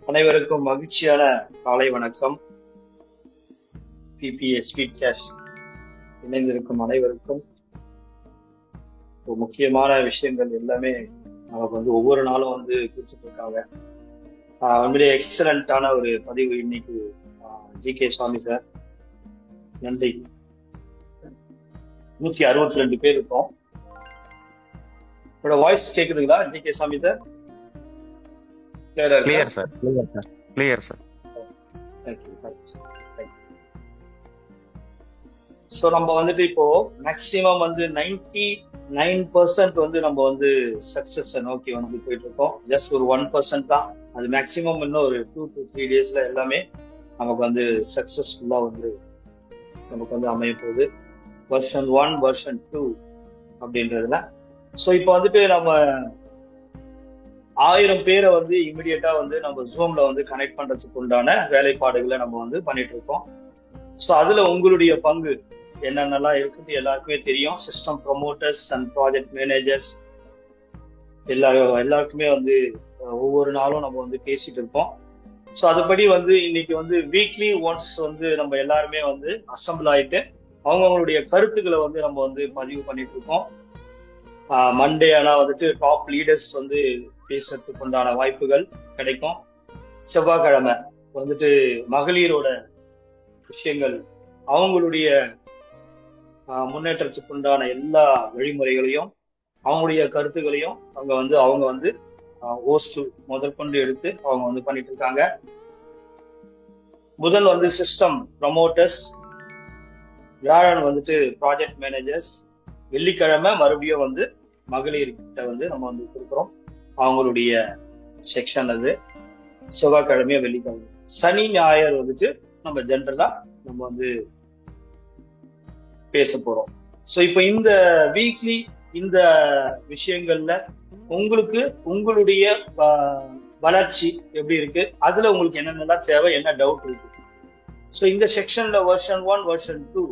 அனைவருக்கும் மகிழ்ச்சியான காலை வணக்கம். பிபிஎஸ் ஸ்வீட்காஸ்ட் இணைந்திருக்கும் அனைவருக்கும் முக்கியமான விஷயங்கள் எல்லாமே நமக்கு ஒவ்வொரு நாளும் குறிச்சிட்டு இருக்காங்க. உண்மையிலே எக்ஸலண்டான ஒரு பதிவு இன்னைக்கு. ஜி.கே. சுவாமி சார், நன்றி. 162 பேர் இருக்கோம். வாய்ஸ் கேக்குதுங்களா G K. Swamy sir? Clear sir, clear sir. So நம்ம இப்போ மேக்சிமம் 99% நம்ம சக்சஸ் நோக்கி போயிட்டு இருக்கோம். ஜஸ்ட் ஒரு 1% தான் அது. மேக்சிமம் இன்னும் ஒரு 2 to 3 டேஸ்ல எல்லாமே நமக்கு சக்சஸ்ஃபுல்லா நமக்கு அமைய போகுது. வெர்ஷன் 1, வெர்ஷன் 2 அப்படின்றதுல. சோ இப்போ நம்ம 1000 பேரை இமிடியேட்டா நம்ம ஜூம்ல கனெக்ட் பண்றதுக்கு உண்டான வேலைப்பாடுகளை நம்ம பண்ணிட்டு இருக்கோம். சோ அதுல உங்களுடைய பங்கு என்னென்னலாம் இருக்குது எல்லாருக்குமே தெரியும். System promoters and project managers எல்லாருக்குமே ஒவ்வொரு நாளும் நம்ம பேசிட்டு இருக்கோம். சோ அதுபடி இன்னைக்கு வீக்லி ஒன்ஸ் நம்ம எல்லாருமே அசம்பிள் ஆயிட்டு அவங்களுடைய கருத்துக்களை நம்ம பதிவு பண்ணிட்டு இருக்கோம். மண்டே ஆனா டாப் லீடர்ஸ் பேசுறதுக்கு உண்டான வாய்ப்புகள் கிடைக்கும். செவ்வாய்க்கிழமை மகளிரோட விஷயங்கள், அவங்களுடைய முன்னேற்றத்துக்கு உண்டான எல்லா வழிமுறைகளையும் அவங்களுடைய கருத்துக்களையும் அவங்க ஹோஸ்ட் முதற்கொண்டு எடுத்து அவங்க பண்ணிட்டு இருக்காங்க. புதன் சிஸ்டம் ப்ரமோட்டர்ஸ், வியாழன் ப்ராஜெக்ட் மேனேஜர்ஸ், வெள்ளிக்கிழமை மறுபடியும் மகளிர்கிட்ட நம்ம கொடுக்குறோம் அவங்களுடைய செக்ஷன். அது செவ்வாய்க்கிழமையும் வெள்ளிக்கிழமை. சனி ஞாயிறு நம்ம ஜென்ரலா நம்ம பேச போறோம். சோ இப்போ இந்த வீக்லி இந்த விஷயங்கள்ல உங்களுக்கு உங்களுடைய வளர்ச்சி எப்படி இருக்கு, அதுல உங்களுக்கு என்னென்னலாம் தேவை, என்ன டவுட் இருக்கு. சோ இந்த செக்ஷன்ல வெர்ஷன் 1, வெர்ஷன் 2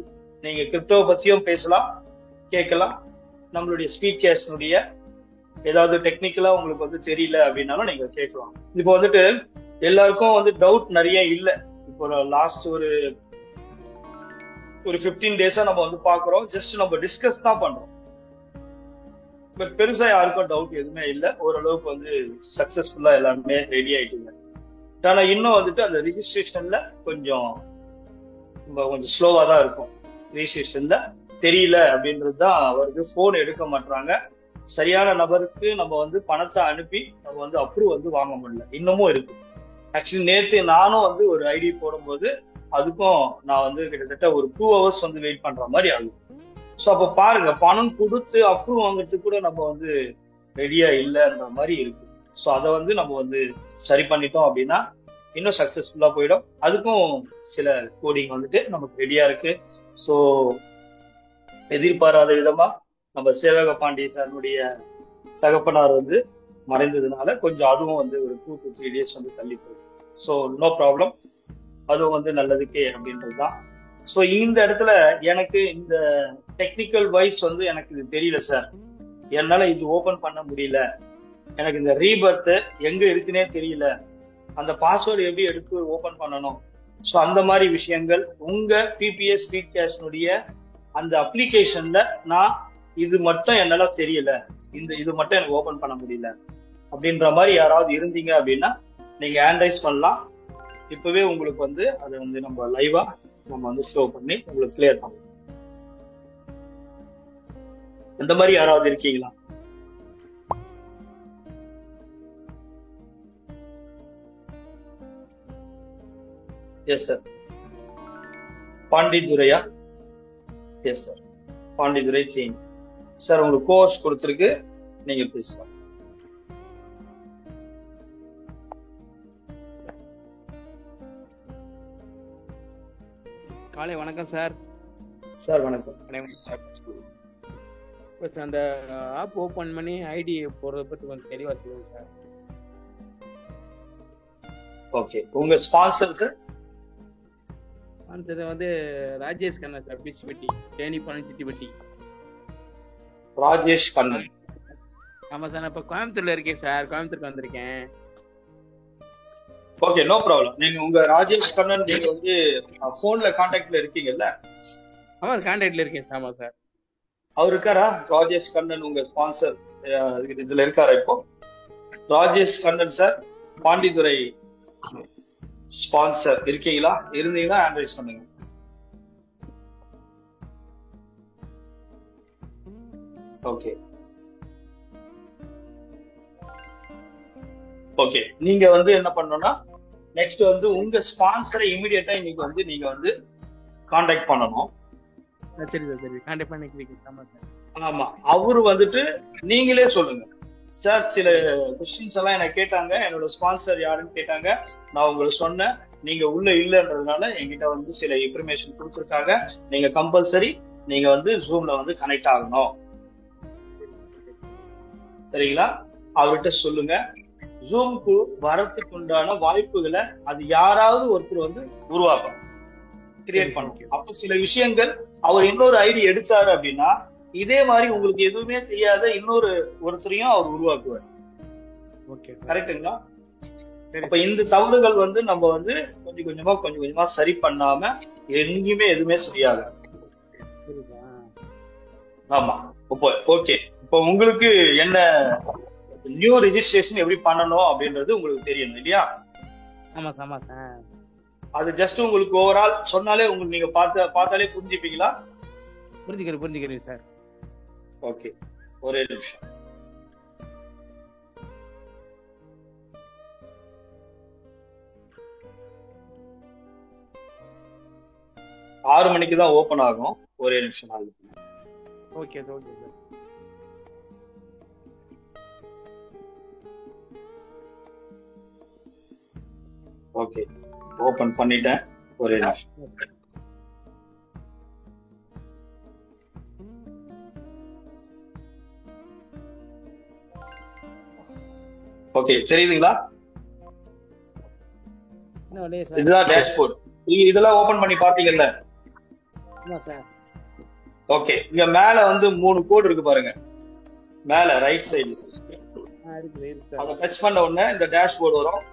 நீங்க கிரிப்டோ பத்தியும் பேசலாம், கேட்கலாம். நம்மளுடைய ஸ்பீட்காஸ்டினுடைய ஏதாவது டெக்னிக்கலா உங்களுக்கு தெரியல அப்படின்னாலும் நீங்க கேட்கலாம். இப்போ எல்லாருக்கும் டவுட் நிறைய இல்ல. இப்போ லாஸ்ட் ஒரு 15 டேஸா நம்ம பாக்குறோம். ஜஸ்ட் நம்ம டிஸ்கஸ் தான் பண்றோம். பட் பெருசா யாருக்கும் டவுட் எதுவுமே இல்ல. ஓரளவுக்கு சக்சஸ்ஃபுல்லா எல்லாருமே ரெடி ஆயிட்டீங்க. ஆனா இன்னும் அந்த ரிஜிஸ்ட்ரேஷன்ல கொஞ்சம் ஸ்லோவா தான் இருக்கும். ரிஜிஸ்ட்ரேஷன்ல தெரியல அப்படின்றதுதான் அவருக்கு. போன் எடுக்க மாட்டாங்க. சரியான நபருக்கு நம்ம பணத்தை அனுப்பி நம்ம அப்ரூவ் வாங்க முடியல. இன்னமும் இருக்கு. ஆக்சுவலி நேற்று நானும் ஒரு ஐடி போடும்போது அதுக்கும் நான் கிட்டத்தட்ட ஒரு 2 hours வெயிட் பண்ற மாதிரி ஆகுது. சோ அப்ப பாருங்க, பணம் கொடுத்து அப்ரூவ் வாங்குறதுக்கு கூட நம்ம ரெடியா இல்லைன்ற மாதிரி இருக்கு. சோ அதை நம்ம சரி பண்ணிட்டோம் அப்படின்னா இன்னும் சக்சஸ்ஃபுல்லா போயிடும். அதுக்கும் சில கோடிங் நமக்கு ரெடியா இருக்கு. சோ எதிர்பாராத விதமா நம்ம சேவக பாண்டி சாருடைய தகப்பனார் மறைந்ததுனால கொஞ்சம் அதுவும் ஒரு 2 to 3 days தள்ளி போயிடும். சோ நோ ப்ராப்ளம், அதுவும் நல்லதுக்கே அப்படின்றதுதான். சோ இந்த இடத்துல எனக்கு இந்த டெக்னிக்கல் வைஸ் எனக்கு இது தெரியல சார், என்னால இது ஓபன் பண்ண முடியல, எனக்கு இந்த ரீபர்த் எங்க இருக்குன்னே தெரியல, அந்த பாஸ்வேர்டு எப்படி எடுத்து ஓபன் பண்ணணும். சோ அந்த மாதிரி விஷயங்கள் உங்க பிபிஎஸ் ஸ்பீட்காஸ்டினுடைய அந்த அப்ளிகேஷன்ல நான் இது மட்டும் என்னால தெரியல, இது மட்டும் எனக்கு ஓபன் பண்ண முடியல அப்படின்ற மாதிரி யாராவது இருந்தீங்க அப்படின்னா நீங்க ஹேண்ட்ரைஸ் பண்ணலாம். இப்பவே உங்களுக்கு அதை நம்ம லைவா நம்ம ஷோ பண்ணி உங்களுக்கு கிளியர் பண்ணலாம். இந்த மாதிரி யாராவது இருக்கீங்களா? Yes sir. பாண்டிதுரையா? Yes sir, Pandidurai Theni sir. உங்களுக்கு கோர்ஸ் கொடுத்துருக்கு, நீங்க பேசலாம். காலை வணக்கம் சார். சார் வணக்கம். அந்த ஆப் ஓபன் பண்ணி ஐடி போடுறத பத்தி கொஞ்சம் தெளிவா சொல்லுங்க சார். ஓகே, உங்க sponsor sir? Sponsor Rajesh Kanna sir, Peechpatti, Theni Palanichittipatti. Rajesh Kannan. ஆமா சார், நான் இப்ப கோயம்புத்தூர்ல இருக்கேன் சார். கோயம்புத்தூருக்கு வந்திருக்கேன். Okay, no problem. நீங்க உங்க ராஜேஷ் கண்ணன் நீங்க வந்து போன்ல கான்டாக்ட்ல இருக்கீங்கல்ல? ஆமா கான்டாக்ட்ல இருக்கேன். ஆமா சார். அவர் இருக்காரா ராஜேஷ் கண்ணன் உங்க ஸ்பான்சர் இதுல இருக்காரா இப்போ? ராஜேஷ் கண்ணன் சார் பாண்டித்துறை ஸ்பான்சர் இருக்கீங்களா? இருந்தீங்கன்னா ஹேண்ட் ரைஸ் பண்ணுங்க. ஓகே ஓகே, நீங்க வந்து என்ன பண்ணணும்னா நெக்ஸ்ட் வந்து உங்க ஸ்பான்சரை இமிடியேட்டா இன்னைக்கு வந்து நீங்க வந்து கான்டாக்ட் பண்ணணும். சரி சார், சரி கான்டாக்ட் பண்ணிக்கிறீங்க. ஆமா சார். ஆமா, அவரு வந்துட்டு நீங்களே சொல்லுங்க சார், சில கொஸ்டின்ஸ் எல்லாம் என்ன கேட்டாங்க, என்னோட ஸ்பான்சர் யாருன்னு கேட்டாங்க, நான் உங்களுக்கு சொன்னேன், நீங்க உள்ள இல்லன்றதுனால என்கிட்ட வந்து சில இன்ஃபர்மேஷன் கொடுத்துருக்காங்க, நீங்க கம்பல்சரி நீங்க வந்து ஜூம்ல வந்து கனெக்ட் ஆகணும், சரிங்களா? அவர்கிட்ட சொல்லுங்க. ஜூம்க்கு வரத்துக்கு உண்டான வாய்ப்புகளை அது யாராவது ஒருத்தர் வந்து உருவாக்கணும், கிரியேட் பண்ணணும். அப்ப சில விஷயங்கள் அவர் இன்னொரு ஐடி எடுத்தாரு அப்படின்னா இதே மாதிரி உங்களுக்கு எதுவுமே தெரியாத இன்னொரு ஒருத்தரையும் அவர் உருவாக்குவார். கரெக்டுங்களா? அப்ப இந்த தவறுகள் வந்து நம்ம வந்து கொஞ்சம் கொஞ்சமா சரி பண்ணாம எங்கேயுமே எதுவுமே சரியாக. ஆமா. ஓகே, இப்போ உங்களுக்கு என்ன நியூ ரெஜிஸ்ட்ரேஷன் எப்படி பண்ணணும் அப்படின்றது உங்களுக்கு தெரியணும் இல்லையா? ஆமா சார், ஆமா சார். அது ஜஸ்ட் உங்களுக்கு ஓவரால் சொன்னாலே உங்களுக்கு நீங்க பார்த்தாலே புரிஞ்சுப்பீங்களா? புரிஞ்சுக்கிறேன் சார். ஓகே, ஒரே நிமிஷம். ஆறு மணிக்கு தான் ஓபன் ஆகும். ஒரே நிமிஷம் ஆகும். Okay sir, okay sir. Okay, open பண்ணிட்டேன். ஒரே நிமிஷம். ஓகே, தெரியுதுங்களா? இதுதான் டேஷ்போர்ட். இதெல்லாம் ஓபன் பண்ணி பாத்தீங்கல்ல? ஓகே, இங்க மேல வந்து 3 கோடு இருக்கு பாருங்க, மேல ரைட் சைடு. அத டச் பண்ண உடனே இந்த டேஷ்போர்ட் வரும்.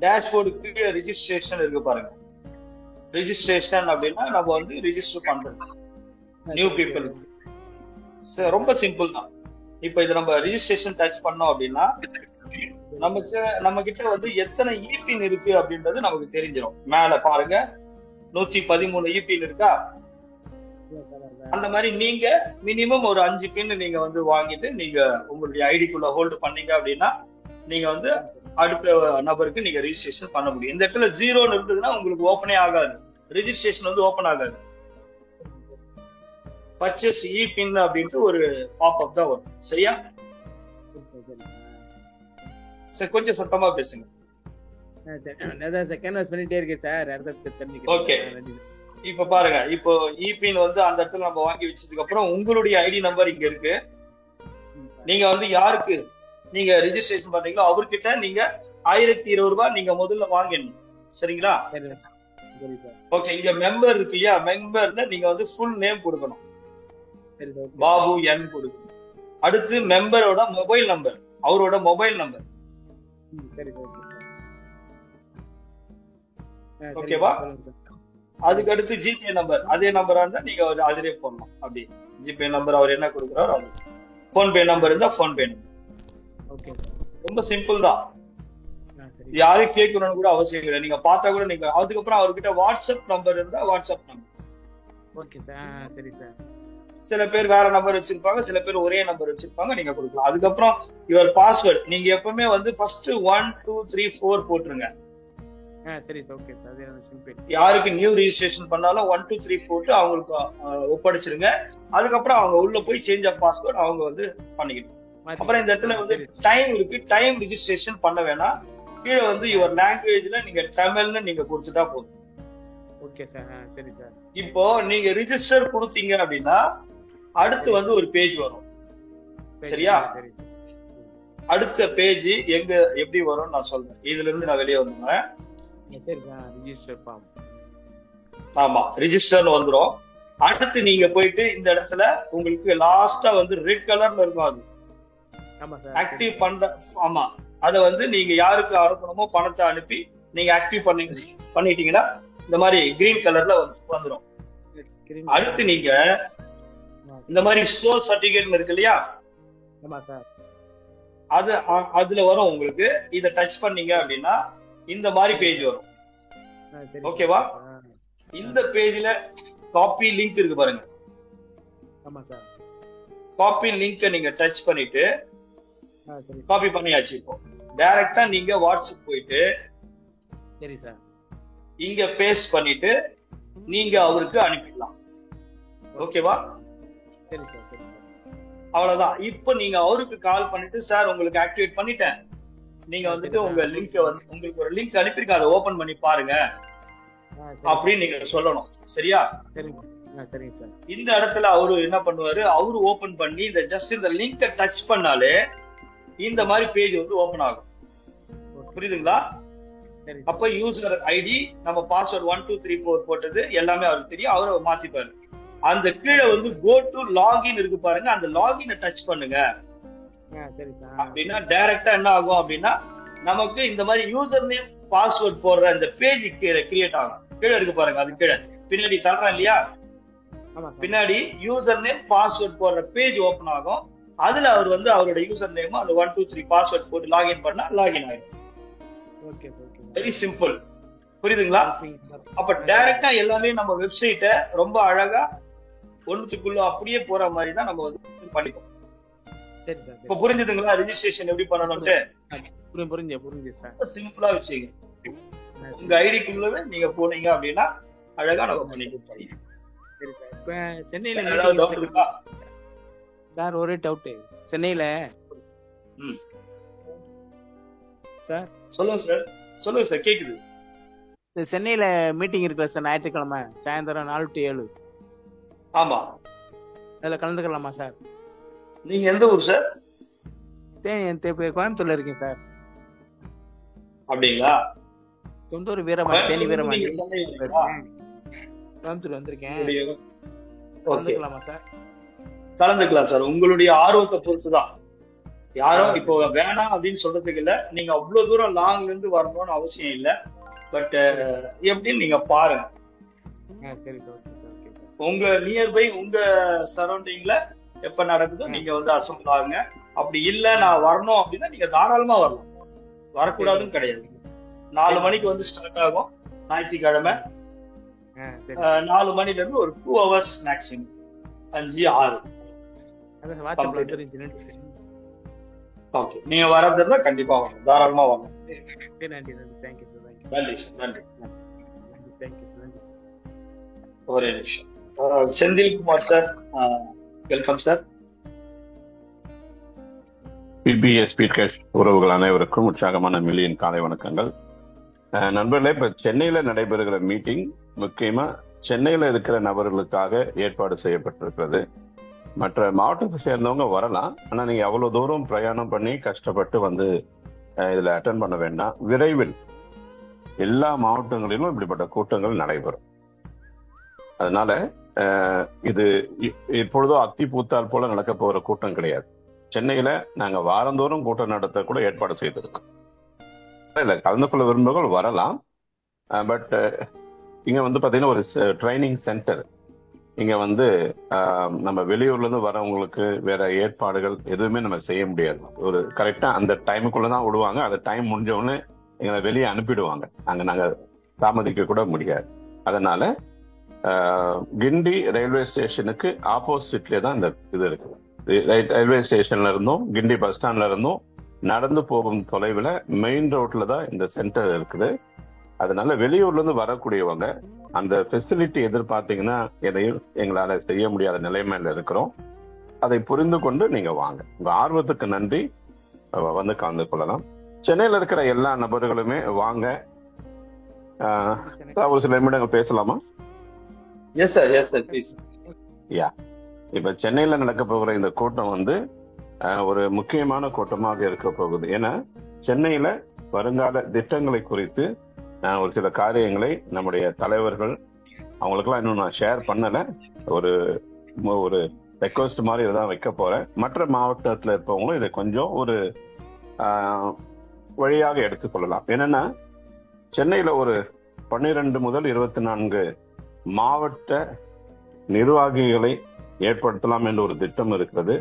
டேஷ்போர்டுக்கு ரெஜிஸ்ட்ரேஷன் இருக்கு பாருங்க. ரெஜிஸ்ட்ரேஷன் அப்படின்னா நம்ம வந்து ரெஜிஸ்டர் பண்றது நியூ பீப்புள். ரொம்ப சிம்பிள் தான். இப்ப இது நம்ம ரெஜிஸ்ட்ரேஷன் டச் பண்ணோம் அப்படின்னா நம்ம கிட்ட வந்து எத்தனை இபின் இருக்கு அப்படின்றது நமக்கு தெரிஞ்சிடும். மேல பாருங்க 113 இபின் இருக்கா? அந்த மாதிரி நீங்க மினிமம் ஒரு 5 பின் நீங்க வந்து வாங்கிட்டு நீங்க உங்களுடைய ஐடிக்குள்ள ஹோல்டு பண்ணீங்க அப்படின்னா நீங்க வந்து அடுத்த நபருக்கு நீங்க ரெஜிஸ்ட்ரேஷன் பண்ண முடியும். இந்த இடத்துல 0 இருந்ததுன்னா உங்களுக்கு ஓபனே ஆகாது, ரெஜிஸ்ட்ரேஷன் வந்து ஓபன் ஆகாது. பர்ச்சேஸ் இ பின் அப்படின்ட்டு ஒரு பாப் அப் தான் வரும். சரியா? சரி, கொஞ்சம் சத்தமா பேசுங்க. ஓகே, இப்ப பாருங்க, இப்போ இ பின் வந்து அந்த இடத்துல நம்ம வாங்கி வச்சதுக்கு அப்புறம் உங்களுடைய ஐடி நம்பர் இங்க இருக்கு. நீங்க வந்து யாருக்கு நீங்க ரெஜிஸ்ட்ரேஷன் பண்றீங்களோ அவர்கிட்ட நீங்க 1020 ரூபாய் நீங்க முதல்ல வாங்கணும். சரிங்களா? ஓகே, இங்க மெம்பர் இருக்கு இல்லையா? மெம்பர்ல நீங்க வந்து ஃபுல் நேம் கொடுக்கணும், பாபு என் கொடுக்கணும். அடுத்து மெம்பரோட மொபைல் நம்பர், அவரோட மொபைல் நம்பர். ஓகேவா? அதுக்கு அடுத்து ஜிபே நம்பர், அதே நம்பரா இருந்தா நீங்க அதிலே போடணும். அப்படி ஜிபே நம்பர் அவர் என்ன கொடுக்குறாரோ அது. போன்பே நம்பர் இருந்தா போன்பே நம்பர். ரொம்ப சிம்பிள் தான், யாரும் கேட்கணும்னு கூட அவசியம் இல்லை. நீங்க பார்த்தா கூட நீங்க அதுக்கப்புறம் அவர்கிட்ட வாட்ஸ்அப் நம்பர் இருந்தா வாட்ஸ்அப் நம்பர். ஓகே சார், சரி சார். சில பேர் வேற நம்பர் வச்சிருப்பாங்க, சில பேர் ஒரே நம்பர் வச்சிருப்பாங்க, நீங்க கொடுக்கலாம். அதுக்கப்புறம் யுவர் பாஸ்வேர்ட் நீங்க எப்பவுமே வந்து ஃபர்ஸ்ட் 1 2 3 4 போட்டுருங்க. யாருக்கு நியூ ரெஜிஸ்ட்ரேஷன் பண்ணாலும் 1 2 3 போட்டு அவங்களுக்கு ஒப்படைச்சிருங்க. அதுக்கப்புறம் அவங்க உள்ள போய் சேஞ்ச் ஆஃப் பாஸ்வேர்ட் அவங்க வந்து பண்ணிக்கணும். அப்புறம் இந்த இடத்துல வந்து டைம் இருக்கு, டைம் ரெஜிஸ்ட்ரேஷன் பண்ண வேணாம். கீழே வந்து யுவர் லாங்குவேஜ்ல நீங்க தமிழ்னு நீங்க கொடுத்துட்டா போதும். ஓகே சார், சரி சார். இப்போ நீங்க ரிஜிஸ்டர் கொடுத்தீங்க அப்படின்னா அடுத்து வந்து ஒரு பேஜ் வரும். சரியா? அடுத்த பேஜ் எங்க எப்படி வரும் நான் சொல்றேன். இதுல இருந்து நான் வெளியே வந்துடுறேன். ஆமா, ரிஜிஸ்டர்னு வந்துடும். அடுத்து நீங்க போயிட்டு இந்த இடத்துல உங்களுக்கு லாஸ்டா வந்து ரெட் கலர்ல இருக்கும், அது ஆக்டிவ் பண்ற. ஆமா, அதை வந்து நீங்க யாருக்கு அனுப்பணுமோ பணத்தை அனுப்பி நீங்க ஆக்டிவ் பண்ணிட்டீங்கன்னா இந்த மாதிரி கிரீன் கலர்ல வந்துடும். அடுத்து நீங்க இந்த மாதிரி ஸ்டோர் சர்டிபிகேட் இருக்கு இல்லையா, அதுல வரும் உங்களுக்கு. இத டச் பண்ணீங்க அப்படின்னா இந்த மாதிரி பேஜ் வரும். ஓகேவா? இந்த பேஜ்ல காப்பி லிங்க் இருக்கு பாருங்க. காப்பி லிங்க் நீங்க டச் பண்ணிட்டு காப்பி பண்ணியாச்சு. இப்போ டைரக்டா நீங்க வாட்ஸ்அப் போயிட்டு இங்க பேஸ்ட் பண்ணிட்டு நீங்க அவருக்கு அனுப்பிடலாம். ஓகேவா? அவ்வளவுதான். இப்ப நீங்க அவருக்கு கால் பண்ணிட்டு, சார் உங்களுக்கு ஆக்டிவேட் பண்ணிட்டேன், நீங்க வந்துட்டு உங்க லிங்க் வந்து உங்களுக்கு ஒரு லிங்க் அனுப்பியிருக்க, அதை ஓபன் பண்ணி பாருங்க அப்படின்னு நீங்க சொல்லணும். சரியா? இந்த இடத்துல அவரு என்ன பண்ணுவாரு, அவரு ஓபன் பண்ணி இந்த ஜஸ்ட் இந்த லிங்க் டச் பண்ணாலே இந்த மாதிரி பேஜ் வந்து ஓபன் ஆகும். புரியுதுங்களா? அப்ப யூசர் ஐடி, நம்ம பாஸ்வேர்ட் 1 2 3 4 போட்டது எல்லாமே அவருக்கு தெரியும். அவரை மாத்திப்பாரு. அந்த கீழே வந்து கோ டு லாகின் இருக்கு பாருங்க, அந்த லாகினை டச் பண்ணுங்க அப்படின்னா டைரக்டா என்ன ஆகும் அப்படின்னா நமக்கு இந்த மாதிரி யூசர் நேம் பாஸ்வேர்ட் போடுற அந்த பேஜ் கிரியேட் ஆகும். கீழே இருக்கு பாருங்க, அது கீழே பின்னாடி தள்ளுறேன் இல்லையா, பின்னாடி யூசர் நேம் பாஸ்வேர்ட் போடுற பேஜ் ஓபன் ஆகும். அதுல அவர் வந்து அவரோட யூசர் நேம் அந்த 1 2 3 பாஸ்வேர்ட் போட்டு லாகின் பண்ணா லாகின் ஆயிடும். Very simple. புரியுதுங்களா? அப்ப டைரக்டா எல்லாமே நம்ம வெப்சைட்டை ரொம்ப அழகா ஒண்ணுக்குள்ள அப்படியே போற மாதிரி தான் நம்ம வந்து பண்ணிப்போம். இப்ப புரிஞ்சுதுங்களா ரெஜிஸ்ட்ரேஷன் எப்படி பண்ணணும்ட்டு? புரிஞ்சு சார். சிம்பிளா வச்சுங்க. உங்க ஐடிக்குள்ளவே நீங்க போனீங்க அப்படின்னா அழகா நம்ம பண்ணிக்கலாம். சென்னையில ஏதாவது டவுட் இருக்கா சார்? ஒரே டவுட் சென்னையில சார். சொல்லுங்க சார். சொல்லுங்க சார், கேக்குது. சென்னையில மீட்டிங் இருக்குல்ல சார், ஞாயிற்றுக்கிழமை சாயந்தரம் 4 to 7. ஆமா, அதுல கலந்துக்கலாமா சார்? நீங்க எந்த ஊர் சார்? கோயம்புத்தூர்ல இருக்கேன் சார். அப்படிங்களா? சொந்த ஊர் வீரமணி, தேனி வீரமணி. கோயம்புத்தூர் வந்திருக்கேன். கலந்துக்கலாமா சார்? கலந்துக்கலாம் சார். உங்களுடைய ஆர்வத்தை பொறுத்துதான். யாரும் இப்போ வேணாம் அப்படின்னு சொல்றதுக்கு இல்ல. நீங்க அவ்வளவு தூரம் லாங்ல இருந்து வரணும்னு அவசியம் இல்ல. பட் எப்படின்னு நீங்க பாருங்க. உங்க நியர்பை உங்க சரௌண்டிங்ல எப்ப நடக்குதோ நீங்க வந்து அசம்பிள் ஆகுங்க. அப்படி இல்ல நான் வரணும் அப்படின்னா நீங்க தாராளமா வரலாம், வரக்கூடாதுன்னு கிடையாது. 4 மணிக்கு வந்து ஸ்டார்ட் ஆகும் ஞாயிற்றுக்கிழமை. 4 மணில இருந்து ஒரு 2 hours மேக்ஸிமம், 5 6. ஓகே, நீங்க வரது இருந்தா கண்டிப்பா வாங்க, தாராளமா வாங்க. நன்றி சார். நன்றி. ஒரே நிமிஷம். Senthilkumar sir, welcome sir. PBS speedcast உறவுகள் அனைவருக்கும் உற்சாகமான மில்லியன் காலை வணக்கங்கள். நண்பர்களே, இப்ப சென்னையில நடைபெறுகிற மீட்டிங் முக்கியமா சென்னையில இருக்கிற நபர்களுக்காக ஏற்பாடு செய்யப்பட்டிருக்கிறது. மற்ற மாவட்டத்தை சேர்ந்தவங்க வரலாம், ஆனா நீங்க அவ்வளவு தூரம் பிரயாணம் பண்ணி கஷ்டப்பட்டு வந்து இதுல அட்டென்ட் பண்ண வேண்டாம். விரைவில் எல்லா மாவட்டங்களிலும் இப்படிப்பட்ட கூட்டங்கள் நடைபெறும். அதனால இது இப்பொழுதோ அத்தி பூத்தால் போல நடக்க போற கூட்டம் கிடையாது. சென்னையில நாங்க வாரந்தோறும் கூட்டம் நடத்த கூட ஏற்பாடு செய்திருக்கோம். இல்ல, கலந்து கொள்ள விரும்புகள் வரலாம். பட் இங்க வந்து பாத்தீங்கன்னா ஒரு ட்ரைனிங் சென்டர். இங்க வந்து நம்ம வெளியூர்ல இருந்து வரவங்களுக்கு வேற ஏற்பாடுகள் எதுவுமே நம்ம செய்ய முடியாது. ஒரு கரெக்டா அந்த டைமுக்குள்ளதான் விடுவாங்க. அந்த டைம் முடிஞ்ச உடனே எங்களை வெளியே அனுப்பிடுவாங்க. அங்க நாங்க தாமதிக்க கூட முடியாது. அதனால கிண்டி ரயில்வே ஸ்டேஷனுக்கு ஆப்போசிட்லயே தான் இந்த இது இருக்கு. ரயில்வே ஸ்டேஷன்ல இருந்தும் கிண்டி பஸ் ஸ்டாண்ட்ல இருந்தும் நடந்து போகும் தொலைவுல மெயின் ரோட்ல தான் இந்த சென்டர் இருக்குது. அதனால வெளியூர்ல இருந்து வரக்கூடியவங்க அந்த ஃபெசிலிட்டி எதிர்பார்த்தீங்கன்னா எதையும் எங்களால செய்ய முடியாத நிலைமையில இருக்கிறோம். அதை புரிந்து கொண்டு நீங்க வாங்க. உங்க ஆர்வத்துக்கு நன்றி. வந்து கலந்து கொள்ளலாம். சென்னையில இருக்கிற எல்லா நபர்களுமே வாங்க. ஒரு சில நிமிடங்கள் பேசலாமா? Yes sir, yes sir, please. Yeah, இப்ப சென்னையில நடக்க போகிற இந்த கூட்டம் வந்து ஒரு முக்கியமான கூட்டமாக இருக்க போகுது. ஏன்னா சென்னையில வருங்கால திட்டங்களை குறித்து ஒரு சில காரியங்களை நம்முடைய தலைவர்கள் அவங்களுக்கெல்லாம் இன்னும் நான் ஷேர் பண்ணல. ஒரு ரெக்வஸ்ட் மாதிரி இதான் வைக்க போறேன். மற்ற மாவட்டத்தில் இருப்பவங்களும் இதை கொஞ்சம் ஒரு வழியாக எடுத்துக்கொள்ளலாம். என்னன்னா சென்னையில ஒரு 12 முதல் 24 மாவட்ட நிர்வாகிகளை ஏற்படுத்தலாம் என்ற ஒரு திட்டம் இருக்கிறது.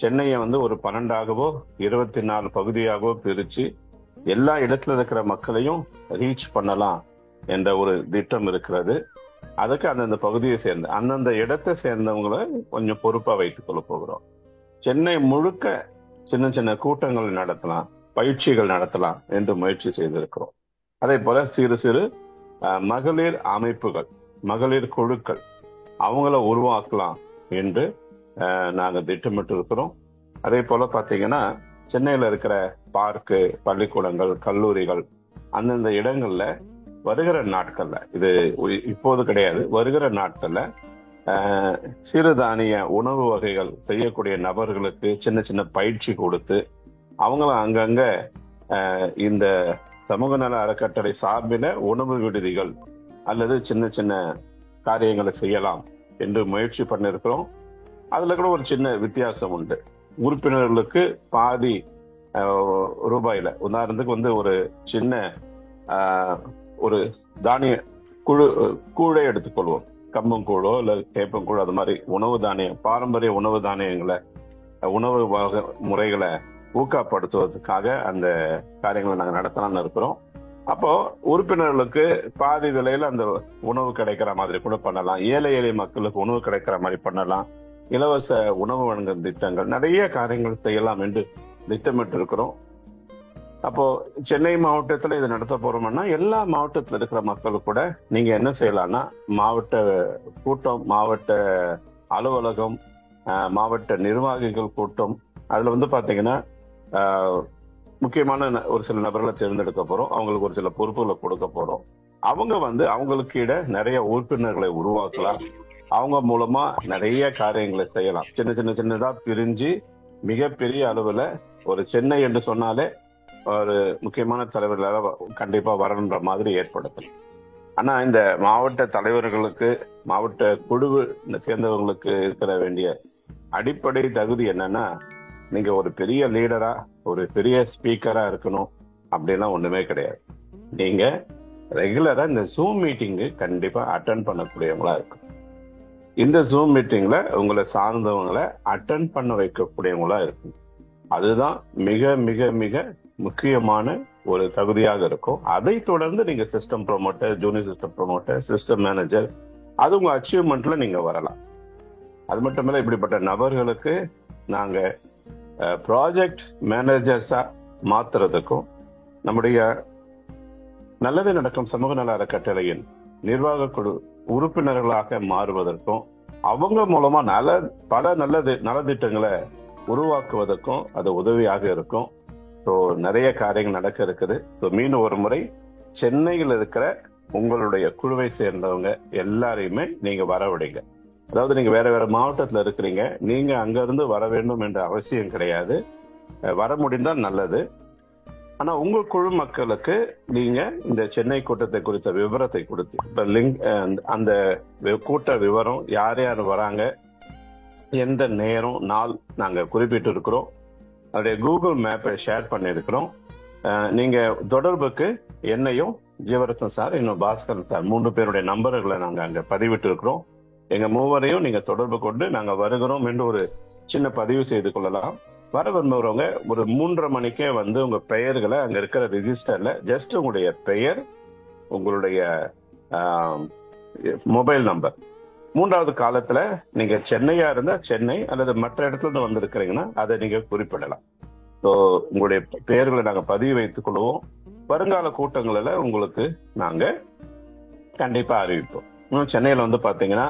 சென்னையை ஒரு 12ஆகவோ 24 பகுதியாகவோ பிரிச்சு எல்லா இடத்துல இருக்கிற மக்களையும் ரீச் பண்ணலாம் என்ற ஒரு திட்டம் இருக்கிறது. அதுக்கு அந்தந்த பகுதியை சேர்ந்த அந்தந்த இடத்தை சேர்ந்தவங்களை கொஞ்சம் பொறுப்பா வைத்துக் கொள்ள போகிறோம். சென்னை முழுக்க சின்ன சின்ன கூட்டங்கள் நடத்தலாம், பயிற்சிகள் நடத்தலாம் என்று முயற்சி செய்திருக்கிறோம். அதே போல சிறு சிறு மகளிர் அமைப்புகள், மகளிர் குழுக்கள் அவங்கள உருவாக்கலாம் என்று நாங்க திட்டமிட்டு இருக்கிறோம். அதே போல பாத்தீங்கன்னா சென்னையில இருக்கிற பார்க்கு, பள்ளிக்கூடங்கள், கல்லூரிகள் அந்தந்த இடங்கள்ல வருகிற நாட்கள்ல, இது இப்போது கிடையாது, வருகிற நாட்கள்ல சிறுதானிய உணவு வகைகள் செய்யக்கூடிய நபர்களுக்கு சின்ன சின்ன பயிற்சி கொடுத்து அவங்கள அங்கங்க இந்த சமூக நல அறக்கட்டளை சார்பில உணவு விடுதிகள் அல்லது சின்ன சின்ன காரியங்களை செய்யலாம் என்று முயற்சி பண்ணிருக்கிறோம். அதுல கூட ஒரு சின்ன வித்தியாசம் உண்டு. உறுப்பினர்களுக்கு பாதி ரூபாயில, உதாரணத்துக்கு ஒரு சின்ன ஒரு தானிய கூழை எடுத்துக்கொள்வோம். கம்பங்கூழோ இல்ல கேப்பங்கூழோ, அது மாதிரி உணவு தானியம், பாரம்பரிய உணவு தானியங்களை, உணவு முறைகளை ஊக்கப்படுத்துவதற்காக அந்த காரியங்களை நாங்கள் நடத்தலாம்னு இருக்கிறோம். அப்போ உறுப்பினர்களுக்கு பாதி விலையில அந்த உணவு கிடைக்கிற மாதிரி கூட பண்ணலாம். ஏழை எளிய மக்களுக்கு உணவு கிடைக்கிற மாதிரி பண்ணலாம். இலவச உணவு வழங்கும் திட்டங்கள், நிறைய காரியங்கள் செய்யலாம் என்று திட்டமிட்டு இருக்கிறோம். அப்போ சென்னை மாவட்டத்துல இதை நடத்த போறோம்னா எல்லா மாவட்டத்துல இருக்கிற மக்கள் கூட நீங்க என்ன செய்யலாம்னா, மாவட்ட கூட்டம், மாவட்ட அலுவலகம், மாவட்ட நிர்வாகிகள் கூட்டம், அதுல பாத்தீங்கன்னா முக்கியமான ஒரு சில நபர்களை தேர்ந்தெடுக்க போறோம். அவங்களுக்கு ஒரு சில பொறுப்புகளை கொடுக்க போறோம். அவங்க அவங்களுக்கு இட நிறைய உறுப்பினர்களை உருவாக்கலாம். அவங்க மூலமா நிறைய காரியங்களை செய்யலாம். சின்னதா பிரிஞ்சு மிகப்பெரிய அளவுல ஒரு சென்னை என்று சொன்னாலே ஒரு முக்கியமான தலைவர்களாக கண்டிப்பா வரணுன்ற மாதிரி ஏற்படுத்தணும். ஆனா இந்த மாவட்ட தலைவர்களுக்கு, மாவட்ட குழு சேர்ந்தவங்களுக்கு இருக்கிற வேண்டிய அடிப்படை தகுதி என்னன்னா, நீங்க ஒரு பெரிய லீடரா, ஒரு பெரிய ஸ்பீக்கரா இருக்கணும் அப்படின்லாம் ஒண்ணுமே கிடையாது. நீங்க ரெகுலரா இந்த ஜூம் மீட்டிங்கு கண்டிப்பா அட்டென்ட் பண்ணக்கூடியவங்களா இருக்கும். இந்த ஜூம் மீட்டிங்ல உங்களை சார்ந்தவங்களை அட்டென்ட் பண்ண வைக்கக்கூடியவங்களா இருக்கும். அதுதான் மிக மிக மிக முக்கியமான ஒரு தகுதியாக இருக்கும். அதை தொடர்ந்து நீங்க system promoter, junior system promoter, system manager, அது உங்க அச்சீவ்மெண்ட்ல நீங்க வரலாம். அது மட்டும் இல்ல, இப்படிப்பட்ட நபர்களுக்கு நாங்க ப்ராஜெக்ட் மேனேஜர்ஸா மாத்துறதுக்கும், நம்முடைய நல்லது நடக்கும் சமூக நல அறக்கட்டளையின் நிர்வாக குழு உறுப்பினர்களாக மாறுவதற்கும், அவங்க மூலமா பல நலத்திட்டங்களை உருவாக்குவதற்கும் அது உதவியாக இருக்கும். ஸோ நிறைய காரியங்கள் நடக்க இருக்குது. ஸோ மீண்டும் ஒரு முறை சென்னையில் இருக்கிற உங்களுடைய குழுவை சேர்ந்தவங்க எல்லாரையுமே நீங்க வரவிடுங்க. அதாவது நீங்க வேற வேற மாவட்டத்துல இருக்கிறீங்க, நீங்க அங்க இருந்து வர வேண்டும் என்ற அவசியம் கிடையாது. வர முடிந்தால் நல்லது. ஆனா உங்க குழு மக்களுக்கு நீங்க இந்த சென்னை கூட்டத்தை குறித்த விவரத்தை கொடுத்து, இப்ப லிங்க், அந்த கூட்ட விவரம், யார் யார் வராங்க, எந்த நேரம் நாள் நாங்க குறிப்பிட்டு இருக்கிறோம். அதோடைய கூகுள் மேப்பை ஷேர் பண்ணியிருக்கிறோம். நீங்க தொடர்புக்கு என்னையும், ஜீவரத்னம் சார், இன்னும் பாஸ்கர் சார், 3 பேருடைய நம்பர்களை நாங்க அங்க பதிவிட்டு இருக்கிறோம். எங்க மூவரையும் நீங்க தொடர்பு கொண்டு நாங்க வருகிறோம் என்று ஒரு சின்ன பதிவு செய்து கொள்ளலாம். வர விரும்புறவங்க ஒரு 3:30 மணிக்கே உங்க பெயர்களை அங்க இருக்கிற ரிஜிஸ்டர்ல ஜஸ்ட் உங்களுடைய பெயர், உங்களுடைய மொபைல் நம்பர், 3வது காலத்துல நீங்க சென்னையா இருந்தா சென்னை அல்லது மற்ற இடத்துல இருந்து வந்திருக்கிறீங்கன்னா அதை நீங்க குறிப்பிடலாம். ஸோ உங்களுடைய பெயர்களை நாங்க பதிவு வைத்துக் கொள்வோம். வருங்கால கூட்டங்களில் உங்களுக்கு நாங்க கண்டிப்பா அறிவிப்போம். இன்னும் சென்னையில பாத்தீங்கன்னா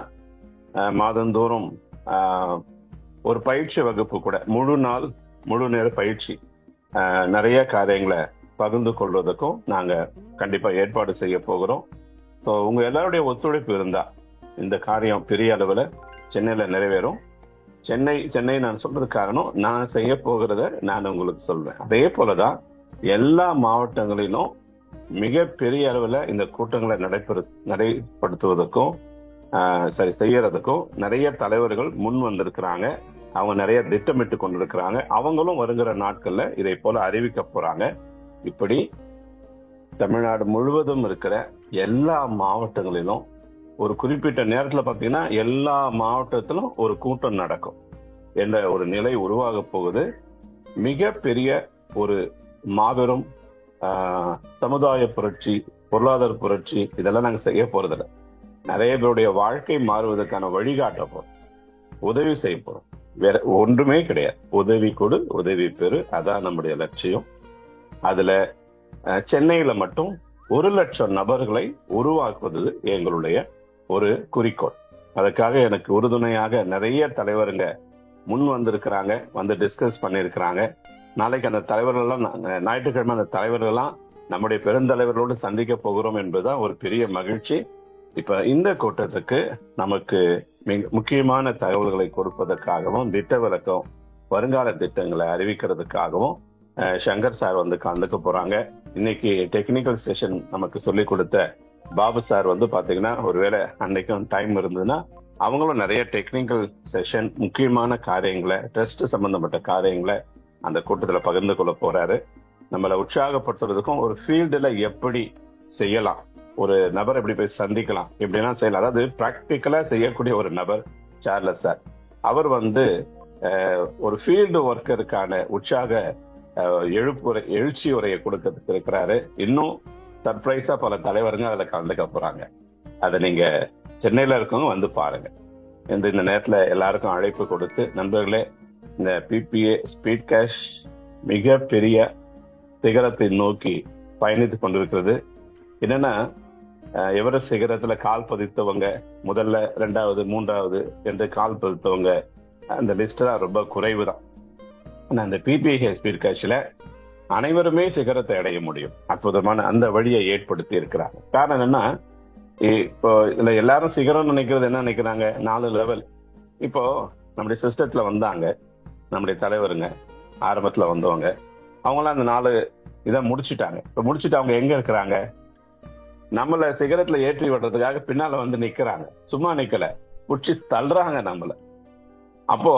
மாதந்தோறும் ஒரு பயிற்சி வகுப்பு கூட, முழு நேர பயிற்சி, நிறைய காரியங்களை பகிர்ந்து கொள்வதற்கும் நாங்க கண்டிப்பா ஏற்பாடு செய்ய போகிறோம். ஸோ உங்க எல்லாருடைய ஒத்துழைப்பு இருந்தா இந்த காரியம் பெரிய அளவுல சென்னையில நிறைவேறும். சென்னை நான் சொல்றது காரணம், நான் செய்ய போகிறத நான் உங்களுக்கு சொல்றேன். அதே போலதான் எல்லா மாவட்டங்களிலும் மிக பெரிய அளவுல இந்த கூட்டங்களை நடைபடுத்துவதற்கும் செய்யறதுக்கும் நிறைய தலைவர்கள் முன் வந்திருக்கிறாங்க. அவங்க நிறைய திட்டமிட்டு கொண்டிருக்கிறாங்க. அவங்களும் வருகிற நாட்கள்ல இதை போல அறிவிக்க போறாங்க. இப்படி தமிழ்நாடு முழுவதும் இருக்கிற எல்லா மாவட்டங்களிலும் ஒரு குறிப்பிட்ட நேரத்துல பாத்தீங்கன்னா எல்லா மாவட்டத்திலும் ஒரு கூட்டம் நடக்கும் என்ற ஒரு நிலை உருவாக போகுது. மிகப்பெரிய ஒரு மாபெரும் சமுதாய புரட்சி, பொருளாதார புரட்சி, இதெல்லாம் நாங்க செய்ய போறதில்ல. நிறைய பேருடைய வாழ்க்கை மாறுவதற்கான வழிகாட்ட போறோம், உதவி செய்ய போறோம். வேற ஒன்றுமே கிடையாது. உதவி கொடு, உதவி பெறு, அதான் நம்முடைய லட்சியம். அதுல சென்னையில மட்டும் 1,00,000 நபர்களை உருவாக்குவது எங்களுடைய ஒரு குறிக்கோள். அதுக்காக எனக்கு உறுதுணையாக நிறைய தலைவருங்க முன் வந்திருக்கிறாங்க, வந்து டிஸ்கஸ் பண்ணிருக்கிறாங்க. நாளைக்கு அந்த தலைவர்கள் எல்லாம், ஞாயிற்றுக்கிழமை அந்த தலைவர்கள் எல்லாம் நம்முடைய பெருந்தலைவர்களோடு சந்திக்க போகிறோம் என்பதுதான் ஒரு பெரிய மகிழ்ச்சி. இப்ப இந்த கூட்டத்துக்கு நமக்கு முக்கியமான தகவல்களை கொடுப்பதற்காகவும், திட்ட விளக்கம், வருங்கால திட்டங்களை அறிவிக்கிறதுக்காகவும் சங்கர் சார் வந்து கலந்துக்க போறாங்க. இன்னைக்கு டெக்னிக்கல் செஷன் நமக்கு சொல்லிக் கொடுத்த பாபு சார் வந்து பாத்தீங்கன்னா, ஒருவேளை அன்னைக்கும் டைம் இருந்ததுன்னா அவங்களும் நிறைய டெக்னிக்கல் செஷன், முக்கியமான காரியங்களை, டெஸ்ட் சம்பந்தப்பட்ட காரியங்களை அந்த கூட்டத்துல பகிர்ந்து கொள்ள போறாரு. நம்மளை உற்சாகப்படுத்துறதுக்கும், ஒரு ஃபீல்டுல எப்படி செய்யலாம், ஒரு நபர் எப்படி போய் சந்திக்கலாம், எப்படின்னா செய்யலாம், அதாவது பிராக்டிக்கலா செய்யக்கூடிய ஒரு நபர் சார்லஸ் சார். அவர் வந்து ஒரு ஃபீல்டு ஒர்க்கருக்கான உற்சாக எழுச்சி உரையை கொடுக்கறதுக்கு இருக்கிறாரு. இன்னும் சர்ப்ரைஸா பல தலைவருங்க அதுல கலந்துக்க போறாங்க. அதை நீங்க சென்னையில இருக்கவங்க வந்து பாருங்க. இந்த நேரத்துல எல்லாருக்கும் அழைப்பு கொடுத்து, நண்பர்களே, இந்த பிபிஏ ஸ்பீட் கேஷ் மிக பெரிய சிகரத்தை நோக்கி பயணித்துக் கொண்டிருக்கிறது. என்னன்னா, எவரெஸ்ட் சிகரத்துல கால் பதித்தவங்க முதல்ல, 2வது, 3வது என்று கால் பதித்தவங்க அந்த லிஸ்ட் ரொம்ப குறைவு தான். அந்த பிபிஏ ஸ்பீட் கேஷ்ல அனைவருமே சிகரத்தை அடைய முடியும். அற்புதமான அந்த வழியை ஏற்படுத்தி இருக்கிறாங்க. காரணம் என்னன்னா, இப்போ இதுல எல்லாரும் சிகரம் நினைக்கிறது என்ன நினைக்கிறாங்க, 4 லெவல். இப்போ நம்முடைய சிஸ்டத்துல வந்தாங்க நம்முடைய தலைவருங்க, ஆரம்பத்துல வந்தவங்க, அவங்களாம் அந்த 4 இதை முடிச்சுட்டாங்க. இப்ப முடிச்சுட்டு அவங்க எங்க இருக்கிறாங்க, நம்மள சிகரத்துல ஏற்றி விடுறதுக்காக பின்னால வந்து நிக்கிறாங்க. சும்மா நிக்கல, புடிச்சு தள்ளுறாங்க நம்மள. அப்போ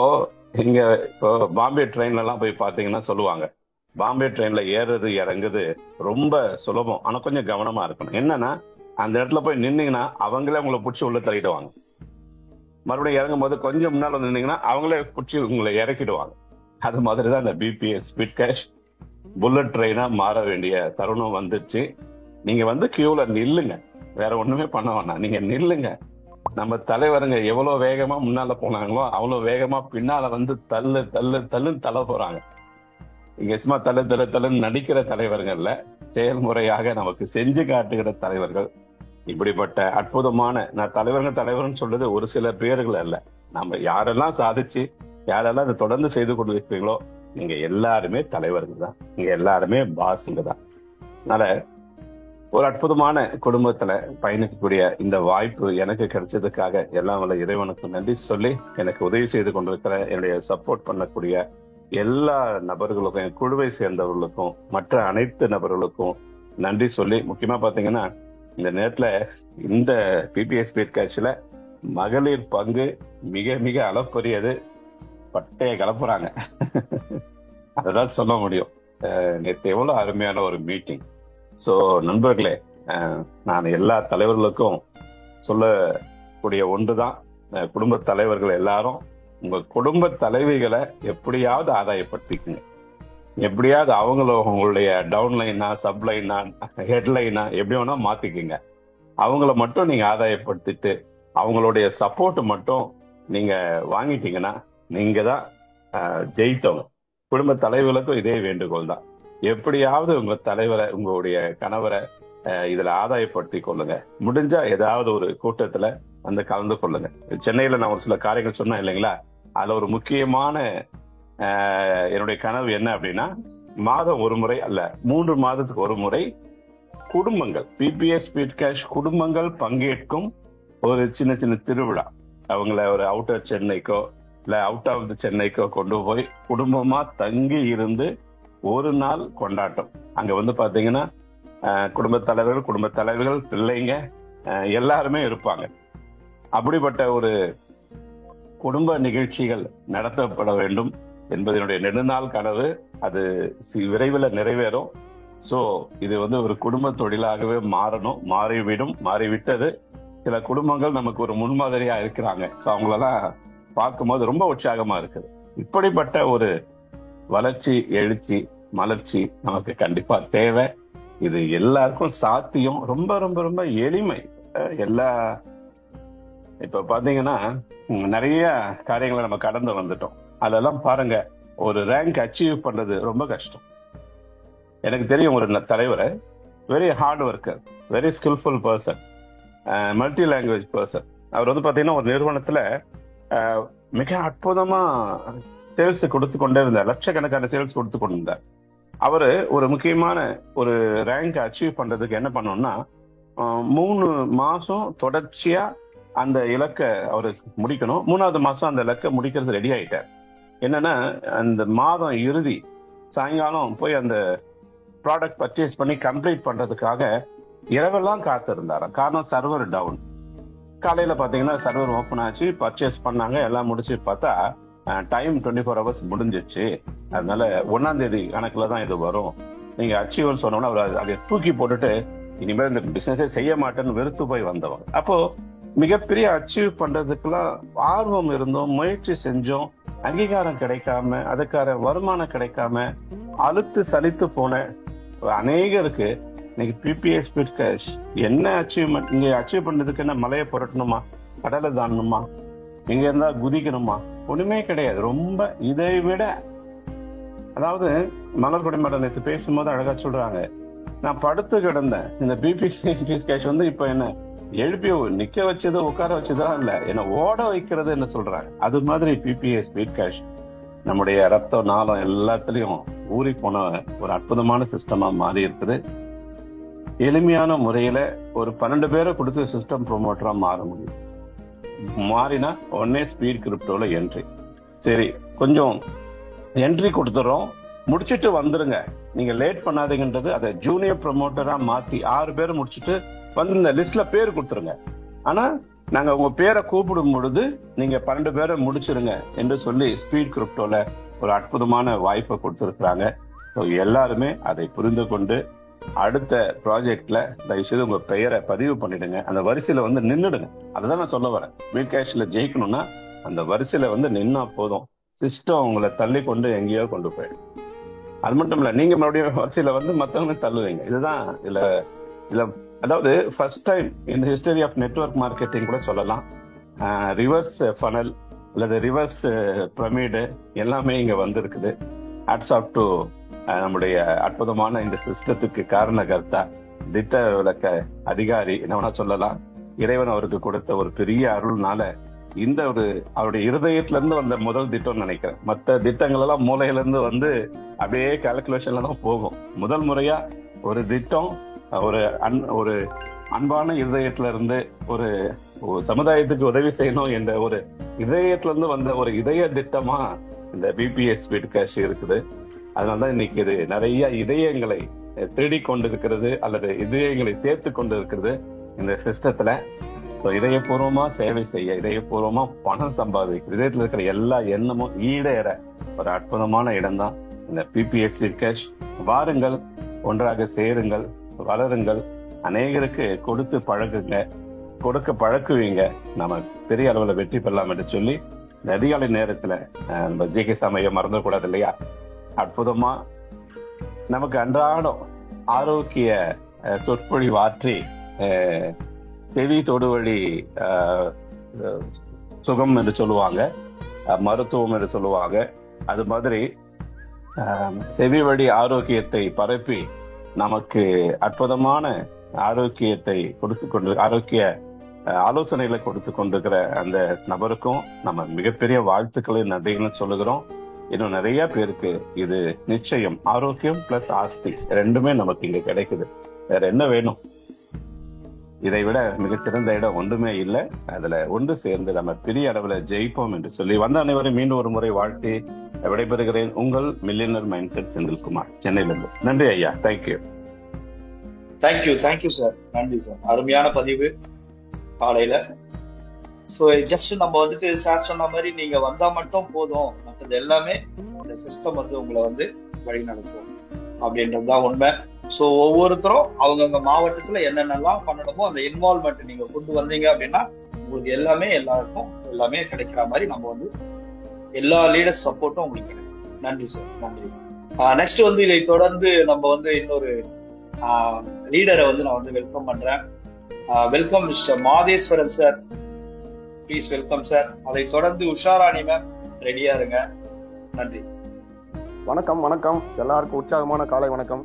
இங்க இப்போ பாம்பே ட்ரெயின்ல எல்லாம் போய் பாத்தீங்கன்னா சொல்லுவாங்க, பாம்பே ட்ரெயின்ல ஏறுறது இறங்குது ரொம்ப சுலபம், ஆனா கொஞ்சம் கவனமா இருக்கணும். என்னன்னா, அந்த இடத்துல போய் நின்னீங்கன்னா அவங்களே உங்களை பிடிச்சி உள்ள தள்ளிடுவாங்க. மறுபடியும் இறங்கும் போது கொஞ்சம் முன்னால நின்னீங்கன்னா அவங்களே பிடிச்சி உங்களை இறக்கிடுவாங்க. அது மாதிரிதான் இந்த பிபிஏ ஸ்பீட் கேஷ் புல்லட் ட்ரெயினா மாற வேண்டிய தருணம் வந்துருச்சு. நீங்க வந்து கியூல நில்லுங்க, வேற ஒண்ணுமே பண்ண வேணாம், நீங்க நில்லுங்க. நம்ம தலைவருங்க எவ்வளவு வேகமா முன்னால போனாங்களோ அவ்வளவு வேகமா பின்னால வந்து தள்ளு தள்ளு தள்ளுன்னு தள்ள போறாங்க. இங்க சும்மா தள்ளு தள்ளு தள்ளுன்னு நடிக்கிற தலைவர்கள்ல, செயல்முறையாக நமக்கு செஞ்சு காட்டுகிற தலைவர்கள். இப்படிப்பட்ட அற்புதமான, நான் தலைவர்னு சொல்றது ஒரு சில பேர்கள் அல்ல, நம்ம யாரெல்லாம் சாதிச்சு யாரெல்லாம் அதை தொடர்ந்து செய்து கொண்டு இருக்கிறீங்களோ நீங்க எல்லாருமே தலைவர்கள் தான், நீங்க எல்லாருமே பாஸுங்க தான். அதனால ஒரு அற்புதமான குடும்பத்துல பயணிக்கக்கூடிய இந்த வாய்ப்பு எனக்கு கிடைச்சதுக்காக எல்லாம் வல்ல இறைவனுக்கு நன்றி சொல்லி, எனக்கு உதவி செய்து கொண்டிருக்கிற, என்னுடைய சப்போர்ட் பண்ணக்கூடிய எல்லா நபர்களுக்கும், என் குழுவை சேர்ந்தவர்களுக்கும், மற்ற அனைத்து நபர்களுக்கும் நன்றி சொல்லி, முக்கியமா பாத்தீங்கன்னா இந்த நேரத்துல இந்த பிபிஏ ஸ்பீட் கேட்ச்ல மகளிர் பங்கு மிக மிக அளப்பரியது, பட்டைய கலப்புறாங்க. அதான் சொல்ல முடியும். நேற்று எவ்வளவு அருமையான ஒரு மீட்டிங். சோ நண்பர்களே, நான் எல்லா தலைவர்களுக்கும் சொல்லக்கூடிய ஒன்றுதான், குடும்ப தலைவர்கள் எல்லாரும் உங்க குடும்ப தலைவிகளை எப்படியாவது ஆதாயப்படுத்திக்குங்க. எப்படியாவது உங்களுடைய டவுன்லைனா, சப்லைனா, ஹெட்லைனா எப்படி வேணா மாத்திக்குங்க. அவங்கள மட்டும் நீங்க ஆதாயப்படுத்திட்டு அவங்களுடைய சப்போர்ட் மட்டும் நீங்க வாங்கிட்டீங்கன்னா நீங்க தான் ஜெயித்தவங்க. குடும்ப தலைவர்களுக்கும் இதே வேண்டுகோள் தான். எப்படியாவது உங்க தலைவரை, உங்களுடைய கணவரை இதுல ஆதாயப்படுத்தி கொள்ளுங்க. முடிஞ்சா ஏதாவது ஒரு கூட்டத்துல வந்து கலந்து கொள்ளுங்க. சென்னையில நான் ஒரு சில காரியங்கள் சொன்னேன் இல்லைங்களா, அதுல ஒரு முக்கியமான என்னுடைய கனவு என்ன அப்படின்னா, மாதம் ஒரு முறை அல்ல 3 மாதத்துக்கு ஒரு முறை குடும்பங்கள், பிபிஏ ஸ்பீட் கேஷ் குடும்பங்கள் பங்கேற்கும் ஒரு சின்ன சின்ன திருவிழா, அவங்கள ஒரு அவுட்டர் சென்னைக்கோ இல்ல அவுட் ஆஃப் த சென்னைக்கோ கொண்டு போய் குடும்பமா தங்கி இருந்து ஒரு நாள் கொண்டாட்டம். அங்க வந்து பாத்தீங்கன்னா குடும்ப தலைவர்கள், பிள்ளைங்க எல்லாருமே இருப்பாங்க. அப்படிப்பட்ட ஒரு குடும்ப நிகழ்ச்சிகள் நடத்தப்பட வேண்டும் என்பதனுடைய நெடுநாள் கனவு. அது விரைவில் நிறைவேறும். சோ இது வந்து ஒரு குடும்ப தொழிலாகவே மாறணும், மாறிவிட்டது. சில குடும்பங்கள் நமக்கு ஒரு முன்மாதிரியா இருக்கிறாங்க. சோ அவங்களெல்லாம் பார்க்கும்போது ரொம்ப உற்சாகமா இருக்குது. இப்படிப்பட்ட ஒரு வளர்ச்சி, எழுச்சி, மலர்ச்சி நமக்கு கண்டிப்பா தேவை. இது எல்லாருக்கும் சாத்தியம். ரொம்ப ரொம்ப ரொம்ப எளிமை. எல்லா இப்ப பாத்தீங்கன்னா நிறைய காரியங்களை நம்ம கடந்து வந்துட்டோம். அதெல்லாம் பாருங்க, ஒரு ரேங்க் அச்சீவ் பண்றது ரொம்ப கஷ்டம். எனக்கு தெரியும் ஒரு தலைவரை, very hard worker, very skillful person, multi language person. அவர் வந்து பாத்தீங்கன்னா ஒரு நிறுவனத்துல மிக அற்புதமா சேல்ஸ் கொடுத்து கொண்டே இருந்தார். லட்சக்கணக்கான சேல்ஸ் கொடுத்து கொண்டிருந்தார். அவரு ஒரு முக்கியமான ஒரு ரேங்க் அச்சீவ் பண்றதுக்கு என்ன பண்ணோம்னா 3 மாசம் தொடர்ச்சியா அந்த இலக்கை அவரு முடிக்கணும். 3வது மாசம் அந்த இலக்கை முடிக்கிறது ரெடி ஆயிட்டார். என்னன்னா அந்த மாதம் இறுதி சாயங்காலம் போய் அந்த ப்ராடக்ட் பர்ச்சேஸ் பண்ணி கம்ப்ளீட் பண்றதுக்காக இரவெல்லாம் காத்திருந்தாரு. காரணம் சர்வர் டவுன். காலையில பாத்தீங்கன்னா சர்வர் ஓபன் ஆச்சு, பர்ச்சேஸ் பண்ணாங்க, எல்லாம் முடிச்சு பார்த்தா டைம் 24 hours முடிஞ்சிச்சு. அதனால 1ஆம் தேதி கணக்குல தான் இது வரும். நீங்க அச்சீவ் சொன்னோம்னா அவர் அதை தூக்கி போட்டுட்டு இனிமேல் இந்த பிசினஸே செய்ய மாட்டேன்னு வெறுத்து போய் வந்தவங்க. அப்போ மிகப்பெரிய அச்சீவ் பண்றதுக்கெல்லாம் ஆர்வம் இருந்தோம், முயற்சி செஞ்சோம், அங்கீகாரம் கிடைக்காம, அதுக்கான வருமானம் கிடைக்காம அழுத்து சலித்து போன அநேகருக்கு இன்னைக்கு பிபிஎஸ் ஸ்பீட் கேஷ் என்ன அச்சீவ்மெண்ட். இங்க அச்சீவ் பண்றதுக்கு என்ன மலையை புரட்டணுமா, கடலை தாண்டணுமா, இங்க இருந்தா குதிக்கணுமா? ஒண்ணுமே கிடையாது. ரொம்ப இதை விட, அதாவது மலர்கொடை மேடம் நேற்று பேசும்போது அழகா சொல்றாங்க, நான் படுத்து கிடந்தேன், இந்த பிபிஎஸ் ஸ்பீட் கேஷ் வந்து இப்ப என்ன எழுப்பி நிக்க வச்சது உட்கார வச்சதா இல்ல, என்ன ஓட வைக்கிறது என்ன சொல்றாங்க. அது மாதிரி பிபிஎஸ் ஸ்பீட் கேஷ் நம்முடைய ரத்தம் நாளம் எல்லாத்துலயும் ஊறி போன ஒரு அற்புதமான சிஸ்டமா மாறி இருக்குது. எளிமையான முறையில ஒரு 12 பேரை கொடுத்து சிஸ்டம் ப்ரொமோட்டரா மாற முடியும். மாறினா உடனே ஸ்பீட் கிரிப்டோல என்ட்ரி. சரி, கொஞ்சம் என்ட்ரி கொடுத்துறோம், முடிச்சிட்டு வந்துருங்க, நீங்க லேட் பண்ணாதீங்கன்றது. அதை ஜூனியர் ப்ரொமோட்டரா மாத்தி 6 பேர் முடிச்சுட்டு வந்து இந்த லிஸ்ட்ல பேர் கொடுத்துருங்க. ஆனா நாங்க உங்க பேரை கூப்பிடும் பொழுது நீங்க 12 பேரை முடிச்சிருங்க என்று சொல்லி ஸ்பீட் கிரிப்டோல ஒரு அற்புதமான வாய்ப்பை கொடுத்திருக்கிறாங்க. எல்லாருமே அதை புரிந்து கொண்டு அடுத்த ப்ராஜெக்ட்ல தயவுசெய்து உங்க பெயரை பதிவு பண்ணிடுங்க. அந்த வரிசையில வந்து நின்றுடுங்க. அதுதான் நான் சொல்ல வரேன். ஸ்பீட் கேஷ்ல ஜெயிக்கணும்னா அந்த வரிசையில வந்து நின்னா போதும், சிஸ்டம் உங்களை தள்ளி கொண்டு எங்கேயோ கொண்டு போயிடும். அது மட்டும் இல்ல, நீங்க மறுபடியும் வரிசையில வந்து மத்தவங்க தள்ளுவீங்க. இதுதான் இதுல அதாவது ஃபர்ஸ்ட் டைம் இந்த ஹிஸ்டரி ஆஃப் நெட்வொர்க் மார்க்கெட்டிங் கூட சொல்லலாம். ரிவர்ஸ் ஃபனல் அல்லது ரிவர்ஸ் பிரமிடு எல்லாமே இங்க வந்திருக்குது. ஹேட்ஸ் ஆஃப் டு நம்முடைய அற்புதமான இந்த சிஸ்டத்துக்கு காரணகர்த்தா, திட்ட விளக்க அதிகாரி என்ன வேணா சொல்லலாம். இறைவன் அவருக்கு கொடுத்த ஒரு பெரிய அருள்னால இந்த ஒரு அவருடைய இருதயத்துல இருந்து வந்த முதல் திட்டம் நினைக்கிறேன். மற்ற திட்டங்கள் எல்லாம் மூளையில இருந்து வந்து அப்படியே கால்குலேஷன்ல தான் போகும். முதல் முறையா ஒரு திட்டம் ஒரு அன்பான இருதயத்துல இருந்து ஒரு சமுதாயத்துக்கு உதவி செய்யணும் என்ற ஒரு இதயத்துல இருந்து வந்த ஒரு இதய திட்டமா இந்த பிபிஎஸ் ஸ்பீட் கேஷ் இருக்குது. அதனாலதான் இன்னைக்கு இது நிறைய இதயங்களை திருடி கொண்டிருக்கிறது அல்லது இதயங்களை சேர்த்து கொண்டு இருக்கிறது இந்த சிஸ்டத்துல. ஸோ இதயபூர்வமா சேவை செய்ய, இதயபூர்வமா பணம் சம்பாதிக்க, இதயத்துல இருக்கிற எல்லா எண்ணமும் ஈடேற ஒரு அற்புதமான இடம் தான் இந்த பிபிஎஸ் ஸ்பீட் கேஷ். வாருங்கள், ஒன்றாக சேருங்கள், வளருங்கள், அநேகருக்கு கொடுத்து பழகுங்க, கொடுக்க பழக்குவீங்க, நம்ம பெரிய அளவுல வெற்றி பெறலாம் என்று சொல்லி இந்த அதிகாலை நேரத்துல நம்ம ஜே.கே. சாமியை மறந்துடக்கூடாது இல்லையா? அற்புதமா நமக்கு அன்றாடம் ஆரோக்கிய சொற்பொழிவு ஆற்றி செவி தொடுவழி சுகம் என்று சொல்லுவாங்க, மருத்துவம் என்று சொல்லுவாங்க. அது மாதிரி செவி வழி ஆரோக்கியத்தை பரப்பி நமக்கு அற்புதமான ஆரோக்கியத்தை ஆரோக்கிய ஆலோசனைகளை கொடுத்து கொண்டிருக்கிற அந்த நபருக்கும் நம்ம மிகப்பெரிய வாழ்த்துக்களை நன்றிகளும் சொல்லுகிறோம். இன்னும் நிறைய பேருக்கு இது நிச்சயம் ஆரோக்கியம் பிளஸ் ஆஸ்தி ரெண்டுமே நமக்கு இங்க கிடைக்குது. வேற என்ன வேணும்? இதை விட மிகச்சிறந்த இடம் ஒன்றுமே இல்லை. அதுல ஒன்று சேர்ந்து நம்ம பெரிய அளவுல ஜெயிப்போம் என்று சொல்லி வந்த அனைவரும் மீண்டும் ஒரு முறை வாழ்த்தி விடைபெறுகிறேன். உங்கள் மில்லியனர் மைண்ட் செட் செந்தில்குமார், சென்னையிலிருந்து. நன்றி ஐயா. தேங்க்யூ. Thank you sir. நன்றி சார். அருமையான பதிவு காலையில. ஸோ ஜஸ்ட் நம்ம வந்துட்டு சார் சொன்ன மாதிரி நீங்க வந்தா மட்டும் போதும், மற்றது எல்லாமே இந்த சிஸ்டம் வந்து உங்களை வந்து வழி நடத்துவோம். அப்படின்றதுதான் உண்மை. ஸோ ஒவ்வொருத்தரும் அவங்கவுங்க மாவட்டத்துல என்னென்னலாம் பண்ணணுமோ அந்த இன்வால்மெண்ட் நீங்க கொண்டு வந்தீங்க அப்படின்னா உங்களுக்கு எல்லாருக்கும் எல்லாமே கிடைக்கிற மாதிரி நம்ம வந்து எல்லா லீடர்ஸ் சப்போர்ட்டும் உங்களுக்கு கிடைக்கும். நன்றி சார், நன்றி. நெக்ஸ்ட் வந்து இதை தொடர்ந்து நம்ம வந்து இன்னொரு லீடரை வந்து நான் வந்து வெல்கம் பண்றேன். Welcome mister Matheswaran sir, please welcome sir. அதை தொடர்ந்து உஷாராணி மேம், ரெடியா இருங்க. நன்றி. வணக்கம் வணக்கம், எல்லாருக்கும் உற்சாகமான காலை வணக்கம்.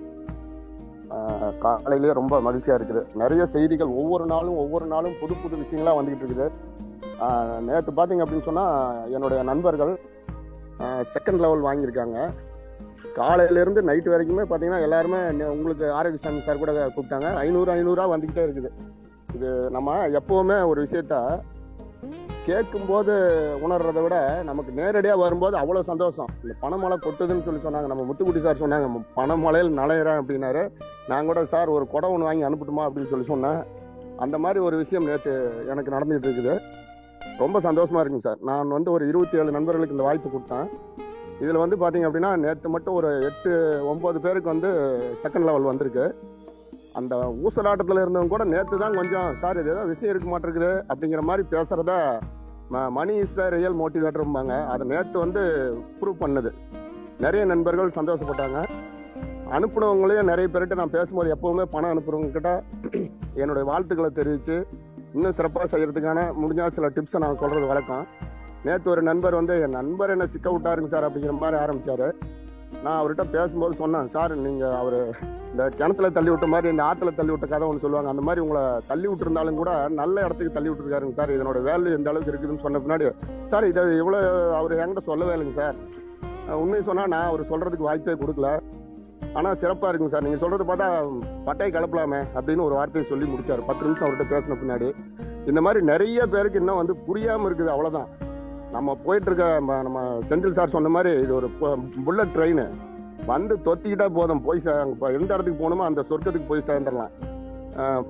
காலையிலேயே ரொம்ப மகிழ்ச்சியா இருக்குது. நிறைய செய்திகள் ஒவ்வொரு நாளும் புது புது விஷயங்களா வந்துகிட்டு இருக்குது. நேற்று பார்த்தீங்க அப்படின்னு சொன்னா என்னுடைய நண்பர்கள் செகண்ட் லெவல் வாங்கியிருக்காங்க. காலையில இருந்து நைட்டு வரைக்குமே பார்த்தீங்கன்னா எல்லாருமே உங்களுக்கு ஆரோக்கியசாமி சார் கூட கூப்பிட்டாங்க. 500 வந்துகிட்டே இருக்குது. இது நம்ம எப்பவுமே ஒரு விஷயத்த கேட்கும்போது உணர்றதை விட நமக்கு நேரடியா வரும்போது அவ்வளவு சந்தோஷம். இந்த பணமழை கொட்டுதுன்னு சொன்னாங்க. நம்ம முத்துக்குட்டி சார் சொன்னாங்க, பணமழையில் நனையிறேன் அப்படின்னாரு. நான் கூட சார் ஒரு குடம் ஒன்று வாங்கி அனுப்பட்டுமா அப்படின்னு சொன்னேன். அந்த மாதிரி ஒரு விஷயம் நேற்று எனக்கு நடந்துகிட்டு இருக்குது. ரொம்ப சந்தோஷமா இருக்குங்க சார். நான் வந்து ஒரு 27 நண்பர்களுக்கு இந்த வாய்ப்பு கொடுத்தேன். இதுல வந்து பாத்தீங்க அப்படின்னா நேற்று மட்டும் ஒரு 8-9 பேருக்கு வந்து செகண்ட் லெவல் வந்திருக்கு. அந்த ஊசலாட்டத்துல இருந்தவங்க கூட நேற்று தான் கொஞ்சம் சார் இது ஏதோ விஷயம் இருக்க மாட்டிருக்குது அப்படிங்கிற மாதிரி பேசுறத மணி இஸ் த ரியல் மோட்டிவேட்டர்பாங்க. அதை நேற்று வந்து ப்ரூவ் பண்ணுது. நிறைய நண்பர்கள் சந்தோஷப்பட்டாங்க. அனுப்புனவங்களையும் நிறைய பேர்கிட்ட நான் பேசும்போது எப்பவுமே பணம் அனுப்புறவங்க கிட்ட என்னுடைய வாழ்த்துக்களை தெரிவித்து இன்னும் சிறப்பாக செய்யறதுக்கான முடிஞ்சா சில டிப்ஸை நான் சொல்றது வழக்கம். நேற்று ஒரு நண்பர் வந்து என் நண்பர் என்ன சிக்க விட்டாருங்க சார் அப்படிங்கிற மாதிரி ஆரம்பிச்சாரு. நான் அவர்கிட்ட பேசும்போது சொன்னேன், சார் நீங்க அவரு இந்த கிணத்துல தள்ளி விட்ட மாதிரி இந்த ஆற்றுல தள்ளி விட்ட கதை ஒன்று சொல்லுவாங்க, அந்த மாதிரி உங்களை தள்ளி விட்டுருந்தாலும் கூட நல்ல இடத்துக்கு தள்ளி விட்டுருக்காருங்க சார். இதனோட வேல்யூ எந்த அளவுக்கு இருக்குதுன்னு சொன்ன பின்னாடி சார் இதை இவ்வளோ அவர் என்கிட்ட சொல்லவே இல்லைங்க சார். உண்மையை சொன்னா நான் அவர் சொல்றதுக்கு வாய்ப்பே கொடுக்கல. ஆனா சிறப்பா இருக்குங்க சார், நீங்க சொல்றது பார்த்தா பட்டையை கலப்பலாமே அப்படின்னு ஒரு வார்த்தையை சொல்லி முடிச்சாரு. 10 நிமிஷம் அவர்கிட்ட பேசின பின்னாடி இந்த மாதிரி நிறைய பேருக்கு இன்னும் வந்து புரியாம இருக்குது. அவ்வளவுதான். நம்ம போயிட்டு இருக்க நம்ம செந்தில் சார் சொன்ன மாதிரி இது ஒரு புல்லட் ட்ரெயின் வந்து தொத்திக்கிட்டா போதும், போய் எந்த இடத்துக்கு போகணுமோ அந்த சொர்க்கத்துக்கு போய் சேர்ந்துடலாம்,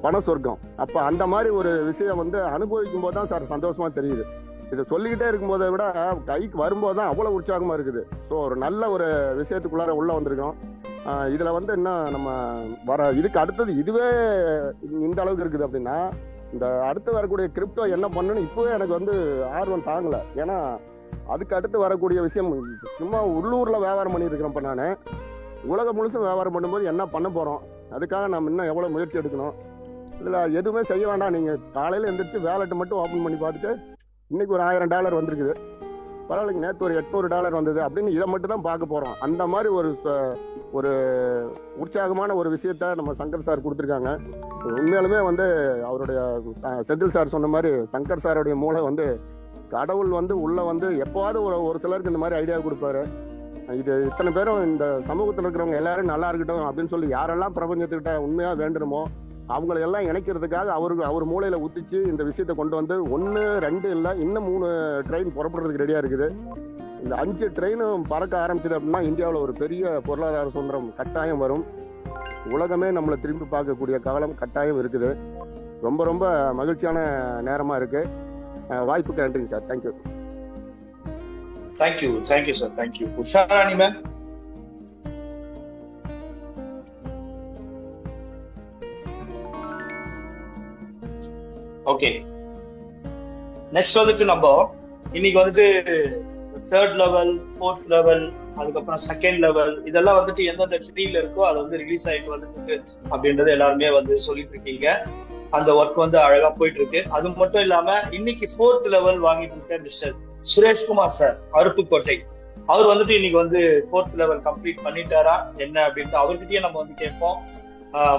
பண சொர்க்கம். அப்ப அந்த மாதிரி ஒரு விஷயம் வந்து அனுபவிக்கும் போது தான் சார் சந்தோஷமா தெரியுது. இதை சொல்லிக்கிட்டே இருக்கும் போதை விட கைக்கு வரும்போது தான் அவ்வளவு உற்சாகமா இருக்குது. ஸோ ஒரு நல்ல ஒரு விஷயத்துக்குள்ளார உள்ள வந்திருக்கோம். இதுல வந்து என்ன நம்ம இதுக்கு அடுத்தது இதுவே இந்த அளவுக்கு இருக்குது அப்படின்னா இந்த அடுத்து வரக்கூடிய கிரிப்டோ என்ன பண்ணணும்னு இப்பவே எனக்கு வந்து ஆர்வம் தாங்கல. ஏன்னா அதுக்கு அடுத்து வரக்கூடிய விஷயம் சும்மா உள்ளூர்ல வியாபாரம் பண்ணிட்டு இருக்கிறப்ப நான் உலகம் முழுசும் வியாபாரம் பண்ணும்போது என்ன பண்ண போறோம், அதுக்காக நம்ம இன்னும் எவ்வளவு முயற்சி எடுக்கணும். இதுல எதுவுமே செய்ய வேண்டாம். நீங்க காலையில எந்திரிச்சு வேலெட் மட்டும் ஓபன் பண்ணி பார்த்துட்டு இன்னைக்கு ஒரு $1000 வந்திருக்குது, பரவாயில்லைங்க நேற்று ஒரு $800 வந்தது அப்படின்னு இதை மட்டும் தான் பார்க்க போறோம். அந்த மாதிரி ஒரு உற்சாகமான ஒரு விஷயத்த நம்ம சங்கர் சார் கொடுத்துருக்காங்க. உண்மையாலுமே வந்து அவருடைய செந்தில் சார் சொன்ன மாதிரி சங்கர் சாருடைய மூளை வந்து கடவுள் வந்து உள்ள வந்து எப்போவாவது ஒரு சிலருக்கு இந்த மாதிரி ஐடியா கொடுப்பாரு. இது இத்தனை பேரும் இந்த சமூகத்தில் இருக்கிறவங்க எல்லாரும் நல்லா இருக்கட்டும் அப்படின்னு சொல்லி யாரெல்லாம் பிரபஞ்சத்துக்கிட்ட உண்மையா வேண்டணுமோ அவங்களை எல்லாம் இணைக்கிறதுக்காக அவர் மூளையில ஊத்திச்சு இந்த விஷயத்த கொண்டு வந்து 1, 2 இல்லை இன்னும் 3 ட்ரெயின் புறப்படுறதுக்கு ரெடியா இருக்குது. இந்த 5 ட்ரெயினும் பறக்க ஆரம்பிச்சது அப்படின்னா இந்தியாவில் ஒரு பெரிய பொருளாதார சுதந்திரம் கட்டாயம் வரும். உலகமே நம்மளை திரும்பி பார்க்கக்கூடிய காலம் கட்டாயம் இருக்குது. ரொம்ப ரொம்ப மகிழ்ச்சியான நேரமா இருக்கு. வாய்ப்புக்கு நன்றிங்க sir. Thank you. Thank you sir. Thank you. Usharani ma'am. Okay, next வந்துட்டு நம்ம இன்னைக்கு வந்துட்டு 3rd லெவல், 4th லெவல், அதுக்கப்புறம் 2nd லெவல் இதெல்லாம் வந்துட்டு எந்தெந்த ஷெட்யூல்ல இருக்கோ அது வந்து ரிலீஸ் ஆயிட்டு வந்துட்டு அப்படின்றது எல்லாருமே வந்து சொல்லிட்டு இருக்கீங்க. அந்த ஒர்க் வந்து அழகா போயிட்டு இருக்கு. அது மட்டும் இல்லாம இன்னைக்கு 4th லெவல் வாங்கிட்டு இருக்க மிஸ்டர் சுரேஷ்குமார் சார் அருப்புக்கோட்டை, அவர் வந்துட்டு இன்னைக்கு வந்து 4th லெவல் கம்ப்ளீட் பண்ணிட்டாரா என்ன அப்படின்ட்டு அவர்கிட்டயே நம்ம வந்து கேட்போம்.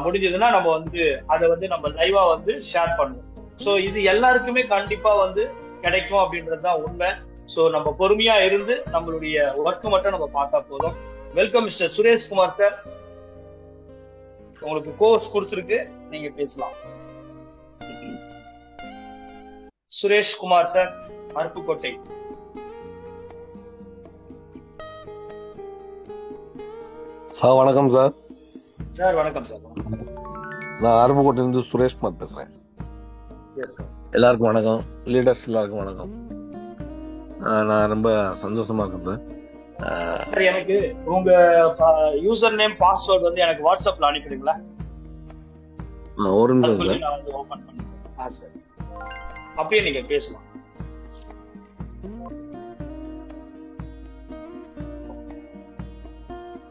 முடிஞ்சதுன்னா நம்ம வந்து அதை வந்து நம்ம லைவா வந்து ஷேர் பண்ணுவோம். சோ இது எல்லாருக்குமே கண்டிப்பா வந்து கிடைக்கும் அப்படின்றதுதான் உண்மை. சோ நம்ம பொறுமையா இருந்து நம்மளுடைய ஒர்க் மட்டும் நம்ம பார்த்தா போதும். வெல்கம் மிஸ்டர் சுரேஷ்குமார் சார், உங்களுக்கு கோர்ஸ் கொடுத்துருக்கு, நீங்க பேசலாம். சுரேஷ்குமார் சார் அருப்புக்கோட்டை. சார் வணக்கம் சார். சார் வணக்கம் சார். நான் அருப்புக்கோட்டையிலிருந்து சுரேஷ்குமார் பேசுறேன். எல்லாருக்கும் வணக்கம், லீடர்ஸ் எல்லாருக்கும் வணக்கம். நான் ரொம்ப சந்தோஷமா இருக்கேன் சார். சரி, எனக்கு உங்க யூசர் நேம் பாஸ்வேர்ட் வந்து எனக்கு வாட்ஸ்அப்ல அனுப்பிடுங்களா? ஒரு நிமிஷம் சார். நான் வந்து ஓபன் பண்ணிக்கிறேன். சரி, அப்படியே நீங்க பேசலாம்.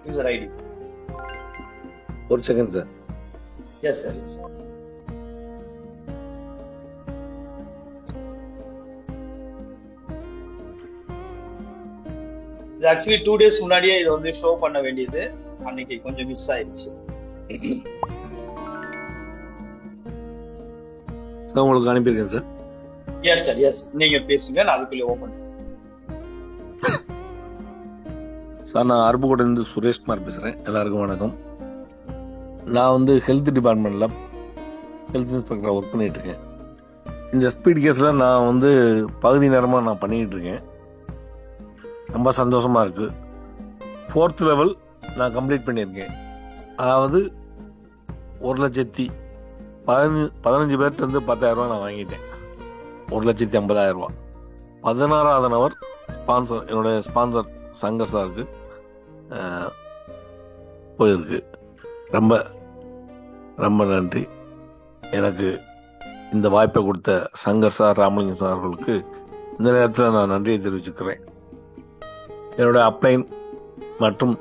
User ID. ஒரு second sir. Yes sir, yes sir. இது ஆக்சுவலி 2 days முன்னாடியே இதை வந்து ஷோ பண்ண வேண்டியது, அன்னைக்கு கொஞ்சம் மிஸ் ஆயிடுச்சு. சார் உங்களுக்கு அனுப்பியிருக்கேன் சார். Yes sir, S. நீங்க பேசுங்க, நான் அதுக்குள்ளே ஓபன். சார் நான் அருப்புக்கோட்டையிலிருந்து சுரேஷ்குமார் பேசுறேன். எல்லாருக்கும் வணக்கம். நான் வந்து ஹெல்த் டிபார்ட்மெண்ட்ல ஹெல்த் இன்ஸ்பெக்டரா ஒர்க் பண்ணிட்டு இருக்கேன். இந்த ஸ்பீட் கேஸ்ல நான் வந்து பகுதி நேரமா நான் பண்ணிட்டு இருக்கேன். ரொம்ப சந்தோஷமா இருக்கு. 4th லெவல் நான் கம்ப்ளீட் பண்ணியிருக்கேன். அதாவது 1,15,000 பேர்கிட்ட இருந்து 10,000 ரூபாய் நான் வாங்கிட்டேன். 1,50,000 ரூபாய். 16வது நபர் ஸ்பான்சர், என்னுடைய ஸ்பான்சர் சங்கர் சாருக்கு போயிருக்கு. ரொம்ப ரொம்ப நன்றி. எனக்கு இந்த வாய்ப்பை கொடுத்த சங்கர் சார், ராமலிங்கம் சார் அவர்களுக்கு இந்த நேரத்தில் நான் நன்றியை தெரிவிச்சுக்கிறேன். என்னுடைய அப்லைன் மற்றும்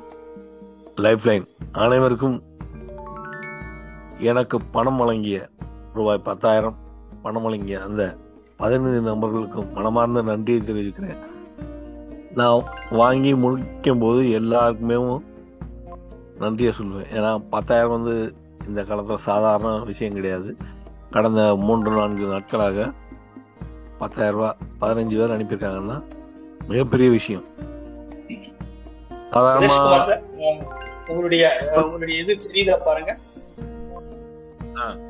லைஃப் லைன் அனைவருக்கும் எனக்கு பணம் வழங்கிய ரூபாய் 10,000 பணம் வழங்கிய அந்த 15 நபர்களுக்கும் மனமார்ந்த நன்றியை தெரிவிக்கிறேன். நான் வாங்கி முடிக்கும் போது எல்லாருக்குமே நன்றியை சொல்லுவேன். ஏன்னா 10,000 வந்து இந்த காலத்தில் சாதாரண விஷயம் கிடையாது. கடந்த 3-4 நாட்களாக 10,000 ரூபாய் 15 பேர் அனுப்பியிருக்காங்கன்னா மிகப்பெரிய விஷயம். உங்களுடைய இது தெரியுதா பாருங்க,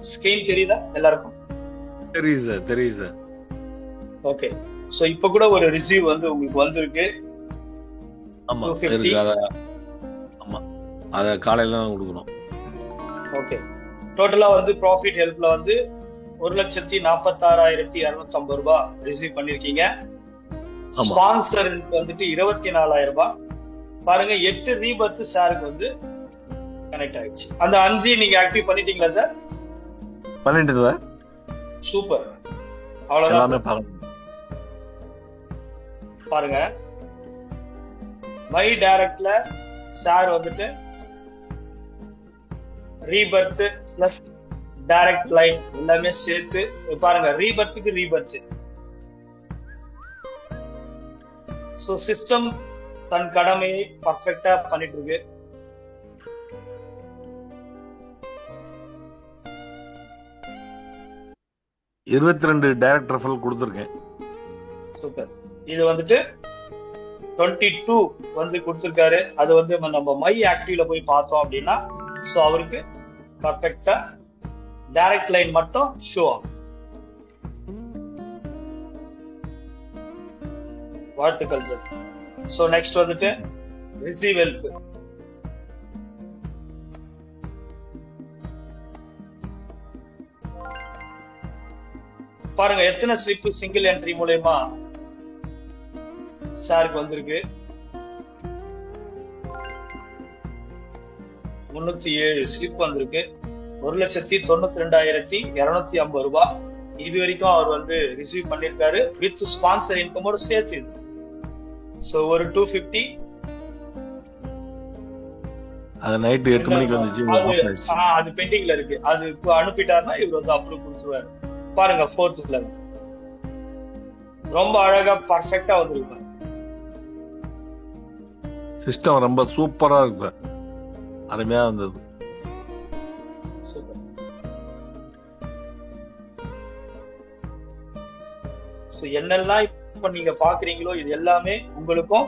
ஸ்கிரீன் தெரியுதா எல்லாருக்கும்? தெரியுது சார். ஓகே, சோ இப்ப கூட ஒரு ரிசீவ் வந்து உங்களுக்கு வந்திருக்கு. ஆமா இருக்கு. ஆமா, அத காலையில தான் கொடுக்கணும். ஓகே, டோட்டலா வந்து ப்ராஃபிட் ஹெல்ப்ல வந்து 1,46,250 ரூபாய் ரிசீவ் பண்ணிருக்கீங்க. ஸ்பான்சருக்கு வந்துட்டு 24,000 ரூபாய். பாருங்க, 8 ரீபர்த் சாருக்கு வந்து கனெக்ட் ஆயிடுச்சு. அந்த 5 நீங்க ஆக்டிவ் பண்ணிட்டீங்களா சார்? பண்ணிட்டு சார். சூப்பர், அவ்வளவுதான். பாருங்க, மை டைரக்ட்ல சார் வந்துட்டு ரீபர்த் பிளஸ் டைரக்ட் லைன் எல்லாமே சேர்த்து பாருங்க, ரீபர்த்துக்கு ரீபர்த். சோ சிஸ்டம் தன் கடமையை பர்ஃபெக்டா பண்ணிட்டு இருக்கு. $22 டைரக்ட் ரெஃபரல் கொடுத்திருக்கேன். சூப்பர். இது வந்துட்டு 22 வந்து கொடுத்திருக்காரு. அது வந்து நம்ம மை ஆக்டிவ்ல போய் பார்த்தோம் அப்படின்னா சோ அவருக்கு பர்ஃபெக்டா டைரக்ட் லைன் மட்டும் ஷோ ஆகும். வாழ்த்துக்கள் சார். சோ நெக்ஸ்ட் வந்துட்டு ரிசீவ் ஹெல்ப். பாருங்க எத்தனை ஸ்லிப் சிங்கிள் என்ட்ரி மூலமா சாருக்கு வந்திருக்கு. 307 ஸ்லிப் வந்திருக்கு. 1,92,250 ரூபாய் இது வரைக்கும் அவர் வந்து ரிசீவ் பண்ணிருக்காரு வித் ஸ்பான்சர் இன்கமோட சேர்த்து. சோ ஒரு 250 அது நைட் 8 மணிக்கு வந்துச்சு. அது பெண்டிங்ல இருக்கு. அது இப்போ அனுப்பிட்டாருன்னா இவர் வந்து அப்ரூவ் கொடுத்துருவாரு. பாருங்க 4th லெவல் ரொம்ப அழகா பர்ஃபெக்டா வந்திருக்காரு. சிஸ்டம் ரொம்ப சூப்பரா இருக்கு சார். அருமையா வந்தது. சோ என்னெல்லாம் இப்ப நீங்க பாக்குறீங்களோ இது எல்லாமே உங்களுக்கும்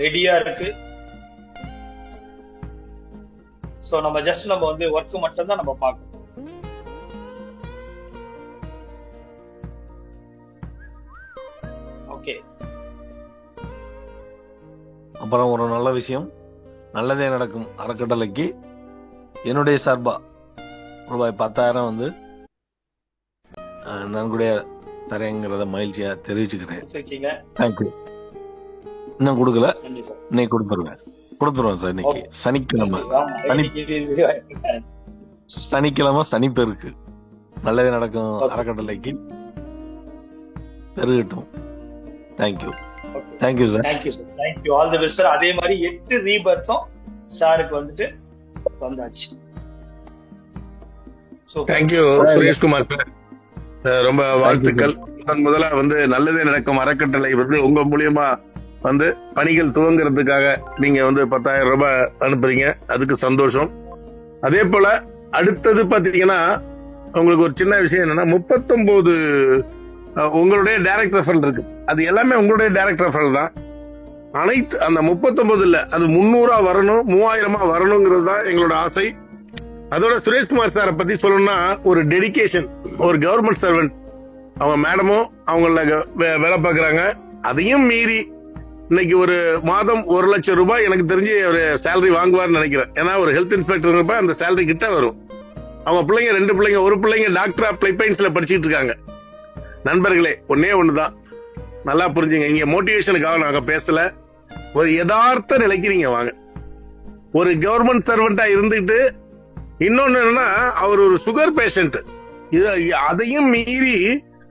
ரெடியா இருக்கு. சோ நம்ம ஜஸ்ட் நம்ம வந்து ஒர்க் மட்டும் தான் நம்ம பார்க்கணும். ஓகே, அப்புறம் ஒரு நல்ல விஷயம், நல்லதே நடக்கும் அறக்கட்டளைக்கு என்னுடைய சார்பா ரூபாய் 10,000 வந்து நன்கொடைய தரேங்கிறத மகிழ்ச்சியா தெரிவிச்சுக்கிறேன். வச்சிருக்கீங்க. தேங்க்யூ. இன்னும் கொடுக்கல, நன்றி சார். இன்னைக்கு கொடுத்துருவேன் சார். இன்னைக்கு சனிக்கிழமை, சனிக்கிழமை சனிப்பெருக்கு நல்லதே நடக்கும் அறக்கட்டளைக்கு பெருகட்டும். Thank you sir. Thank you sir. Thank you. All the best sir. அதே மாதிரி 8 ரீபர்த்தும் சாருக்கு வந்துட்டு வந்தாச்சு. தேங்க்யூ சுரேஷ்குமார் சார், ரொம்ப வாழ்த்துக்கள். முதல்ல வந்து நல்லதே நடக்கும் அறக்கட்டளை வந்து உங்க மூலியமா வந்து பணிகள் துவங்குறதுக்காக நீங்க வந்து 10,000 ரூபாய் அனுப்புறீங்க, அதுக்கு சந்தோஷம். அதே போல அடுத்தது பாத்தீங்கன்னா உங்களுக்கு ஒரு சின்ன விஷயம் என்னன்னா 39 உங்களுடைய டைரக்ட் ரெஃபரல் இருக்கு. அது எல்லாமே உங்களுடைய டைரக்ட் ரெஃபரல் தான். அனைத்து அந்த 39 இல்ல, அது 300 வரணும், 3000 வரணுங்கிறது தான் எங்களோட ஆசை. அதோட சுரேஷ்குமார் சாரை பத்தி சொல்லணும்னா ஒரு டெடிகேஷன், ஒரு கவர்மெண்ட் சர்வெண்ட். அவங்க மேடமும் அவங்கள வேலை பார்க்கறாங்க. அதையும் மீறி இன்னைக்கு ஒரு மாதம் 1 லட்சம் ரூபாய் எனக்கு தெரிஞ்சு ஒரு சேலரி வாங்குவார்னு நினைக்கிறேன். ஏன்னா ஒரு ஹெல்த் இன்ஸ்பெக்டர் அந்த சேலரி கிட்ட வரும். அவங்க பிள்ளைங்க 2 பிள்ளைங்க, ஒரு பிள்ளைங்க டாக்டரா பிலிப்பைன்ஸ்ல படிச்சுட்டு இருக்காங்க. நண்பர்களே, ஒன்னே ஒண்ணுதான், நல்லா புரிஞ்சுங்க. இங்க மோட்டிவேஷனுக்காக நாங்க பேசல, ஒரு யதார்த்த நிலைக்கு நீங்க வாங்க. ஒரு கவர்மெண்ட் சர்வெண்டா இருந்துட்டு இன்னொன்னு என்னன்னா அவர் ஒரு சுகர் பேஷண்ட், அதையும் மீறி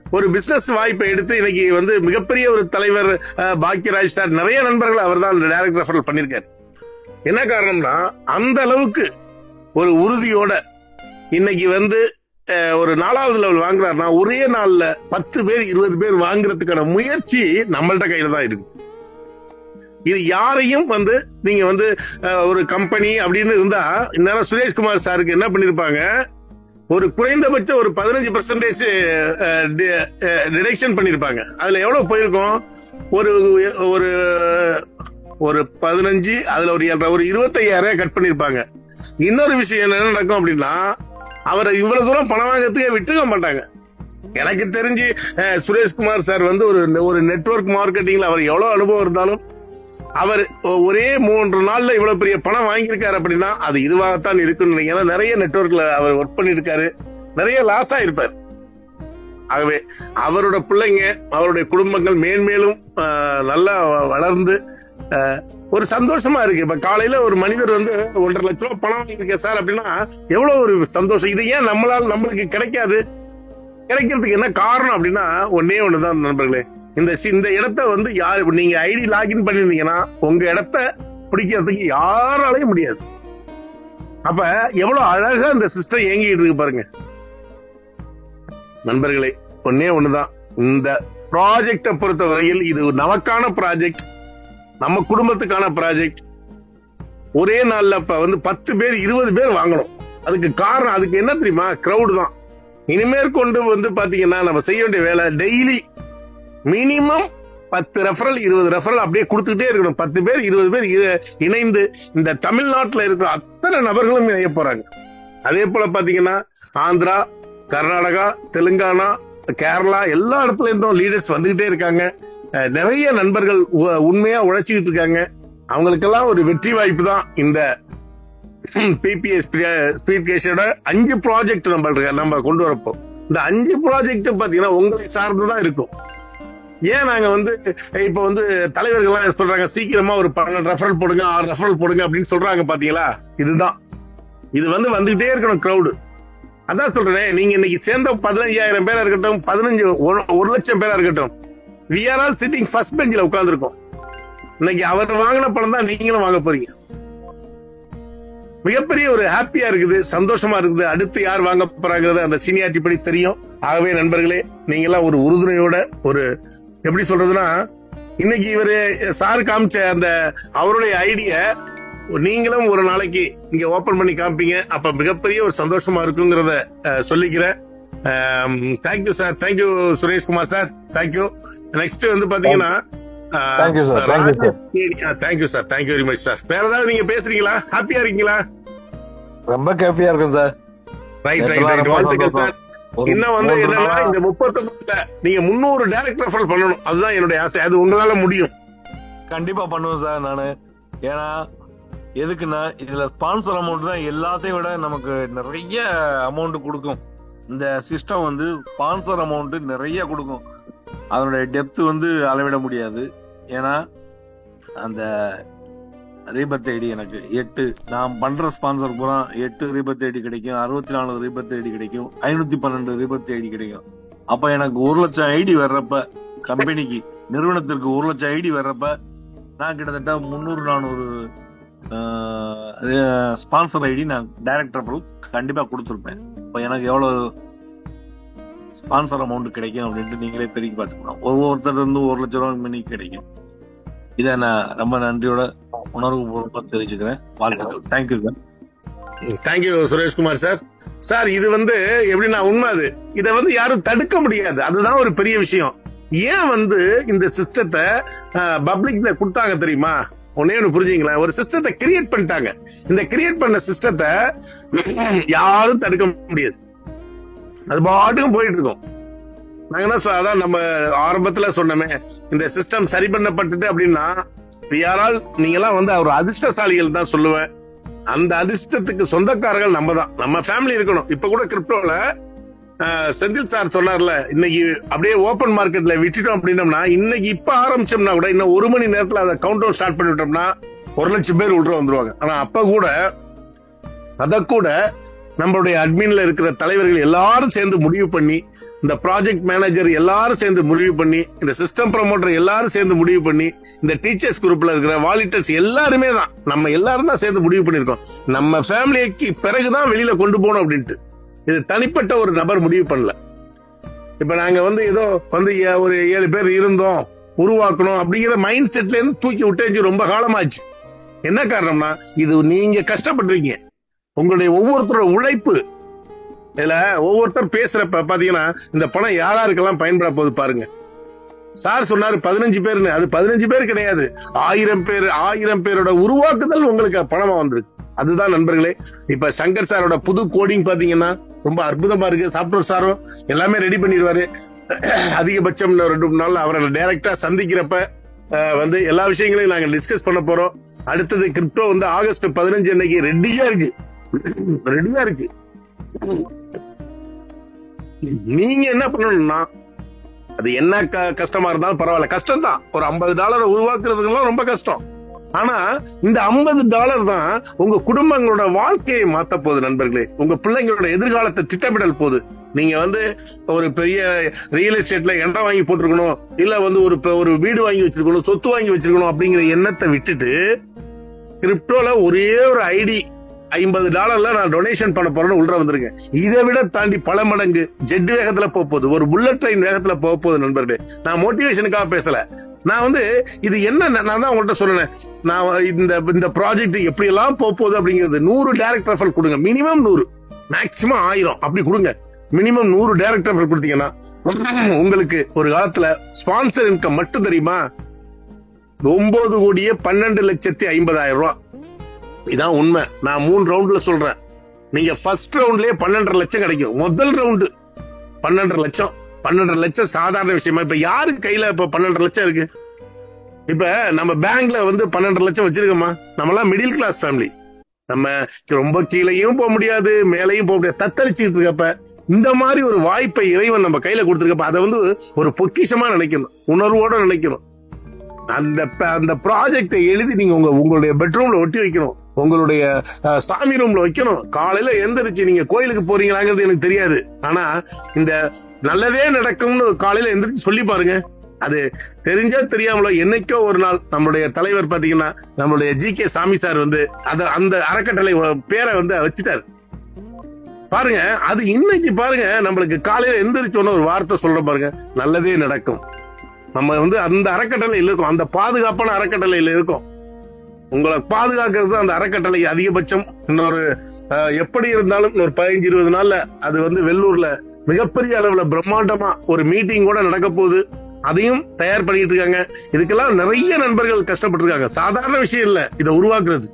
ஒரு பிசினஸ் வாய்ப்பை எடுத்து இன்னைக்கு வந்து மிகப்பெரிய ஒரு தலைவர் பாக்கியராஜ் சார், நிறைய நண்பர்கள் அவர் தான் டைரக்ட் ரெஃபரல் பண்ணிருக்காரு. என்ன காரணம்னா அந்த அளவுக்கு ஒரு உறுதியோட இன்னைக்கு வந்து ஒரு 4வது லெவல் வாங்குறாருன்னா ஒரே நாள்ல 10 பேர் 20 பேர் வாங்குறதுக்கான முயற்சி நம்மள்ட்ட கையில தான் இருக்கு. இது யாரையும் வந்து நீங்க வந்து ஒரு கம்பெனி அப்படின்னு இருந்தா இந்நேரம் சுரேஷ்குமார் சாருக்கு என்ன பண்ணிருப்பாங்க, ஒரு குறைந்தபட்சம் ஒரு 15% டிடக்ஷன் பண்ணிருப்பாங்க. அதுல எவ்வளவு போயிருக்கும், ஒரு ஒரு ஒரு 15, அதுல ஒரு 25,000 கட் பண்ணிருப்பாங்க. இன்னொரு விஷயம் என்ன நடக்கும் அப்படின்னா, அவரை இவ்வளவு தூரம் பணம் வாங்கறதுக்கே விட்டுக்க மாட்டாங்க. எனக்கு தெரிஞ்சு சுரேஷ்குமார் சார் வந்து ஒரு நெட்வொர்க் மார்க்கெட்டிங்ல அவர் எவ்வளவு அனுபவம் இருந்தாலும் அவர் ஒரே 3 நாள்ல இவ்வளவு பெரிய பணம் வாங்கியிருக்காரு அப்படின்னா அது இதுவாகத்தான் இருக்குன்னு. ஏன்னா நிறைய நெட்வொர்க்ல அவர் ஒர்க் பண்ணிருக்காரு, நிறைய லாஸ் ஆயிருப்பார். ஆகவே அவரோட பிள்ளைங்க, அவருடைய குடும்பங்கள் மேன்மேலும் நல்லா வளர்ந்து ஒரு சந்தோஷமா இருக்கு. இப்ப காலையில ஒரு மனிதர் வந்து 1.5 லட்சம் ரூபாய் பணம் வாங்கியிருக்க சார் அப்படின்னா எவ்வளவு ஒரு சந்தோஷம். இது ஏன் நம்மளுக்கு கிடைக்காது? கிடைக்கிறதுக்கு என்ன காரணம் அப்படின்னா ஒன்னே ஒண்ணுதான் நண்பர்களே, இந்த இடத்த வந்து நீங்க ஐடி லாகின் பண்ணிருந்தீங்கன்னா உங்க இடத்த பிடிக்கிறதுக்கு யாராலையும் முடியாது. அப்ப எவ்வளவு அழகா இந்த சிஸ்டம் இயங்கிட்டு இருக்கு பாருங்க நண்பர்களே. ஒன்னே ஒண்ணுதான், இந்த ப்ராஜெக்ட பொறுத்த வரையில் இது நமக்கான ப்ராஜெக்ட், நம்ம குடும்பத்துக்கான ப்ராஜெக்ட். ஒரே நாள்ல இப்ப வந்து 10 பேர் 20 பேர் வாங்கணும். அதுக்கு காரணம், அதுக்கு என்ன தெரியுமா, கிரௌட் தான். இனிமேற்கொண்டு வந்து பாத்தீங்கன்னா நம்ம செய்ய வேண்டிய வேலை டெய்லி மினிமம் 10 ரெஃபரல் 20 ரெஃபரல் அப்படியே கொடுத்துக்கிட்டே இருக்கணும். 10 பேர் 20 பேர் இணைந்து இந்த தமிழ்நாட்டில் இருக்கிற அத்தனை நபர்களும் இணைய போறாங்க. அதே போல பாத்தீங்கன்னா ஆந்திரா, கர்நாடகா, தெலுங்கானா, கேரளா எல்லா இடத்துல இருந்தும் லீடர்ஸ் வந்துகிட்டே இருக்காங்க. நிறைய நண்பர்கள் உண்மையா உழைச்சிக்கிட்டு இருக்காங்க. அவங்களுக்கெல்லாம் ஒரு வெற்றி வாய்ப்பு தான் இந்த பிபிஎஸ் ஸ்பீட்கேஷோட 5 ப்ராஜெக்ட் நம்ம கொண்டு வரப்போம். இந்த 5 ப்ராஜெக்ட் பாத்தீங்கன்னா உங்களை சார்ந்துதான் இருக்கும். ஏன் நாங்க வந்து இப்ப வந்து தலைவர்கள்லாம் சொல்றாங்க சீக்கிரமா ஒரு 12 ரெஃபரல் போடுங்க, 6 ரெஃபரல் போடுங்க அப்படின்னு சொல்றாங்க பாத்தீங்களா? இதுதான், இது வந்து வந்துகிட்டே இருக்கணும் கிரௌடு. அதான் சொல்றேன், நீங்க இன்னைக்கு சேர்ந்த 15,000 பேரா இருக்கட்டும், 1 லட்சம் பேரா இருக்கட்டும், we are all sitting first benchல உட்கார்ந்து இருக்கோம். இன்னைக்கு அவர் வாங்கின பணம் தான் நீங்களும் வாங்க போறீங்க. மிகப்பெரிய ஒரு ஹாப்பியா இருக்குது, சந்தோஷமா இருக்குது. அடுத்து யார் வாங்க போறாங்கிறது அந்த சீனியாரிட்டி படி தெரியும். ஆகவே நண்பர்களே, நீங்க எல்லாம் ஒரு உறுதுணையோட, ஒரு எப்படி சொல்றதுன்னா, இன்னைக்கு இவரு சார் காமிச்ச அந்த அவருடைய ஐடியா நீங்களும் ஒரு நாளைக்கு இங்க ஓபன் பண்ணி காமிப்பீங்க. அப்ப மிகப்பெரிய ஒரு சந்தோஷமா இருக்குங்கிறத சொல்லிக்கிறேன். Thank you sir, thank you Sureshkumar sir, thank you. Next வந்து பாத்தீங்கன்னா thank you sir, thank you very much sir. வேற ஏதாவது நீங்க பேசுறீங்களா? ஹாப்பியா இருக்கீங்களா? ரொம்ப ஹாப்பியா இருக்கும் சார். ரைட் ரைட் ரைட், வாழ்த்துக்கள் சார். இன்னும் வந்து என்னன்னா, இந்த 39ல நீங்க 300 டைரக்ட் ரெஃபரல் பண்ணணும், அதுதான் என்னுடைய ஆசை. அது உங்களால முடியும். கண்டிப்பா பண்ணுவேன் சார் நானு. ஏன்னா எதுக்குன்னா, இதுல ஸ்பான்சர் அமௌண்ட் தான் எல்லாத்தையும் விட நமக்கு நிறைய அமௌண்ட் கொடுக்கும். இந்த சிஸ்டம் வந்து ஸ்பான்சர் அமௌண்ட் நிறைய கொடுக்கும். அதனுடைய டெப்த் வந்து அளவிட முடியாது. ஏன்னா அந்த ரீபத் ஐடி எனக்கு 8 நான் பண்ற ஸ்பான்சர் பூரா 8 ரீபத் ஐடி கிடைக்கும், 64 ரீபத் ஐடி கிடைக்கும், 512 ரீபத் ஐடி கிடைக்கும். அப்ப எனக்கு 1 லட்சம் ஐடி வர்றப்ப, கம்பெனிக்கு நிறுவனத்திற்கு 1 லட்சம் ஐடி வர்றப்ப நான் கிட்டத்தட்ட 300-400 ஸ்பான்சர் ஐடி நான் டைரக்டர் கண்டிப்பா கொடுத்துருப்பேன். இப்ப எனக்கு எவ்வளவு ஸ்பான்சர் அமௌண்ட் கிடைக்கும் அப்படின்ட்டு நீங்களே பெருக்கி பார்த்துக்கலாம். ஒவ்வொருத்தர் இருந்து 1 லட்சம் ரூபாய் மணிக்கு கிடைக்கும். இதை நான் ரொம்ப நன்றியோட உணர்வு பூர்வமா தெரிஞ்சுக்கிறேன். வாழ்த்துக்கள். Thank you sir. Thank you Sureshkumar sir. Sir இது எப்படின்னா உண்மை, அது இதை யாரும் தடுக்க முடியாது. அதுதான் ஒரு பெரிய விஷயம். ஏன் இந்த சிஸ்டத்தை பப்ளிக்ல கொடுத்தாங்க தெரியுமா? ஒன்னே ஒண்ணு புரிஞ்சுங்களா, ஒரு சிஸ்டத்தை கிரியேட் பண்ணிட்டாங்க. இந்த கிரியேட் பண்ண சிஸ்டத்தை யாரும் தடுக்க முடியாது. அது பாட்டுக்கும் போயிட்டு இருக்கோம். நாங்க அதான் நம்ம ஆரம்பத்துல சொன்னோமே, இந்த சிஸ்டம் சரி பண்ணப்பட்டுட்டு அப்படின்னா யாரால் நீங்கெல்லாம் ஒரு அதிர்ஷ்டசாலிகள் தான் சொல்லுவேன். அந்த அதிர்ஷ்டத்துக்கு சொந்தக்காரர்கள் நம்ம தான், நம்ம ஃபேமிலி இருக்கணும். இப்ப கூட கிரிப்டோல செந்தில் சார் சொன்னார்ல, இன்னைக்கு அப்படியே ஓபன் மார்க்கெட்ல விட்டுட்டோம் அப்படின்னோம்னா, இன்னைக்கு இப்ப ஆரம்பிச்சோம்னா கூட இன்னும் 1 மணி நேரத்துல அதை கவுண்ட் டவுன் ஸ்டார்ட் பண்ணிவிட்டோம்னா 1 லட்சம் பேர் உள்ள வந்துருவாங்க. ஆனா அப்ப கூட அத நம்மளுடைய அட்மின்ல இருக்கிற தலைவர்கள் எல்லாரும் சேர்ந்து முடிவு பண்ணி, இந்த ப்ராஜெக்ட் மேனேஜர் எல்லாரும் சேர்ந்து முடிவு பண்ணி, இந்த சிஸ்டம் ப்ரமோட்டர் எல்லாரும் சேர்ந்து முடிவு பண்ணி, இந்த டீச்சர்ஸ் குரூப்ல இருக்கிற வாலிட்டர்ஸ் எல்லாருமே தான், நம்ம எல்லாரும் தான் சேர்ந்து முடிவு பண்ணிருக்கோம். நம்ம ஃபேமிலிக்கு பிறகுதான் வெளியில கொண்டு போகணும் அப்படின்ட்டு. இது தனிப்பட்ட ஒரு நபர் முடிவு பண்ணல. இப்ப நாங்க ஏதோ ஒரு 7 பேர் இருந்தோம் உருவாக்கணும் அப்படிங்கிற மைண்ட் செட்ல இருந்து தூக்கி விட்டேச்சு ரொம்ப காலமாச்சு. என்ன காரணம்னா, இது நீங்க கஷ்டப்பட்டிருக்கீங்க, உங்களுடைய ஒவ்வொருத்தரோட உழைப்பு. இதுல ஒவ்வொருத்தர் பேசுறப்ப பாத்தீங்கன்னா இந்த பணம் யாராருக்கெல்லாம் பயன்பட போகுது பாருங்க. சார் சொன்னாரு 15 பேர்னு, அது 15 பேர் கிடையாது, 1000 பேரோட உருவாக்குதல் உங்களுக்கு பணமா வந்திருக்கு. அதுதான் நண்பர்களே. இப்ப சங்கர் சாரோட புது கோடிங் பாத்தீங்கன்னா ரொம்ப அற்புதமா இருக்கு. சாப்ட்வேர் சாரும் எல்லாமே ரெடி பண்ணிடுவாரு. அதிகபட்சம் 2 நாள் அவரை டைரக்டா சந்திக்கிறப்ப எல்லா விஷயங்களையும் நாங்க டிஸ்கஸ் பண்ண போறோம். அடுத்தது கிரிப்டோ ஆகஸ்ட் 15 அன்னைக்கு ரெடியா இருக்கு. நீங்க என்ன பண்ணணும்னா, அது என்ன கஷ்டமா இருந்தாலும் பரவாயில்ல, கஷ்டம் தான். ஒரு $50 உருவாக்குறதுக்கு ரொம்ப கஷ்டம். ஆனா இந்த $50 தான் உங்க குடும்பங்களோட வாழ்க்கையை மாத்த போகுது நண்பர்களே. உங்க பிள்ளைங்களோட எதிர்காலத்தை திட்டமிடல் போகுது. நீங்க ஒரு பெரிய ரியல் எஸ்டேட்ல இடம் வாங்கி போட்டிருக்கணும், இல்ல ஒரு வீடு வாங்கி வச்சிருக்கணும், சொத்து வாங்கி வச்சிருக்கணும் அப்படிங்கிற எண்ணத்தை விட்டுட்டு, கிரிப்டோல ஒரே ஒரு ஐடி $50 நான் டொனேஷன் பண்ண போறேன்னு உள்ள வந்திருக்கேன். இதை விட தாண்டி பல மடங்கு ஜெட் வேகத்துல போகுது, ஒரு புல்லட் ட்ரெயின் வேகத்துல போகுது நண்பர்களே. நான் மோட்டிவேஷனுக்காக பேசல. நான் இது என்ன, நான் தான் உங்கள்கிட்ட சொன்னேன், நான் இந்த ப்ராஜெக்ட் எப்படி எல்லாம் போகுது அப்படிங்கிறது. 100 டைரக்ட் ரெஃபரல் கொடுங்க, மினிமம் 100, மேக்சிமம் 1000 அப்படி கொடுங்க. மினிமம் 100 டைரக்ட் ரெஃபரல் கொடுத்தீங்கன்னா உங்களுக்கு ஒரு காலத்துல ஸ்பான்சர் இன்கம் மட்டும் தெரியுமா 9,12,50,000 ரூபாய். இதான் உண்மை. நான் 3 ரவுண்ட்ல சொல்றேன். நீங்க ஃபர்ஸ்ட் ரவுண்ட்லயே 12.5 லட்சம் கிடைக்கும். முதல் ரவுண்டு 12.5 லட்சம். 12.5 லட்சம் சாதாரண விஷயமா? இப்ப யாரு கையில இப்ப 12.5 லட்சம் இருக்கு? இப்ப நம்ம பேங்க்ல 12.5 லட்சம் வச்சிருக்கோமா? நம்ம எல்லாம் மிடில் கிளாஸ் ஃபேமிலி. நம்ம ரொம்ப கீழையும் போக முடியாது, மேலையும் போக முடியாது, தத்தளிச்சுட்டு இருக்கப்ப இந்த மாதிரி ஒரு வாய்ப்பை இறைவன் நம்ம கையில கொடுத்துருக்கப்ப அதை ஒரு பொக்கிஷமா நினைக்கணும், உணர்வோட நினைக்கணும். அந்த ப்ராஜெக்டை எழுதி நீங்க உங்களுடைய பெட்ரூம்ல ஒட்டி வைக்கணும், உங்களுடைய சாமி ரூம்ல வைக்கணும். காலையில எந்திரிச்சு நீங்க கோயிலுக்கு போறீங்களாங்கிறது எனக்கு தெரியாது, ஆனா இந்த நல்லதே நடக்கும்னு காலையில எந்திரிச்சு சொல்லி பாருங்க. அது தெரிஞ்சோ தெரியாமலோ என்னைக்கோ ஒரு நாள் நம்மளுடைய தலைவர் பாத்தீங்கன்னா நம்மளுடைய GK சாமி சார் அந்த அறக்கட்டளை பேரை வச்சுட்டாரு பாருங்க. அது இன்னைக்கு பாருங்க, நம்மளுக்கு காலையில எந்திரிச்சோன்னு ஒரு வார்த்தை சொல்ற பாருங்க, நல்லதே நடக்கும். நம்ம அந்த அறக்கட்டளையில் இருக்கோம், அந்த பாதுகாப்பான அறக்கட்டளையில இருக்கோம். உங்களை பாதுகாக்கிறது அந்த அறக்கட்டளை அதிகபட்சம். இன்னொரு எப்படி இருந்தாலும் இன்னொரு 15-20 நாள்ல அது வெள்ளூர்ல மிகப்பெரிய அளவுல பிரம்மாண்டமா ஒரு மீட்டிங் கூட நடக்க போகுது. அதையும் தயார் பண்ணிட்டு இருக்காங்க. இதுக்கெல்லாம் நிறைய நண்பர்கள் கஷ்டப்பட்டு இருக்காங்க. சாதாரண விஷயம் இல்ல இதை உருவாக்குறது.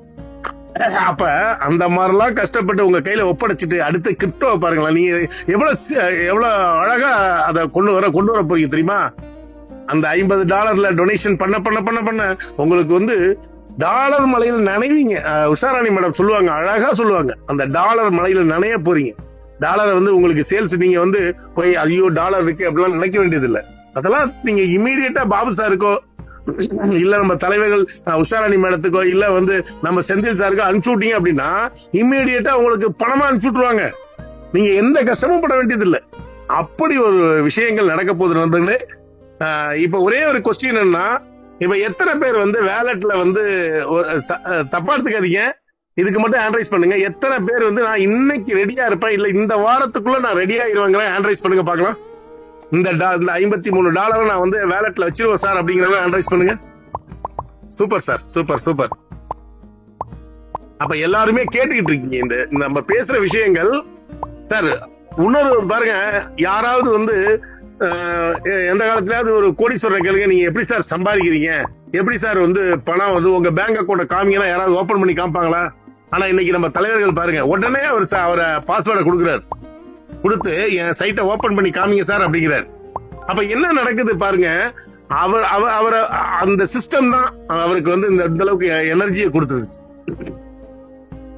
அப்ப அந்த மாதிரிலாம் கஷ்டப்பட்டு உங்க கையில ஒப்படைச்சிட்டு அடுத்த கிரிப்டோ பாருங்களா, நீங்க எவ்வளவு அழகா அதை கொண்டு வர போறீங்க தெரியுமா? அந்த $50 டொனேஷன் பண்ண பண்ண பண்ண பண்ண உங்களுக்கு டாலர் மலையில நினைவீங்க. உஷாராணி மேடம் சொல்லுவாங்க, அழகா சொல்லுவாங்க, அந்த டாலர் மலையில நினைய போறீங்க. டாலரை உங்களுக்கு சேல்ஸ் நீங்க போய் ஐயோ டாலர் இருக்கு அப்படிலாம் நினைக்க வேண்டியது இல்ல. அதெல்லாம் நீங்க இமீடியட்டா பாபு சாருக்கோ இல்ல நம்ம தலைவர்கள் உஷாராணி மேடத்துக்கோ இல்ல வந்து நம்ம செந்தில் சாருக்கோ அனுப்பிச்சு விட்டீங்க அப்படின்னா இமீடியட்டா உங்களுக்கு பணமா அனுப்பிச்சு விட்டுருவாங்க. நீங்க எந்த கஷ்டமும் பட வேண்டியது இல்லை. அப்படி ஒரு விஷயங்கள் நடக்க போகுது நண்பர்களே. இப்ப ஒரே ஒரு கொஸ்டின் என்னன்னா, இப்ப எத்தனை பேர் வந்து வேலட்ல வந்து தப்பா எடுத்துக்காதீங்க, இதுக்கு மட்டும் ஹேண்ட்ரைஸ் பண்ணுங்க. எத்தனை பேர் வந்து நான் இன்னைக்கு ரெடியா இருப்பேன் இல்ல இந்த வாரத்துக்குள்ள நான் ரெடி ஆயிருவாங்க, ஹேண்ட்ரைஸ் பண்ணுங்க பாக்கலாம். இந்த $53 நான் வந்து வேலட்ல வச்சிருவேன் சார் அப்படிங்கறத ஹேண்ட்ரைஸ் பண்ணுங்க. Super sir, super super. அப்ப எல்லாருமே கேட்டுக்கிட்டு இருக்கீங்க இந்த நம்ம பேசுற விஷயங்கள் சார். இன்னொரு பாருங்க, யாராவது வந்து எந்த காலத்திலாவது ஒரு கோடீஸ்வரர் கேளுங்க, நீங்க எப்படி சார் சம்பாதிக்கிறீங்க, எப்படி சார் வந்து பணம் வந்து உங்க பேங்க் அக்கௌண்ட் காமிங்கன்னா யாராவது ஓபன் பண்ணி காமிப்பாங்களா? ஆனா இன்னைக்கு நம்ம தலைவர்கள் பாருங்க, உடனே அவரை பாஸ்வேர்டை கொடுக்குறாரு, கொடுத்து என் சைட்டை ஓபன் பண்ணி காமிங்க சார் அப்படிங்கிறார். அப்ப என்ன நடக்குது பாருங்க, அவர் அந்த சிஸ்டம் தான் அவருக்கு வந்து இந்த அளவுக்கு எனர்ஜியை கொடுத்துருச்சு.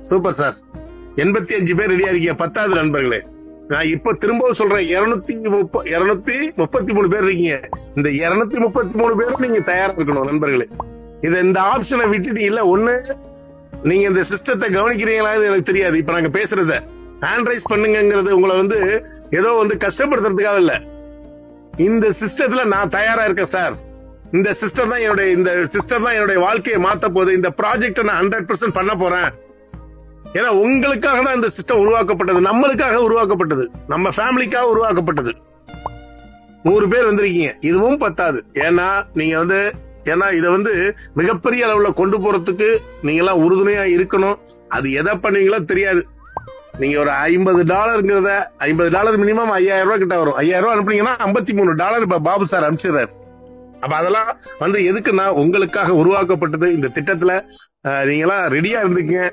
Super sir. 85 பேர் ரெடியா இருக்கீங்க. 10வது நண்பர்களே, நான் இப்ப திரும்பவும் சொல்றேன், 233 பேர் இருக்கீங்க. இந்த 233 பேரும் நீங்க தயாரா இருக்கணும் நண்பர்களே. இந்த ஆப்ஷனை விட்டுட்டு இல்ல ஒண்ணு நீங்க இந்த சிஸ்டத்தை கவனிக்கிறீங்களான்னு எனக்கு தெரியாது. இப்ப நாங்க பேசுறத ஹேண்ட்ரைஸ் பண்ணுங்கிறது உங்களை வந்து ஏதோ வந்து கஷ்டப்படுத்துறதுக்காக இல்ல. இந்த சிஸ்டத்துல நான் தயாரா இருக்கேன் சார். இந்த சிஸ்டம் தான் என்னுடைய வாழ்க்கையை மாத்த போகுது. இந்த ப்ராஜெக்ட நான் 100% பண்ண போறேன். ஏன்னா உங்களுக்காக தான் இந்த சிஸ்டம் உருவாக்கப்பட்டது, நம்மளுக்காக உருவாக்கப்பட்டது, நம்ம ஃபேமிலிக்காக உருவாக்கப்பட்டது. 100 பேர் வந்திருக்கீங்க, இதுவும் பத்தாது. ஏன்னா நீங்க வந்து இதை வந்து மிகப்பெரிய அளவுல கொண்டு போறதுக்கு நீங்க எல்லாம் உறுதுணையா இருக்கணும். அது எதை பண்ணுவீங்களோ தெரியாது. நீங்க ஒரு $50 மினிமம் $5000 கிட்ட வரும். $5000 அனுப்புனீங்கன்னா $53 இப்ப பாபு சார் அனுப்பிச்சிடுறாரு. அப்ப அதெல்லாம் வந்து எதுக்குன்னா உங்களுக்காக உருவாக்கப்பட்டது. இந்த திட்டத்துல நீங்க எல்லாம் ரெடியா இருந்துக்கீங்க.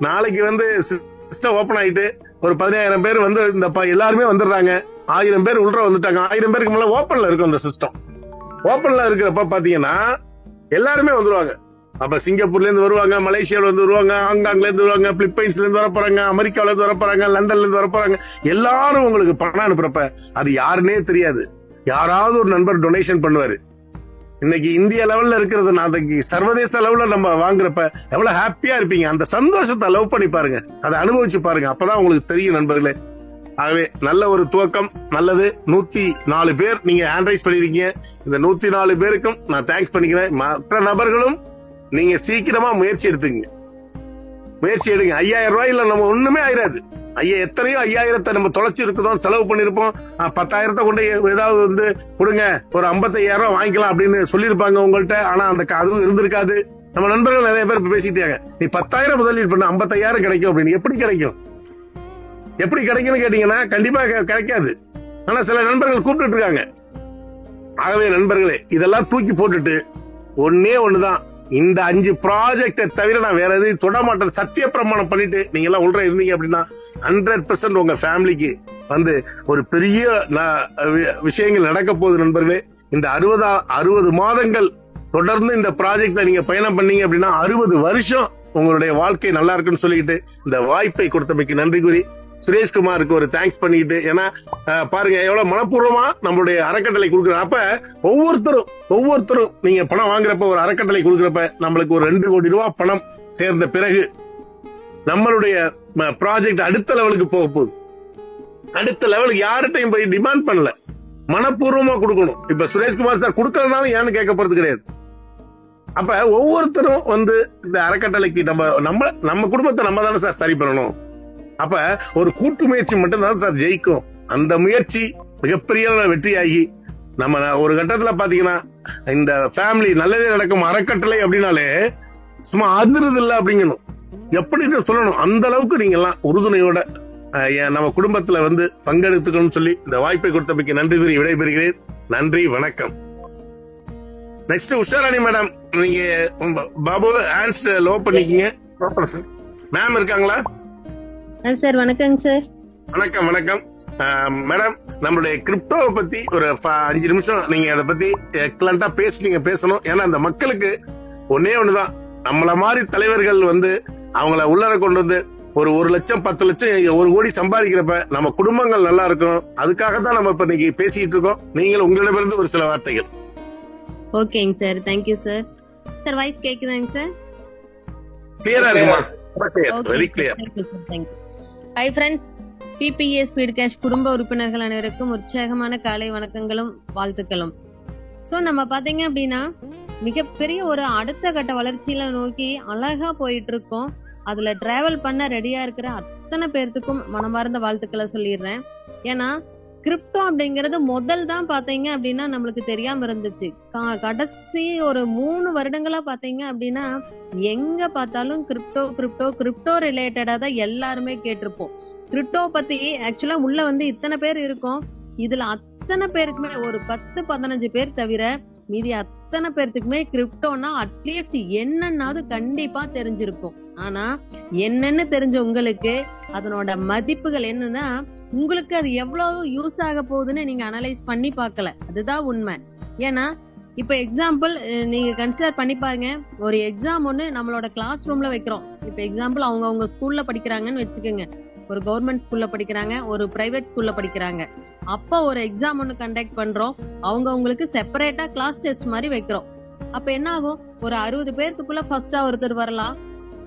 நாளைக்கு வந்து சிஸ்டம் ஓபன் ஆயிட்டு ஒரு 15000 பேர் வந்து இந்த எல்லாருமே வந்துடுறாங்க. 1000 பேர் உள்ள வந்துட்டாங்க. 1000 பேருக்கு மேல ஓபன்ல இருக்கும் இந்த சிஸ்டம். ஓபன்ல இருக்கிறப்ப பாத்தீங்கன்னா எல்லாருமே வந்துருவாங்க. அப்ப சிங்கப்பூர்ல இருந்து வருவாங்க, மலேசியால இருந்து வருவாங்க, ஹாங்காங்ல இருந்து வருவாங்க, பிலிப்பைன்ஸ்ல இருந்து வரப்போறாங்க, அமெரிக்கால இருந்து வரப்போறாங்க, லண்டன்ல இருந்து வரப்போறாங்க. எல்லாரும் உங்களுக்கு பணம் அனுப்புறப்ப அது யாருன்னே தெரியாது. யாராவது ஒரு நண்பர் டொனேஷன் பண்ணுவாரு. இன்னைக்கு இந்திய லெவல்ல இருக்கிறது, நாளைக்கு சர்வதேச லெவல்ல நம்ம வாங்குறப்ப எவ்வளவு ஹாப்பியா இருப்பீங்க. அந்த சந்தோஷத்தை லவ் பண்ணி பாருங்க, அதை அனுபவிச்சு பாருங்க. அப்பதான் உங்களுக்கு தெரியும் நண்பர்களே. ஆகவே நல்ல ஒரு துவக்கம், நல்லது. 104 பேர் நீங்க ஹேண்ட்ரைஸ் பண்ணிருக்கீங்க. இந்த 104 பேருக்கும் நான் தேங்க்ஸ் பண்ணிக்கிறேன். மற்ற நபர்களும் நீங்க சீக்கிரமா முயற்சி எடுங்க. $5000 இல்ல நம்ம ஒண்ணுமே ஆயிராது. எத்தனையோ 5000 நம்ம தொலைச்சு இருக்குதோம், செலவு பண்ணிருப்போம். 10,000 கொண்டு ஏதாவது வந்து கொடுங்க, ஒரு $55,000 வாங்கிக்கலாம் அப்படின்னு சொல்லியிருப்பாங்க உங்கள்கிட்ட. ஆனா அந்த அதுவும் இருந்திருக்காது. நம்ம நண்பர்கள் நிறைய பேர் பேசிட்டாங்க, நீ 10,000 முதலீடு பண்ண 55,000 கிடைக்கும் அப்படின்னு. எப்படி கிடைக்கும்? எப்படி கிடைக்கும்னு கேட்டீங்கன்னா கண்டிப்பா கிடைக்காது. ஆனா சில நண்பர்கள் கூப்பிட்டு இருக்காங்க. ஆகவே நண்பர்களே, இதெல்லாம் தூக்கி போட்டுட்டு ஒன்னே ஒண்ணுதான், இந்த 5 ப்ராஜெக்டை தவிர நான் வேற எதையும் தொட மாட்டேன் சத்திய பிரமாணம் பண்ணிட்டு நீங்க எல்லாம் உள்ள இருந்தீங்க அப்படின்னா 100% உங்க ஃபேமிலிக்கு வந்து ஒரு பெரிய விஷயங்கள் நடக்க போகுது நண்பர்களே. இந்த 60 மாதங்கள் தொடர்ந்து இந்த ப்ராஜெக்ட்ல நீங்க பயணம் பண்ணீங்க அப்படின்னா 60 வருஷம் உங்களுடைய வாழ்க்கை நல்லா இருக்குன்னு சொல்லிக்கிட்டு இந்த வாய்ப்பை கொடுத்தமைக்கு நன்றி கூறி சுரேஷ்குமாருக்கு ஒரு தேங்க்ஸ் பண்ணிக்கிட்டு, ஏன்னா பாருங்க எவ்வளவு மனப்பூர்வமா நம்மளுடைய அறக்கட்டளை கொடுக்குறோம். அப்ப ஒவ்வொருத்தரும் நீங்க பணம் வாங்குறப்ப, ஒரு அறக்கட்டளை கொடுக்குறப்ப நம்மளுக்கு ஒரு 2 கோடி ரூபாய் பணம் சேர்ந்த பிறகு நம்மளுடைய ப்ராஜெக்ட் அடுத்த லெவலுக்கு போக போகுது. அடுத்த லெவலுக்கு யார்கிட்டையும் போய் டிமாண்ட் பண்ணல, மனப்பூர்வமா கொடுக்கணும். இப்ப சுரேஷ்குமார் சார் கொடுக்கறதுனால ஏன்னு கேட்க போறது கிடையாது. அப்ப ஒவ்வொருத்தரும் வந்து இந்த அறக்கட்டளைக்கு நம்ம குடும்பத்தை நம்ம தானே சார் சரி பண்ணணும். அப்ப ஒரு கூட்டு முயற்சி மட்டும்தான் சார் ஜெயிக்கும். அந்த முயற்சி மிகப்பெரிய வெற்றியாகி நம்ம ஒரு கட்டத்துல பாத்தீங்கன்னா இந்த ஃபேமிலி நல்லதே நடக்கும் அறக்கட்டளை அப்படின்னாலே சும்மா அதிர்றது இல்லை அப்படிங்கணும். எப்படி சொல்லணும், அந்த அளவுக்கு நீங்க எல்லாம் உறுதுணையோட நம்ம குடும்பத்துல வந்து பங்கெடுத்துக்கணும்னு சொல்லி இந்த வாய்ப்பை கொடுத்தமைக்கு நன்றி கூறி விடைபெறுகிறேன். நன்றி, வணக்கம். நெக்ஸ்ட் உஷாராணி மேடம், நீங்க பாபு ஹேண்ட்ஸ் லோ பண்ணிக்கீங்க. மேம் இருக்காங்களா? சார் வணக்கங்க சார். வணக்கம் வணக்கம் மேடம். நம்மளுடைய கிரிப்டோவை பத்தி ஒரு 5 நிமிஷம் நீங்க அதை பத்தி எக்ஸலண்டா பேசணும். ஏன்னா அந்த மக்களுக்கு ஒன்னே ஒண்ணுதான், நம்மள மாதிரி தலைவர்கள் வந்து அவங்கள உள்ளர கொண்டு வந்து ஒரு 1 லட்சம் 10 லட்சம் 1 கோடி சம்பாதிக்கிறப்ப நம்ம குடும்பங்கள் நல்லா இருக்கணும். அதுக்காகத்தான் நம்ம இப்ப இன்னைக்கு பேசிட்டு இருக்கோம். நீங்கள் உங்களிடமிருந்து ஒரு சில வார்த்தைகள். ஓகேங்க sir, thank you sir. Sir voice கேக்குதாங்க சார்? கிளியரா இருக்குமா? Very clear. Hi friends, PPA speed cash குடும்ப உறுப்பினர்கள் அனைவருக்கும் உற்சாகமான காலை வணக்கங்களும் வாழ்த்துக்களும். சோ நம்ம பாத்தீங்க அப்படின்னா மிகப்பெரிய ஒரு அடுத்த கட்ட வளர்ச்சியில நோக்கி அழகா போயிட்டு இருக்கோம். அதுல டிராவல் பண்ண ரெடியா இருக்கிற அத்தனை பேர்த்துக்கும் மனமார்ந்த வாழ்த்துக்களை சொல்லிடுறேன். ஏன்னா கிரிப்டோ அப்படிங்கறது முதல் தான் பாத்தீங்க அப்படின்னா நம்மளுக்கு தெரியாம இருந்துச்சு. கடைசி ஒரு 3 வருடங்களா பாத்தீங்க அப்படின்னா எங்க பார்த்தாலும் கிரிப்டோ கிரிப்டோ கிரிப்டோ ரிலேட்டடா தான் எல்லாருமே கேட்டிருப்போம். கிரிப்டோ பத்தி ஆக்சுவலா உள்ள வந்து இத்தனை பேர் இருக்கோம். இதுல அத்தனை பேருக்குமே ஒரு 10-15 பேர் தவிர மீதி அத்தனை பேர்த்துக்குமே கிரிப்டோனா அட்லீஸ்ட் என்னன்னாவது கண்டிப்பா தெரிஞ்சிருக்கும். ஆனா என்னன்னு தெரிஞ்ச உங்களுக்கு அதனோட மதிப்புகள் என்னன்னா உங்களுக்கு அது எவ்வளவு யூஸ் ஆக போகுதுன்னு நீங்க அனலைஸ் பண்ணி பார்க்கல. அதுதான் உண்மை. ஏன்னா இப்ப எக்ஸாம்பிள் நீங்க கன்சிடர் பண்ணி பாருங்க. ஒரு எக்ஸாம் ஒண்ணு நம்மளோட கிளாஸ் ரூம்ல வைக்கிறோம். இப்ப எக்ஸாம்பிள் அவங்க ஸ்கூல்ல படிக்கிறாங்கன்னு வச்சுக்கோங்க. ஒரு கவர்மெண்ட் ஸ்கூல்ல படிக்கிறாங்க, ஒரு பிரைவேட் ஸ்கூல்ல படிக்கிறாங்க. அப்ப ஒரு எக்ஸாம் ஒண்ணு கண்டக்ட் பண்றோம். அவங்களுக்கு செப்பரேட்டா கிளாஸ் டெஸ்ட் மாதிரி வைக்கிறோம். அப்ப என்ன ஆகும்? ஒரு 60 பேர்த்துக்குள்ள ஃபர்ஸ்டா ஒருத்தர் வரலாம்,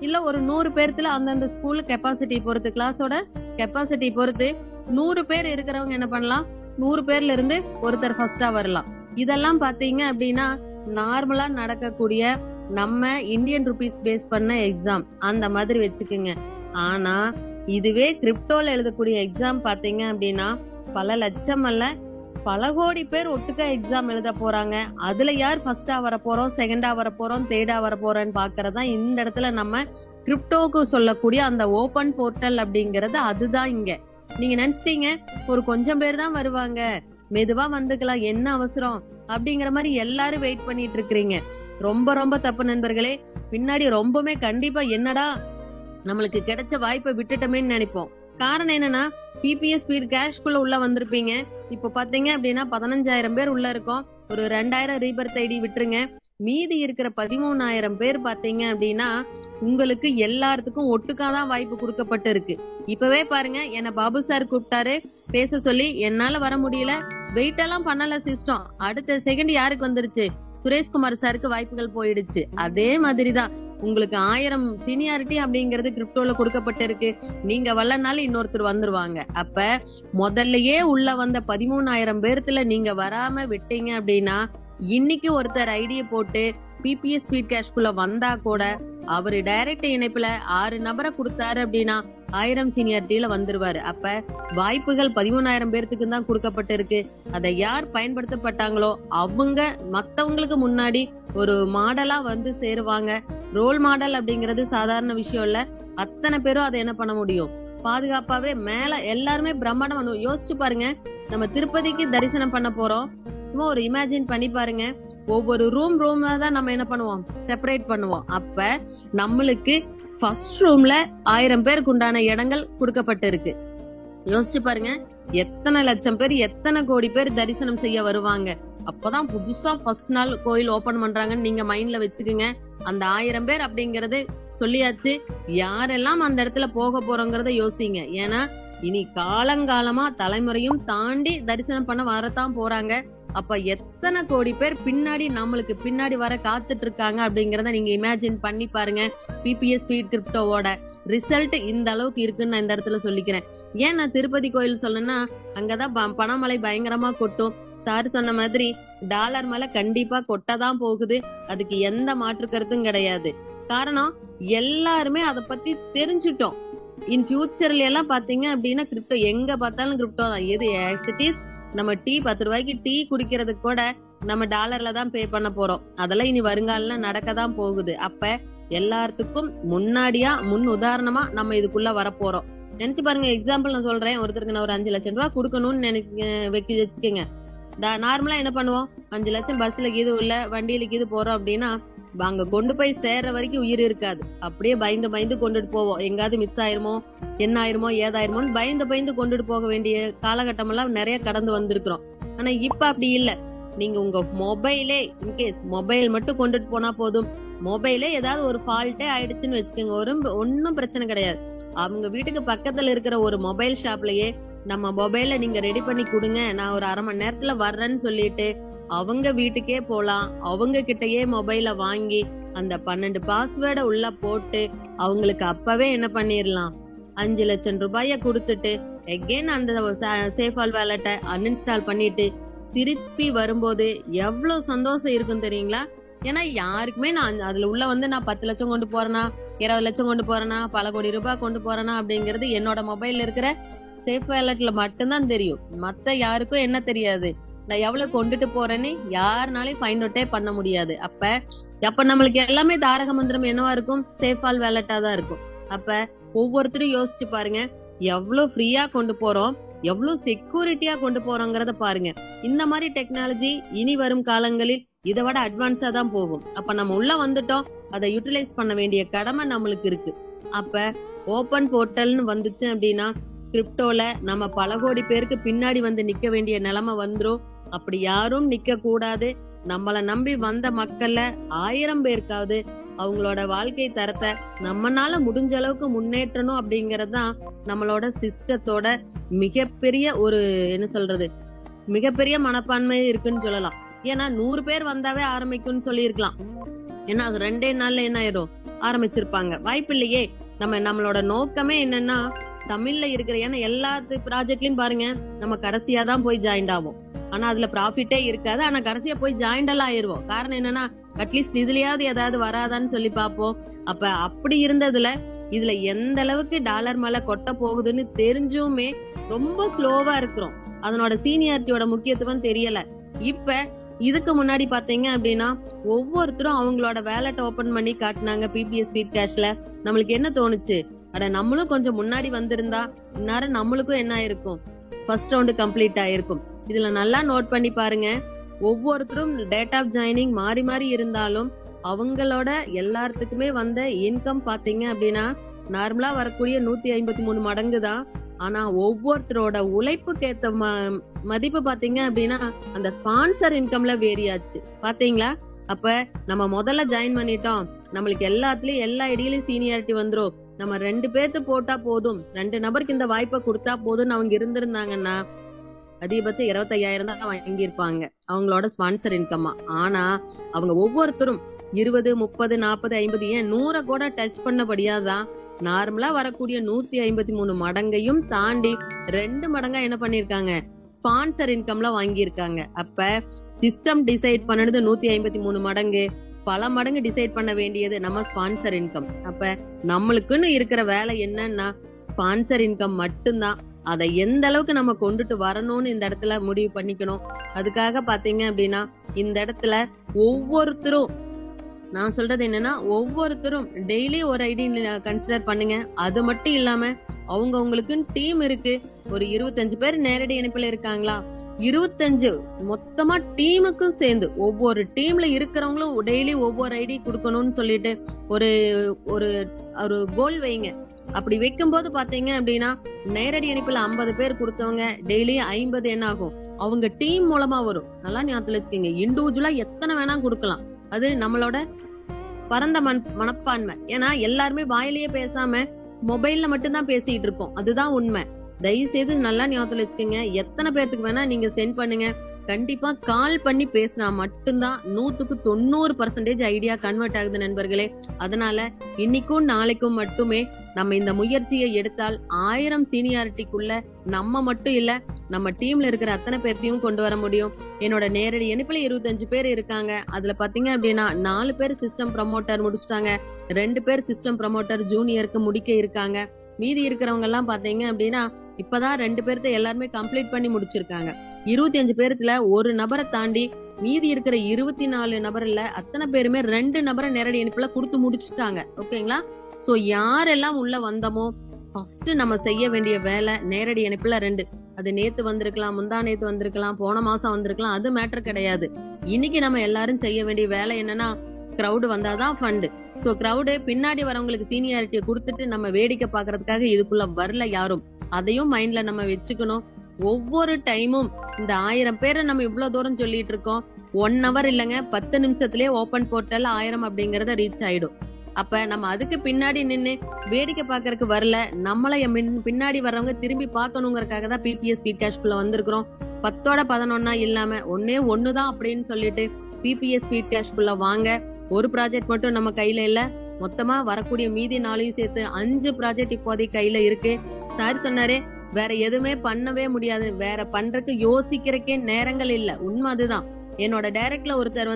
இல்ல ஒரு 100 பேர்த்துல அந்தந்த ஸ்கூல் கெப்பாசிட்டி பொறுத்து, கிளாஸோட கெப்பாசிட்டி பொறுத்து 100 பேர் இருக்கிறவங்க என்ன பண்ணலாம், 100 பேர்ல இருந்து ஒருத்தர் ஃபர்ஸ்டா வரலாம். இதெல்லாம் பாத்தீங்க அப்படின்னா நார்மலா நடக்கக்கூடிய நம்ம இந்தியன் ருபீஸ் பேஸ் பண்ண எக்ஸாம் அந்த மாதிரி வச்சுக்குங்க. ஆனா இதுவே கிரிப்டோல எழுதக்கூடிய எக்ஸாம் பாத்தீங்க அப்படின்னா பல லட்சம் அல்ல பல கோடி பேர் ஒட்டுக்கா எக்ஸாம் எழுத போறாங்க. அதுல யார் ஃபர்ஸ்டா வர போறோம், செகண்டா வர போறோம், தேர்டா வர போறோம்னு பாக்குறதா இந்த இடத்துல நம்ம கிரிப்டோக்கு சொல்லக்கூடிய அந்த ஓபன் போர்ட்டல் அப்படிங்கறது. அதுதான் இங்க நீங்க நினைச்சீங்க ஒரு கொஞ்சம் பேர் தான் வருவாங்க, மெதுவா வந்துக்கலாம், என்ன அவசரம் அப்படிங்கிற மாதிரி எல்லாரும் வெயிட் பண்ணிட்டு இருக்கிறீங்க. ரொம்ப ரொம்ப தப்பு நண்பர்களே. பின்னாடி ரொம்பவுமே கண்டிப்பா என்னடா நம்மளுக்கு கிடைச்ச வாய்ப்பை விட்டுட்டோமேன்னு நினைப்போம். காரணம் என்னன்னா பிபிஎஸ் ஸ்பீட் கேஷ்குள்ள உள்ள வந்திருப்பீங்க. இப்ப பாத்தீங்க அப்படின்னா 15,000 பேர் உள்ள இருக்கோம். ஒரு 2,000 ரீபர்த் ஐடி விட்டுருங்க. மீதி இருக்கிற 13,000 பேர் பாத்தீங்க அப்படின்னா உங்களுக்கு எல்லாத்துக்கும் ஒட்டுக்காதான் வாய்ப்பு கொடுக்கப்பட்டு இருக்கு. இப்பவே பாருங்க, என்ன பாபு சார் கூப்பிட்டாரு பேச சொல்லி, என்னால வர முடியல, வெயிட் எல்லாம் பண்ணல சிஸ்டம். அடுத்த செகண்ட் யாருக்கு வந்துருச்சு? சுரேஷ்குமார் சாருக்கு வாய்ப்புகள் போயிடுச்சு. அதே மாதிரிதான் உங்களுக்கு 1000 சீனியாரிட்டி அப்படிங்கறது கிரிப்டோல கொடுக்கப்பட்டிருக்கு. நீங்க வரலனாலும் இன்னொருத்தர் வந்துருவாங்க. அப்ப முதல்லயே உள்ள வந்த 13,000 பேர்த்துல நீங்க வராம விட்டீங்க அப்படின்னா இன்னைக்கு ஒருத்தர் ஐடிய போட்டு பிபிஎஸ் ஸ்பீட் கேஷ்குள்ள வந்தா கூட அவரு டைரக்ட் இணைப்புல 6 நபரை கொடுத்தாரு அப்படின்னா 1000 சீனியாரிட்டியில வந்துருவாரு. அப்ப வாய்ப்புகள் 13,000 பேர்த்துக்கு தான் கொடுக்கப்பட்டிருக்கு. அதை யார் பயன்படுத்தப்பட்டாங்களோ அவங்க மத்தவங்களுக்கு முன்னாடி ஒரு மாடலா வந்து சேருவாங்க. ரோல் மாடல் அப்படிங்கறது சாதாரண விஷயம் இல்ல. அத்தனை பேரும் அதை என்ன பண்ண முடியும், பாதுகாப்பாவே மேல எல்லாருமே பிரம்மாண்டம். யோசிச்சு பாருங்க, நம்ம திருப்பதிக்கு தரிசனம் பண்ண போறோம். சும்மா ஒரு இமேஜின் பண்ணி பாருங்க. ஒவ்வொரு ரூம்ல தான் நம்ம என்ன பண்ணுவோம், செப்பரேட் பண்ணுவோம். அப்ப நம்மளுக்கு ஃபர்ஸ்ட் ரூம்ல 1000 பேருக்கு உண்டான இடங்கள் கொடுக்கப்பட்டு இருக்கு. யோசிச்சு பாருங்க, எத்தனை லட்சம் பேர், எத்தனை கோடி பேர் தரிசனம் செய்ய வருவாங்க. அப்பதான் புதுசா ஃபர்ஸ்ட் நாள் கோயில் ஓபன் பண்றாங்கன்னு நீங்க மைண்ட்ல வச்சுக்குங்க. அந்த 1000 பேர் அப்படிங்கறது சொல்லியாச்சு. யாரெல்லாம் அந்த இடத்துல போக போறோங்கிறத யோசிங்க. ஏன்னா இனி காலங்காலமா தலைமுறையும் தாண்டி தரிசனம் பண்ண வரத்தான் போறாங்க. அப்ப எத்தனை கோடி பேர் பின்னாடி நம்மளுக்கு பின்னாடி வர காத்துட்டு இருக்காங்க அப்படிங்கறத நீங்க இமேஜின் பண்ணி பாருங்க. பிபிஎஸ் ஸ்பீட் கிரிப்டோவோட ரிசல்ட் இந்த அளவுக்கு இருக்குன்னு நான் இந்த இடத்துல சொல்லிக்கிறேன். ஏன் நான் திருப்பதி கோயில் சொல்லணும்னா அங்கதான் பணமழை பயங்கரமா கொட்டும். சார் சொன்ன மாதிரி டாலர் மேல கண்டிப்பா கொட்டதான் போகுது. அதுக்கு எந்த மாற்று கருத்தும் கிடையாது. காரணம் எல்லாருமே அதை பத்தி தெரிஞ்சுட்டோம். இன் ஃபியூச்சர்ல எல்லாம் பாத்தீங்க அப்படின்னா கிரிப்டோ எங்க பார்த்தாலும் கிரிப்டோ தான். எது ஆக்சிட்டிஸ் நம்ம டீ 10 ரூபாய்க்கு டீ குடிக்கிறதுக்கு கூட நம்ம டாலர்ல தான் பே பண்ண போறோம். அதெல்லாம் இனி வருங்கால நடக்கதான் போகுது. அப்ப எல்லாத்துக்கும் முன்னாடியா முன் உதாரணமா நம்ம இதுக்குள்ள வர போறோம். நினைச்சு பாருங்க. எக்ஸாம்பிள் நான் சொல்றேன். ஒருத்தருக்கு நான் ஒரு 5 லட்சம் ரூபாய் கொடுக்கணும்னு வச்சுக்கோங்க. நார்மலா என்ன பண்ணுவோம், 5 லட்சம் பஸ்ல கீது உள்ள வண்டியில கீது போறோம் அப்படின்னா அங்க கொண்டு போய் சேர்ற வரைக்கும் உயிர் இருக்காது. அப்படியே பயந்து பயந்து கொண்டுட்டு போவோம். எங்காவது மிஸ் ஆயிருமோ, என்ன ஆயிருமோ, ஏதாயிருமோன்னு பயந்து கொண்டுட்டு போக வேண்டிய காலகட்டம் எல்லாம் நிறைய கடந்து வந்திருக்கிறோம். ஆனா இப்ப அப்படி இல்ல. நீங்க உங்க மொபைலே, இன்கேஸ் மொபைல் மட்டும் கொண்டுட்டு போனா போதும். மொபைலே ஏதாவது ஒரு ஃபால்ட்டே ஆயிடுச்சுன்னு வச்சுக்கோங்க, ஒன்னும் பிரச்சனை கிடையாது. அவங்க வீட்டுக்கு பக்கத்துல இருக்கிற ஒரு மொபைல் ஷாப்லயே நம்ம மொபைல நீங்க ரெடி பண்ணி கொடுங்க, நான் ஒரு அரை மணி நேரத்துல வர்றேன்னு சொல்லிட்டு அவங்க வீட்டுக்கே போலாம். அவங்க கிட்டயே மொபைல வாங்கி அந்த 12 பாஸ்வேர்டை உள்ள போட்டு அவங்களுக்கு அப்பவே என்ன பண்ணிரலாம், 5 லட்சம் ரூபாய கொடுத்துட்டு எகெயின் அந்த சேஃபால் வேலட்டை அன்இன்ஸ்டால் பண்ணிட்டு திருப்பி வரும்போது எவ்வளவு சந்தோஷம் இருக்கும் தெரியுங்களா? ஏன்னா யாருக்குமே நான் அதுல உள்ள வந்து நான் 10 லட்சம் கொண்டு போறேனா, 20 லட்சம் கொண்டு போறேனா, பல கோடி ரூபாய் கொண்டு போறேனா அப்படிங்கறது என்னோட மொபைல்ல இருக்கிற சேஃப் வேலட்ல மட்டும்தான் தெரியும். மத்த யாருக்கும் என்ன தெரியாது, நான் எவ்வளவு கொண்டுட்டு போறேன்னு யாருனாலையும் ஃபைண்ட் அவுட்டே பண்ண முடியாது. அப்ப நம்மளுக்கு எல்லாமே தாரக மந்திரம் என்னவா இருக்கும், சேஃபால் வேலட்டா தான் இருக்கும். அப்ப ஒவ்வொருத்தரும் யோசிச்சு பாருங்க, எவ்வளவு ஃப்ரீயா கொண்டு போறோம், எவ்வளவு செக்யூரிட்டியா கொண்டு போறோங்கிறத பாருங்க. இந்த மாதிரி டெக்னாலஜி இனி வரும் காலங்களில் இதை விட அட்வான்ஸா தான் போகும். அப்ப நம்ம உள்ள வந்துட்டோம், அதை யூட்டிலைஸ் பண்ண வேண்டிய கடமை நம்மளுக்கு இருக்கு. அப்ப ஓபன் போர்ட்டல்னு வந்துச்சு அப்படின்னா கிரிப்டோல நம்ம பல கோடி பேருக்கு பின்னாடி வந்து நிக்க வேண்டிய நிலைமை வந்துரும். அப்படி யாரும் நிக்க கூடாது. நம்மள நம்பி வந்த மக்கள்ல 1000 பேருக்காவது அவங்களோட வாழ்க்கை தரத்தை நம்மனால முடிஞ்ச அளவுக்கு முன்னேற்றணும் அப்படிங்கறதுதான் நம்மளோட சிஸ்டத்தோட மிகப்பெரிய ஒரு என்ன சொல்றது, மிகப்பெரிய மனப்பான்மை இருக்குன்னு சொல்லலாம். ஏன்னா 100 பேர் வந்தாவே ஆரம்பிக்கும்னு சொல்லி இருக்கலாம். ஏன்னா அது 2 நாள்ல என்ன ஆயிரும், ஆரம்பிச்சிருப்பாங்க. வாய்ப்பு இல்லையே. நம்மளோட நோக்கமே என்னன்னா தமிழ்ல இருக்கிற, ஏன்னா எல்லா ப்ராஜெக்ட்லயும் பாருங்க நம்ம கடைசியா தான் போய் ஜாயின்ட் ஆகும். ஆனா அதுல ப்ராஃபிட்டே இருக்காது. ஆனா கடைசியா போய் ஜாயிண்ட் எல்லாம் ஆயிருவோம். காரணம் என்னன்னா அட்லீஸ்ட் இதுலயாவது ஏதாவது வராதான்னு சொல்லி பாப்போம். அப்ப அப்படி இருந்ததுல இதுல எந்த அளவுக்கு டாலர் மேல கொட்ட போகுதுன்னு தெரிஞ்சுமே ரொம்ப ஸ்லோவா இருக்கிறோம். அதனோட சீனியாரிட்டியோட முக்கியத்துவம் தெரியல. இப்ப இதுக்கு முன்னாடி பாத்தீங்க அப்படின்னா ஒவ்வொருத்தரும் அவங்களோட வேலட் ஓபன் பண்ணி காட்டினாங்க பிபிஎஸ் ஸ்பீட் கேஷ்ல. நம்மளுக்கு என்ன தோணுச்சு, அட நம்மளும் கொஞ்சம் முன்னாடி வந்திருந்தா இந்நேரம் நம்மளுக்கும் என்ன ஆயிருக்கும், ஃபர்ஸ்ட் ரவுண்ட் கம்ப்ளீட் ஆயிருக்கும். இதுல நல்லா நோட் பண்ணி பாருங்க, ஒவ்வொருத்தரும் டேட் ஆஃப் ஜாயினிங் மாறி மாறி இருந்தாலும் அவங்களோட எல்லாத்துக்குமே வந்த இன்கம் பாத்தீங்க அப்படின்னா நார்மலா வரக்கூடிய 153 மடங்கு தான். ஆனா ஒவ்வொருத்தரோட உழைப்புக்கு ஏத்த மதிப்பு பாத்தீங்க அப்படின்னா அந்த ஸ்பான்சர் இன்கம்ல வேரியாச்சு. பாத்தீங்களா? அப்ப நம்ம முதல்ல ஜாயின் பண்ணிட்டோம், நம்மளுக்கு எல்லாத்துலயும் எல்லா ஐடியிலயும் சீனியாரிட்டி வந்துரும், நம்ம 2 பேர்த்து போட்டா போதும், 2 நபருக்கு இந்த வாய்ப்பை கொடுத்தா போதும்னு அவங்க இருந்திருந்தாங்கன்னா அதிகபட்சம் 25,000 தான் வாங்கியிருப்பாங்க அவங்களோட ஸ்பான்சர் இன்கம்மா. ஆனா அவங்க ஒவ்வொருத்தரும் 20, 30, 40, 50 ஏன் 100 கூட டச் பண்ணபடியாதான் நார்மலா வரக்கூடிய 153 மடங்கையும் தாண்டி 2 மடங்கா என்ன பண்ணிருக்காங்க, ஸ்பான்சர் இன்கம்ல வாங்கியிருக்காங்க. அப்ப சிஸ்டம் டிசைட் பண்ணது 153 மடங்கு, பல மடங்கு டிசைட் பண்ண வேண்டியது நம்ம ஸ்பான்சர் இன்கம். அப்ப நம்மளுக்குன்னு இருக்கிற வேலை என்னன்னா ஸ்பான்சர் இன்கம் மட்டும்தான். அதை எந்த அளவுக்கு நம்ம கொண்டுட்டு வரணும்னு இந்த இடத்துல முடிவு பண்ணிக்கணும். அதுக்காக பாத்தீங்க அப்படின்னா இந்த இடத்துல ஒவ்வொருத்தரும், நான் சொல்றது என்னன்னா ஒவ்வொருத்தரும் டெய்லி ஒரு ஐடி கன்சிடர் பண்ணுங்க. அது மட்டும் இல்லாம அவங்களுக்குன்னு டீம் இருக்கு. ஒரு 25 பேர் நேரடி இணைப்புல இருக்காங்களா, 25 மொத்தமா டீமுக்கும் சேர்ந்து ஒவ்வொரு டீம்ல இருக்கிறவங்களும் டெய்லி ஒவ்வொரு ஐடி கொடுக்கணும்னு சொல்லிட்டு ஒரு ஒரு கோல் வைங்க. அப்படி வைக்கும் போது பாத்தீங்க அப்படின்னா நேரடி இணைப்புல 50 பேர் கொடுத்தவங்க டெய்லி 50 என்ன ஆகும், அவங்க டீம் மூலமா வரும். நல்லா ஞாபகத்துல வச்சுக்கோங்க, இண்டிவிஜுவலா எத்தனை வேணா கொடுக்கலாம். அது நம்மளோட பரந்த மனப்பான்மை. ஏன்னா எல்லாருமே வாயிலேயே பேசாம மொபைல்ல மட்டும்தான் பேசிட்டு இருக்கோம், அதுதான் உண்மை. தயவு செய்து நல்லா ஞாபகத்துல வச்சுக்கோங்க, எத்தனை பேருக்கு வேணா நீங்க சென்ட் பண்ணுங்க. கண்டிப்பா கால் பண்ணி பேசினா மட்டும்தான் 100% ஐடியா கன்வெர்ட் ஆகுது நண்பர்களே. அதனால இன்னைக்கும் நாளைக்கும் மட்டுமே நம்ம இந்த முயற்சியை எடுத்தால் 1000 சீனியாரிட்டிக்குள்ள நம்ம மட்டும் இல்ல, நம்ம டீம்ல இருக்கிற அத்தனை பேர்த்தையும் கொண்டு வர முடியும். என்னோட நேரடி இணைப்புல 25 பேர் இருக்காங்க. அதுல பாத்தீங்க அப்படின்னா 4 பேர் சிஸ்டம் ப்ரமோட்டர் முடிச்சுட்டாங்க, 2 பேர் சிஸ்டம் ப்ரமோட்டர் ஜூனியருக்கு முடிக்க இருக்காங்க. மீதி இருக்கிறவங்க எல்லாம் பாத்தீங்க அப்படின்னா இப்பதான் 2 பேர்த்த எல்லாருமே கம்ப்ளீட் பண்ணி முடிச்சிருக்காங்க. 25 பேர்த்துல ஒரு நபரை தாண்டி மீதி இருக்கிற 24 நபர்ல அத்தனை பேருமே 2 நபரை நேரடி இணைப்புல கொடுத்து முடிச்சுட்டாங்க. ஓகேங்களா? சோ யாரெல்லாம் உள்ள வந்தோமோ ஃபர்ஸ்ட் நம்ம செய்ய வேண்டிய வேலை நேரடி இணைப்புல 2. அது நேத்து வந்திருக்கலாம், முந்தா நேத்து வந்திருக்கலாம், போன மாசம் வந்திருக்கலாம், அது மேட்டர் கிடையாது. இன்னைக்கு நம்ம எல்லாரும் செய்ய வேண்டிய வேலை என்னன்னா கிரௌடு வந்தாதான் ஃபண்ட். சோ கிரௌடு பின்னாடி வரவங்களுக்கு சீனியாரிட்டியை கொடுத்துட்டு நம்ம வேடிக்கை பாக்குறதுக்காக இதுக்குள்ள வரல யாரும். அதையும் மைண்ட்ல நம்ம வச்சுக்கணும். ஒவ்வொரு டைமும் இந்த 1000 பேரை நம்ம இவ்வளவு தூரம் சொல்லிட்டு இருக்கோம். 1 hour இல்லைங்க, 10 நிமிஷத்துலயே ஓபன் போர்ட்டல் 1000 அப்படிங்கறத ரீச் ஆயிடும். அப்ப நம்ம அதுக்கு பின்னாடி நின்னு வேடிக்கை பாக்குறதுக்கு வரல, நம்மள பின்னாடி வர்றவங்க திரும்பி பாக்கணுங்கறதுக்காக தான் பிபிஎஸ் ஸ்பீட் கேஷ்குள்ள வந்திருக்கிறோம். 10ஓட 11 இல்லாம ஒன்னே ஒண்ணுதான் அப்படின்னு சொல்லிட்டு பிபிஎஸ் ஸ்பீட் கேஷ்குள்ள வாங்க. ஒரு ப்ராஜெக்ட் மட்டும் நம்ம கையில இல்ல, மொத்தமா வரக்கூடிய மீதி 4 சேர்த்து 5 ப்ராஜெக்ட் இப்போதைக்கு கையில இருக்கு. சார் சொன்னாரு வேற எதுவுமே பண்ணவே முடியாது, வேற பண்றதுக்கு யோசிக்கிறதுக்கே நேரங்கள் இல்ல. உண்மை அதுதான். என்னோட டைரக்ட்ல ஒருத்தர்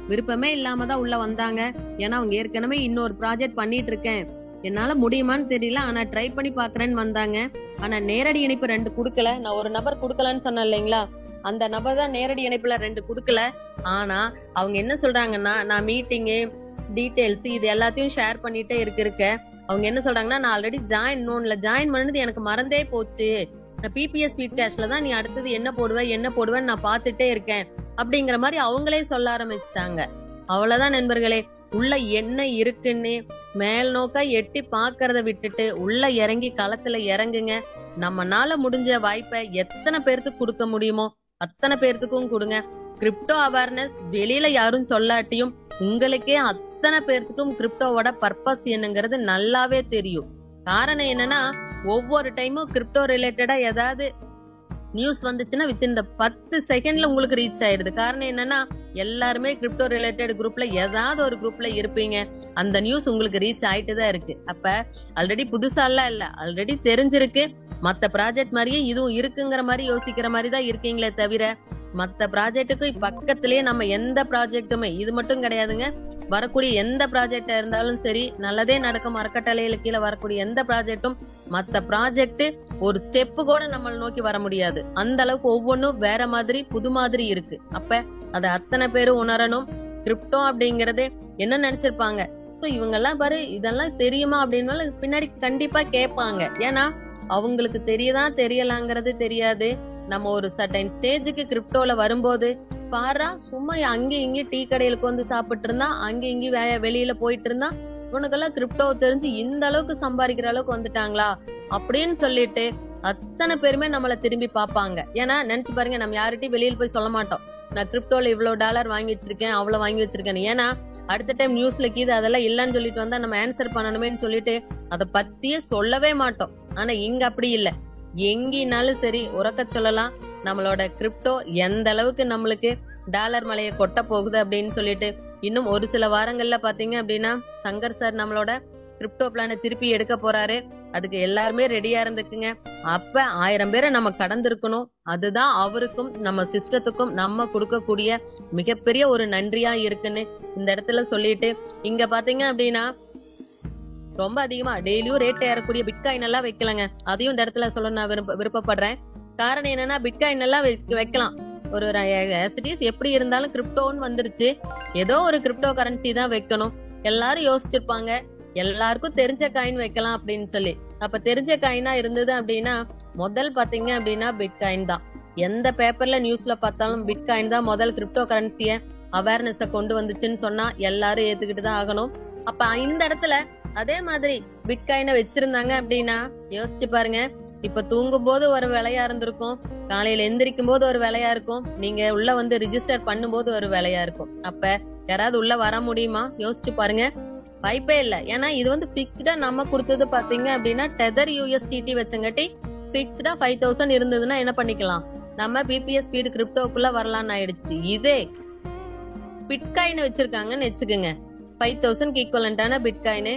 விருப்பமே இல்லாம தான் உள்ள வந்தாங்க. ஏன்னா அவங்க ஏற்கனவே இன்னொரு ப்ராஜெக்ட் பண்ணிட்டு இருக்கேன், என்னால முடியுமான்னு தெரியல, ஆனா ட்ரை பண்ணி பாக்குறேன்னு வந்தாங்க. ஆனா நேரடி இணைப்பு 2 குடுக்கல. நான் ஒரு நபர் குடுக்கலன்னு சொன்னேன் இல்லைங்களா, அந்த நபர் தான் நேரடி இணைப்புல 2 குடுக்கல. ஆனா அவங்க என்ன சொல்றாங்கன்னா, நான் மீட்டிங்கு டீடைல்ஸ் இது எல்லாத்தையும் ஷேர் பண்ணிட்டே இருக்க அவங்க என்ன சொல்றாங்கன்னா, நான் ஆல்ரெடி ஜாயின் பண்ணது எனக்கு மறந்தே போச்சு, நான் பிபிஎஸ் ஸ்பீட் கேஷ்ல தான் நீ அடுத்தது என்ன போடுவேன்னு நான் பாத்துட்டே இருக்கேன் அப்படிங்கிற மாதிரி அவங்களே சொல்ல ஆரம்பிச்சுட்டாங்க. அவ்வளவுதான் நண்பர்களே, உள்ள என்ன இருக்குன்னு மேல் நோக்கா எட்டி பாக்குறத விட்டுட்டு உள்ள இறங்கி களத்துல இறங்குங்க. நம்மனால முடிஞ்ச வாய்ப்பை எத்தனை பேர்த்துக்கு கொடுக்க முடியுமோ அத்தனை பேர்த்துக்கும் கொடுங்க. கிரிப்டோ அவேர்னஸ் வெளியில யாரும் சொல்லாட்டியும் உங்களுக்கே அத்தனை பேர்த்துக்கும் கிரிப்டோவோட பர்பஸ் என்னங்கிறது நல்லாவே தெரியும். காரணம் என்னன்னா, ஒவ்வொரு டைமும் கிரிப்டோ ரிலேட்டடா ஏதாவது நியூஸ் வந்துச்சுன்னா வித்தின் 10 செகண்ட்ல உங்களுக்கு ரீச் ஆயிடுது. காரணம் என்னன்னா, எல்லாருமே கிரிப்டோ ரிலேட்டட் குரூப்ல ஏதாவது ஒரு குரூப்ல இருப்பீங்க, அந்த நியூஸ் உங்களுக்கு ரீச் ஆயிட்டு தான் இருக்கு. அப்ப ஆல்ரெடி புதுசாலாம் இல்ல, ஆல்ரெடி தெரிஞ்சிருக்கு. மத்த ப்ராஜெக்ட் மாதிரியே இதுவும் இருக்குங்கிற மாதிரி யோசிக்கிற மாதிரி தான் இருக்கீங்களே தவிர, மத்த ப்ராஜெக்டுக்கு பக்கத்திலேயே நம்ம எந்த ப்ராஜெக்ட்டுமே, இது மட்டும் கிடையாதுங்க, வரக்கூடிய எந்த ப்ராஜெக்டா இருந்தாலும் சரி, நல்லதே நடக்கும் அறக்கட்டளையில கீழே வரக்கூடிய எந்த ப்ராஜெக்டும் மத்த ப்ராஜெக்ட் ஒரு ஸ்டெப் கூட நம்மள நோக்கி வர முடியாது. அந்த அளவுக்கு ஒவ்வொன்றும் வேற மாதிரி புது மாதிரி இருக்கு. அப்ப அதை அத்தனை பேரும் உணரணும். கிரிப்டோ அப்படிங்கறது என்ன நினைச்சிருப்பாங்க, இவங்க எல்லாம் பாரு இதெல்லாம் தெரியுமா அப்படின்னு பின்னாடி கண்டிப்பா கேட்பாங்க. ஏன்னா அவங்களுக்கு தெரியதான் தெரியலாங்கிறது தெரியாது. நம்ம ஒரு சர்டைன் ஸ்டேஜுக்கு கிரிப்டோல வரும்போது பாரா சும்மா அங்கேயும் இங்கேயும் டீ கடையிலுக்கு சாப்பிட்டு இருந்தா, அங்கேயும் இங்கேயும் வெளியில போயிட்டு இருந்தா, உனக்கெல்லாம் கிரிப்டோ தெரிஞ்சு இந்த அளவுக்கு சம்பாதிக்கிற அளவுக்கு வந்துட்டாங்களா அப்படின்னு சொல்லிட்டு அத்தனை பேருமே நம்மள திரும்பி பாப்பாங்க. ஏன்னா நினைச்சு பாருங்க, நம்ம யார்கிட்டயும் வெளியில போய் சொல்ல மாட்டோம் நான் கிரிப்டோல இவ்வளவு டாலர் வாங்கி வச்சிருக்கேன் அவ்வளவு வாங்கி வச்சிருக்கேன். ஏன்னா அடுத்த டைம் நியூஸ்ல கீது அதெல்லாம் இல்லன்னு சொல்லிட்டு வந்தா நம்ம ஆன்சர் பண்ணணுமேன்னு சொல்லிட்டு அதை பத்தியே சொல்லவே மாட்டோம். ஆனா இங்க அப்படி இல்ல, எங்கினாலும் சரி உறக்க சொல்லலாம் நம்மளோட கிரிப்டோ எந்த அளவுக்கு நம்மளுக்கு டாலர் மலையை கொட்ட போகுது அப்படின்னு சொல்லிட்டு. இன்னும் ஒரு சில வாரங்கள்ல பாத்தீங்க அப்படின்னா சங்கர் சார் நம்மளோட கிரிப்டோ பிளான திருப்பி எடுக்க போறாரு. அதுக்கு எல்லாருமே ரெடியா இருந்துக்குங்க. அப்ப 1000 பேரை நம்ம கடந்திருக்கணும். அதுதான் அவருக்கும் நம்ம சிஸ்டத்துக்கும் நம்ம கொடுக்கக்கூடிய மிகப்பெரிய ஒரு நன்றியா இருக்குன்னு இந்த இடத்துல சொல்லிட்டு, இங்க பாத்தீங்க அப்படின்னா ரொம்ப அதிகமா டெய்லியும் ரேட் ஏறக்கூடிய பிட்காயின் எல்லாம் வைக்கலங்க. அதையும் இந்த இடத்துல சொல்ல நான் விருப்பப்படுறேன். காரணம் என்னன்னா, பிட்காயின் எல்லாம் வைக்கலாம், ஒரு எப்படி இருந்தாலும் கிரிப்டோன்னு வந்துருச்சு, ஏதோ ஒரு கிரிப்டோ கரன்சி தான் வைக்கணும். எல்லாரும் யோசிச்சிருப்பாங்க எல்லாருக்கும் தெரிஞ்ச காயின் வைக்கலாம் அப்படின்னு சொல்லி. அப்ப தெரிஞ்ச காயினா இருந்தது அப்படின்னா முதல் பாத்தீங்க அப்படின்னா பிட்காயின் தான். எந்த பேப்பர்ல நியூஸ்ல பார்த்தாலும் பிட்காயின் தான் முதல் கிரிப்டோ கரன்சிய அவேர்னஸ கொண்டு வந்துச்சுன்னு சொன்னா எல்லாரும் ஏத்துக்கிட்டு தான் ஆகணும். அப்ப இந்த இடத்துல அதே மாதிரி பிட்காயினை வச்சிருந்தாங்க அப்படின்னா யோசிச்சு பாருங்க, இப்ப தூங்கும் போது ஒரு விலையா இருந்திருக்கும், காலையில எந்திரிக்கும் போது ஒரு விலையா இருக்கும், நீங்க உள்ள ரிஜிஸ்டர் பண்ணும் போது ஒரு விலையா இருக்கும். அப்ப யாராவது உள்ள வர முடியுமா? யோசிச்சு பாருங்க, வாய்ப்பே இல்ல. ஏன்னா இது பிக்ஸ்டா நம்ம கொடுத்தது பாத்தீங்க அப்படின்னா டெதர் USDT வச்சங்காட்டி பிக்ஸ்டா 5000 இருந்ததுன்னா என்ன பண்ணிக்கலாம், நம்ம பிபிஎஸ் ஸ்பீடு கிரிப்டோக்குள்ள வரலாம்னு ஆயிடுச்சு. இதே பிட்காயின் வச்சிருக்காங்கன்னு வச்சுக்கோங்க, 5000 ஈக்குவலண்டான பிட்காயின்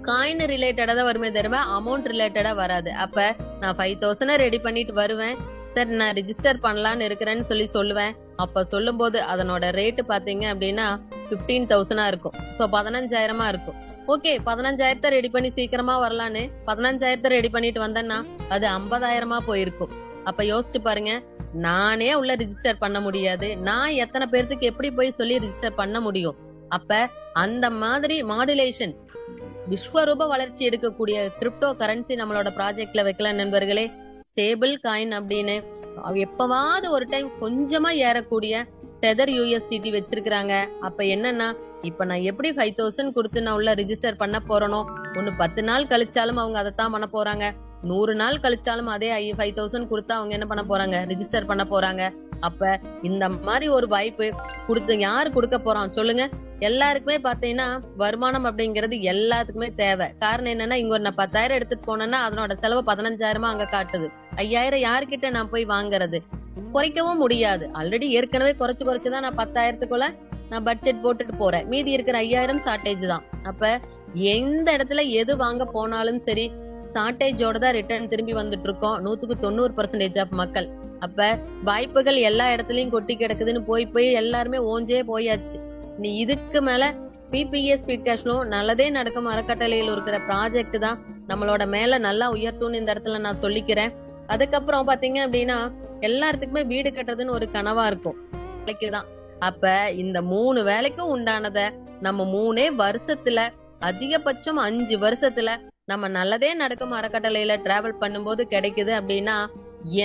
காயின் ரிலேட்டடா தான் வருமே தவிர அமௌண்ட் ரிலேட்டடா வராது. அப்ப நான் 5000 ரெடி பண்ணிட்டு வருவேன், சார் நான் ரிஜிஸ்டர் பண்ணலான்னு இருக்கிறேன்னு சொல்லுவேன். அப்ப சொல்லும் போது அதனோட ரேட்டு பாத்தீங்க அப்படின்னா 15,000 இருக்கும். சோ 15,000 இருக்கும். ஓகே, 15,000 ரெடி பண்ணி சீக்கிரமா வரலான்னு 15,000 ரெடி பண்ணிட்டு வந்தேன்னா அது 50,000 போயிருக்கும். அப்ப யோசிச்சு பாருங்க, நானே உள்ள ரிஜிஸ்டர் பண்ண முடியாது, நான் எத்தனை பேர்த்துக்கு எப்படி போய் சொல்லி ரிஜிஸ்டர் பண்ண முடியும்? அப்ப அந்த மாதிரி மாடுலேஷன் விஸ்வரூப வளர்ச்சி எடுக்கக்கூடிய கிரிப்டோ கரன்சி நம்மளோட ப்ராஜெக்ட்ல வைக்கலாம் நண்பர்களே. ஸ்டேபிள் காயின் அப்படின்னு எப்பவாவது ஒரு டைம் கொஞ்சமா ஏறக்கூடிய டெதர் USDT வச்சிருக்காங்க. அப்ப என்னன்னா, இப்ப நான் எப்படி 5000 கொடுத்து நான் உள்ள ரிஜிஸ்டர் பண்ண போறேனோ, 10 நாள் கழிச்சாலும் அவங்க அதைத்தான் பண்ண போறாங்க, 100 நாள் கழிச்சாலும் அதே 5000 கொடுத்தா அவங்க என்ன பண்ண போறாங்க, ரிஜிஸ்டர் பண்ண போறாங்க. அப்ப இந்த மாதிரி ஒரு வாய்ப்பு கொடுத்து யாரு கொடுக்க போறான் சொல்லுங்க? எல்லாருக்குமே பாத்தீங்கன்னா வருமானம் அப்படிங்கிறது எல்லாத்துக்குமே தேவை. காரணம் என்னன்னா, இங்க ஒரு நான் 10,000 எடுத்துட்டு போனேன்னா அதனோட செலவு 15,000 அங்க காட்டுது. 5,000 யாருக்கிட்ட நான் போய் வாங்குறது? குறைக்கவும் முடியாது. ஆல்ரெடி ஏற்கனவே குறைச்சுதான் நான் 10,000க்குள்ள நான் பட்ஜெட் போட்டுட்டு போறேன். மீதி இருக்கிற 5,000 ஷார்டேஜ் தான். அப்ப எந்த இடத்துல எது வாங்க போனாலும் சரி, ஷார்டேஜோட தான் ரிட்டர்ன் திரும்பி வந்துட்டு இருக்கோம் 100% ஆஃப் மக்கள். அப்ப வாய்ப்புகள் எல்லா இடத்துலயும் கொட்டி கிடக்குதுன்னு போய் எல்லாருமே ஓஞ்சே போயாச்சு. நீ இதுக்கு மேல பிபிஎஸ் ஸ்பீட் கேஷ்லும் நல்லதே நடக்கும் அறக்கட்டளையில் இருக்கிற ப்ராஜெக்ட் தான் நம்மளோட மேல நல்லா உயர்த்தும்னு இந்த இடத்துல நான் சொல்லிக்கிறேன். அதுக்கப்புறம் பாத்தீங்க அப்படின்னா, எல்லாத்துக்குமே வீடு கட்டுறதுன்னு ஒரு கனவா இருக்கும். தான் அப்ப இந்த 3 வேலைக்கும் உண்டானத நம்ம 3 வருஷத்துல, அதிகபட்சம் 5 வருஷத்துல நம்ம நல்லதே நடக்கும் அறக்கட்டளையில டிராவல் பண்ணும்போது கிடைக்குது அப்படின்னா,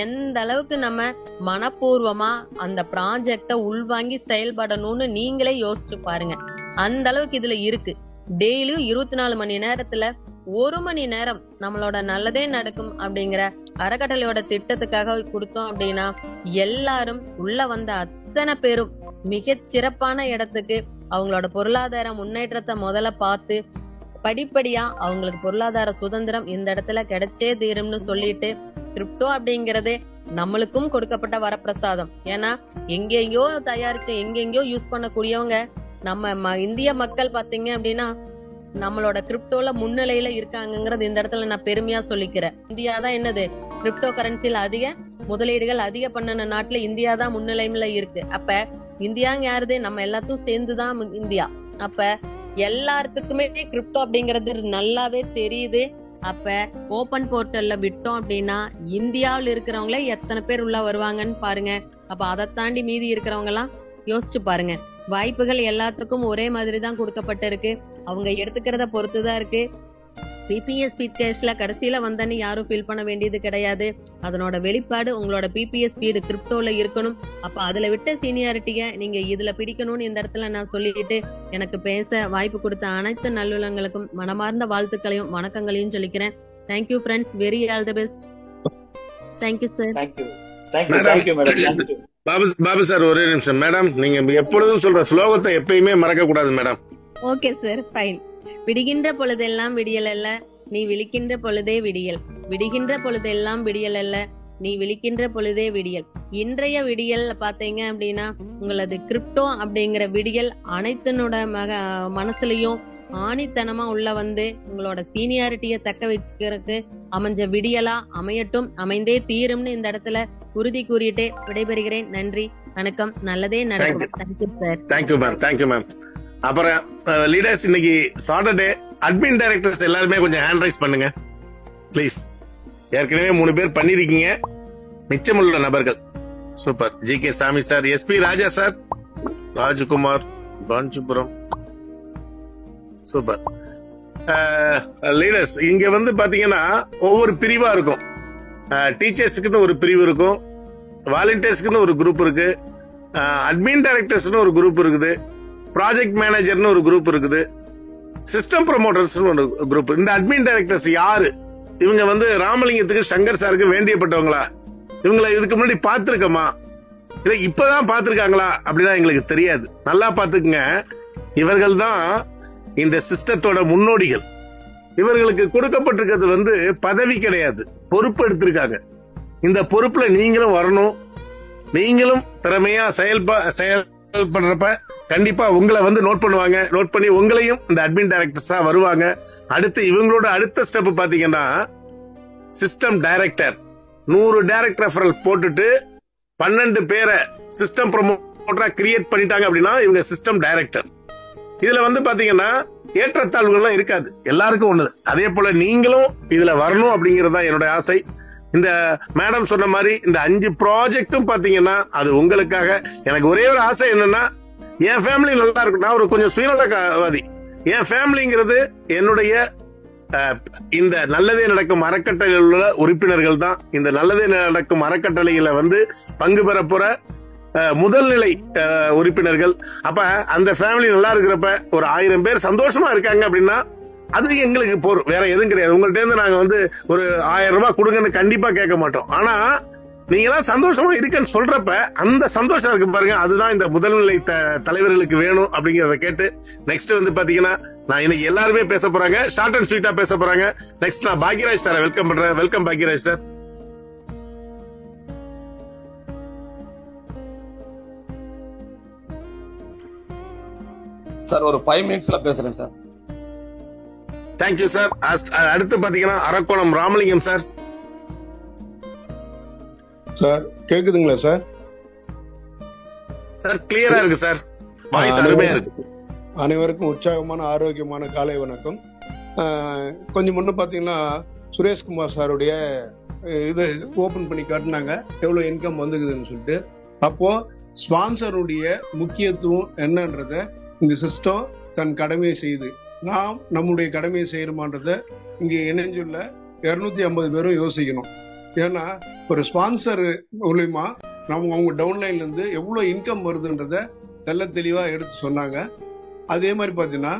எந்த அளவுக்கு நம்ம மனப்பூர்வமா அந்த ப்ராஜெக்ட உள்வாங்கி செயல்படணும்னு நீங்களே யோசிச்சு பாருங்க. அந்த அளவுக்கு இதுல இருக்கு. டெய்லியும் 24 மணி நேரத்துல 1 மணி நேரம் நம்மளோட நல்லதே நடக்கும் அப்படிங்கிற அறக்கட்டளையோட திட்டத்துக்காக கொடுத்தோம் அப்படின்னா, எல்லாரும் உள்ள வந்த அத்தனை பேரும் மிகச் சிறப்பான இடத்துக்கு அவங்களோட பொருளாதார முன்னேற்றத்தை முதல்ல பார்த்து படிப்படியா அவங்களுக்கு பொருளாதார சுதந்திரம் இந்த இடத்துல கிடைச்சே தீரும்னு சொல்லிட்டு, கிரிப்டோ அப்படிங்கறது நம்மளுக்கும் கொடுக்கப்பட்ட வரப்பிரசாதம். ஏன்னா எங்கெங்கயோ தயாரிச்சு எங்கெங்கயோ யூஸ் பண்ணக்கூடியவங்க நம்ம இந்திய மக்கள் பாத்தீங்க அப்படின்னா நம்மளோட கிரிப்டோல முன்னிலையில இருக்காங்கிறது இந்த இடத்துல நான் பெருமையா சொல்லிக்கிறேன். இந்தியா தான் என்னது கிரிப்டோ கரன்சில அதிக முதலீடுகள் அதிக பண்ணன நாட்டுல இந்தியா தான் முன்னிலையில இருக்கு. அப்ப இந்தியாங்க யாருது? நம்ம எல்லாத்தையும் சேர்ந்துதான் இந்தியா. அப்ப எல்லாத்துக்குமே கிரிப்டோ அப்படிங்கறது நல்லாவே தெரியுது. அப்ப ஓபன் போர்ட்டல்ல விட்டோம் அப்படின்னா இந்தியாவில் இருக்கிறவங்களே எத்தனை பேர் உள்ள வருவாங்கன்னு பாருங்க. அப்ப அதை தாண்டி மீதி இருக்கிறவங்க எல்லாம் யோசிச்சு பாருங்க. வாய்ப்புகள் எல்லாத்துக்கும் ஒரே மாதிரி தான் கொடுக்கப்பட்டிருக்கு. அவங்க எடுத்துக்கிறத பொறுத்துதான் இருக்கு. பிபிஎஸ் ஸ்பீட் கேஷ்ல கடைசியில வந்தன்னு யாரும் ஃபீல் பண்ண வேண்டியது கிடையாது. அதனோட வெளிப்பாடு உங்களோட பிபிஎஸ் ஸ்பீடு கிரிப்டோல இருக்கணும். அப்ப அதுல விட்ட சீனியாரிட்டிய நீங்க இதுல பிடிக்கணும்னு இந்த இடத்துல நான் சொல்லிட்டு, எனக்கு பேச வாய்ப்பு கொடுத்த அனைத்து நல்லுள்ளங்களுக்கும் மனமார்ந்த வாழ்த்துக்களையும் வணக்கங்களையும் சொல்லிக்கிறேன். Thank you friends, very all the best. Thank you sir. Thank you madam. Babu sir ஒரே நிமிஷம். மேடம், நீங்க எப்பொழுதும் சொல்ற ஸ்லோகத்தை எப்பயுமே மறக்க கூடாது மேடம். Okay sir, fine. விடுகின்ற பொழுதெல்லாம் விடியல் அல்ல, நீ விழிக்கின்ற பொழுதே விடியல். விடுகின்ற பொழுதெல்லாம் விடியல் அல்ல, நீ விழிக்கின்ற பொழுதே விடியல். இன்றைய விடியல் பாத்தீங்க அப்படின்னா, உங்களது கிரிப்டோ அப்படிங்கிற விடியல் அனைத்தனோட மனசுலயும் ஆணித்தனமா உள்ள வந்து உங்களோட சீனியாரிட்டிய தக்க வச்சுக்கிறதுக்கு அமைஞ்ச விடியலா அமையட்டும், அமைந்தே தீரும்னு இந்த இடத்துல உறுதி கூறிட்டு விடைபெறுகிறேன். நன்றி, வணக்கம், நல்லதே நடக்கும். Thank you sir. Thank you ma'am. Thank you ma'am. அப்புறம் லீடர்ஸ், இன்னைக்கு சாட்டர்டே, அட்மின் டைரக்டர்ஸ் எல்லாருமே கொஞ்சம் ஹேண்ட் ரைஸ் பண்ணுங்க பிளீஸ். ஏற்கனவே 3 பேர் பண்ணிருக்கீங்க, மிச்சமுள்ள நபர்கள். சூப்பர். ஜி.கே. சாமி சார், எஸ்பி ராஜா சார், ராஜகுமார், காஞ்சிபுரம். சூப்பர். லீடர்ஸ், இங்க வந்து பாத்தீங்கன்னா ஒவ்வொரு பிரிவா இருக்கும். டீச்சர்ஸ்க்குன்னு ஒரு பிரிவு இருக்கும், வாலண்டியர்ஸ்க்குன்னு ஒரு குரூப் இருக்கு, அட்மின் டைரக்டர்ஸ்னு ஒரு குரூப் இருக்குது, ப்ராஜெக்ட் மேனேஜர்னு ஒரு குரூப் இருக்குது, சிஸ்டம் ப்ரமோட்டர்ஸ் ஒரு குரூப். இந்த அட்மின் டைரக்டர்ஸ் யாரு? இவங்க வந்து ராமலிங்கத்துக்கு சங்கர் சாருக்கு வேண்டியப்பட்டவங்களா? இவங்களை இதுக்கு முன்னாடி பாத்துருக்கோமா, இல்ல இப்பதான் பாத்துருக்காங்களா அப்படின்னா எங்களுக்கு தெரியாது. நல்லா பாத்துக்குங்க, இவர்கள் தான் இந்த சிஸ்டத்தோட முன்னோடிகள். இவர்களுக்கு கொடுக்கப்பட்டிருக்கிறது வந்து பதவி கிடையாது, பொறுப்பு எடுத்திருக்காங்க. இந்த பொறுப்புல நீங்களும் வரணும். நீங்களும் திறமையா செயல்படுறப்ப கண்டிப்பா உங்களை வந்து நோட் பண்ணுவாங்க. நோட் பண்ணி உங்களையும் இந்த அட்மின் டைரக்டர்ஸா வருவாங்க. அடுத்து இவங்களோட அடுத்த ஸ்டெப் பாத்தீங்கன்னா சிஸ்டம் டைரக்டர். 100 டைரக்டர் ரெஃபரல் போட்டுட்டு 12 பேரை சிஸ்டம் ப்ரமோட்டரா கிரியேட் பண்ணிட்டாங்க அப்படின்னா இவங்க சிஸ்டம் டைரக்டர். இதுல வந்து பாத்தீங்கன்னா ஏற்றத்தாழ்வுகள்லாம் இருக்காது, எல்லாருக்கும் ஒண்ணுது. அதே போல நீங்களும் இதுல வரணும் அப்படிங்கறதா என்னோட ஆசை. இந்த மேடம் சொன்ன மாதிரி இந்த 5 ப்ராஜெக்டும் பாத்தீங்கன்னா அது உங்களுக்காக. எனக்கு ஒரே ஒரு ஆசை என்னன்னா, என் ஃபேமிலி நல்லா இருக்கும். நான் ஒரு கொஞ்சம் சுயநலவாதி. என் ஃபேமிலிங்கிறது என்னுடைய இந்த நல்லதே நடக்கும் அறக்கட்டளையில் உள்ள உறுப்பினர்கள் தான். இந்த நல்லதே நடக்கும் அறக்கட்டளையில வந்து பங்கு பெற போற முதல் நிலை உறுப்பினர்கள். அப்ப அந்த ஃபேமிலி நல்லா இருக்கிறப்ப ஒரு 1000 பேர் சந்தோஷமா இருக்காங்க அப்படின்னா அது எங்களுக்கு போறோம், வேற எதுவும் கிடையாது. உங்கள்ட்ட இருந்து நாங்க வந்து ஒரு 1000 ரூபாய் கொடுங்கன்னு கண்டிப்பா கேட்க மாட்டோம். ஆனா நீங்க எல்லாம் சந்தோஷமா இருக்கன்னு சொல்றப்ப அந்த சந்தோஷம் இருக்கு பாருங்க, அதுதான் இந்த முதல்நிலை தலைவர்களுக்கு வேணும் அப்படிங்கறத கேட்டு நெக்ஸ்ட் வந்து பாத்தீங்கன்னா நான் இன்னைக்கு எல்லாருமே பேச போறாங்க, ஷார்ட் அண்ட் ஸ்வீட்டா பேச போறாங்க. நெக்ஸ்ட் நான் பாக்யராஜ் சார் வெல்கம் பண்றேன். Welcome Bhagyaraj sir. சார் ஒரு 5 மினிட்ஸ்ல பேசுறேன் சார். Thank you sir. அடுத்து பாத்தீங்கன்னா அரக்கோணம் ராமலிங்கம் சார். சார் கேக்குதுங்களா சார்? சார் கிளியரா இருக்கு சார், வாய்ஸ் அருமையா இருக்கு. அனைவருக்கும் உற்சாகமான ஆரோக்கியமான காலை வணக்கம். கொஞ்சம் முன்ன பாத்தீங்கன்னா சுரேஷ்குமார் சாருடைய இது ஓபன் பண்ணி காட்டினாங்க எவ்வளவு இன்கம் வந்துக்குதுன்னு சொல்லிட்டு. அப்போ ஸ்பான்சருடைய முக்கியத்துவம் என்னன்றத இந்த சிஸ்டம் தன் கடமையை செய்யுது. நாம் நம்முடைய கடமையை செய்யணுமான்றத இங்க இணைஞ்சுள்ள 250 பேரும் யோசிக்கணும். ஏன்னா ஒரு ஸ்பான்சர் மூலியமா அவங்க டவுன்லைன்ல இருந்து எவ்வளவு இன்கம் வருதுன்றத தெல்ல தெளிவா எடுத்து சொன்னாங்க. அதே மாதிரி பாத்தீங்கன்னா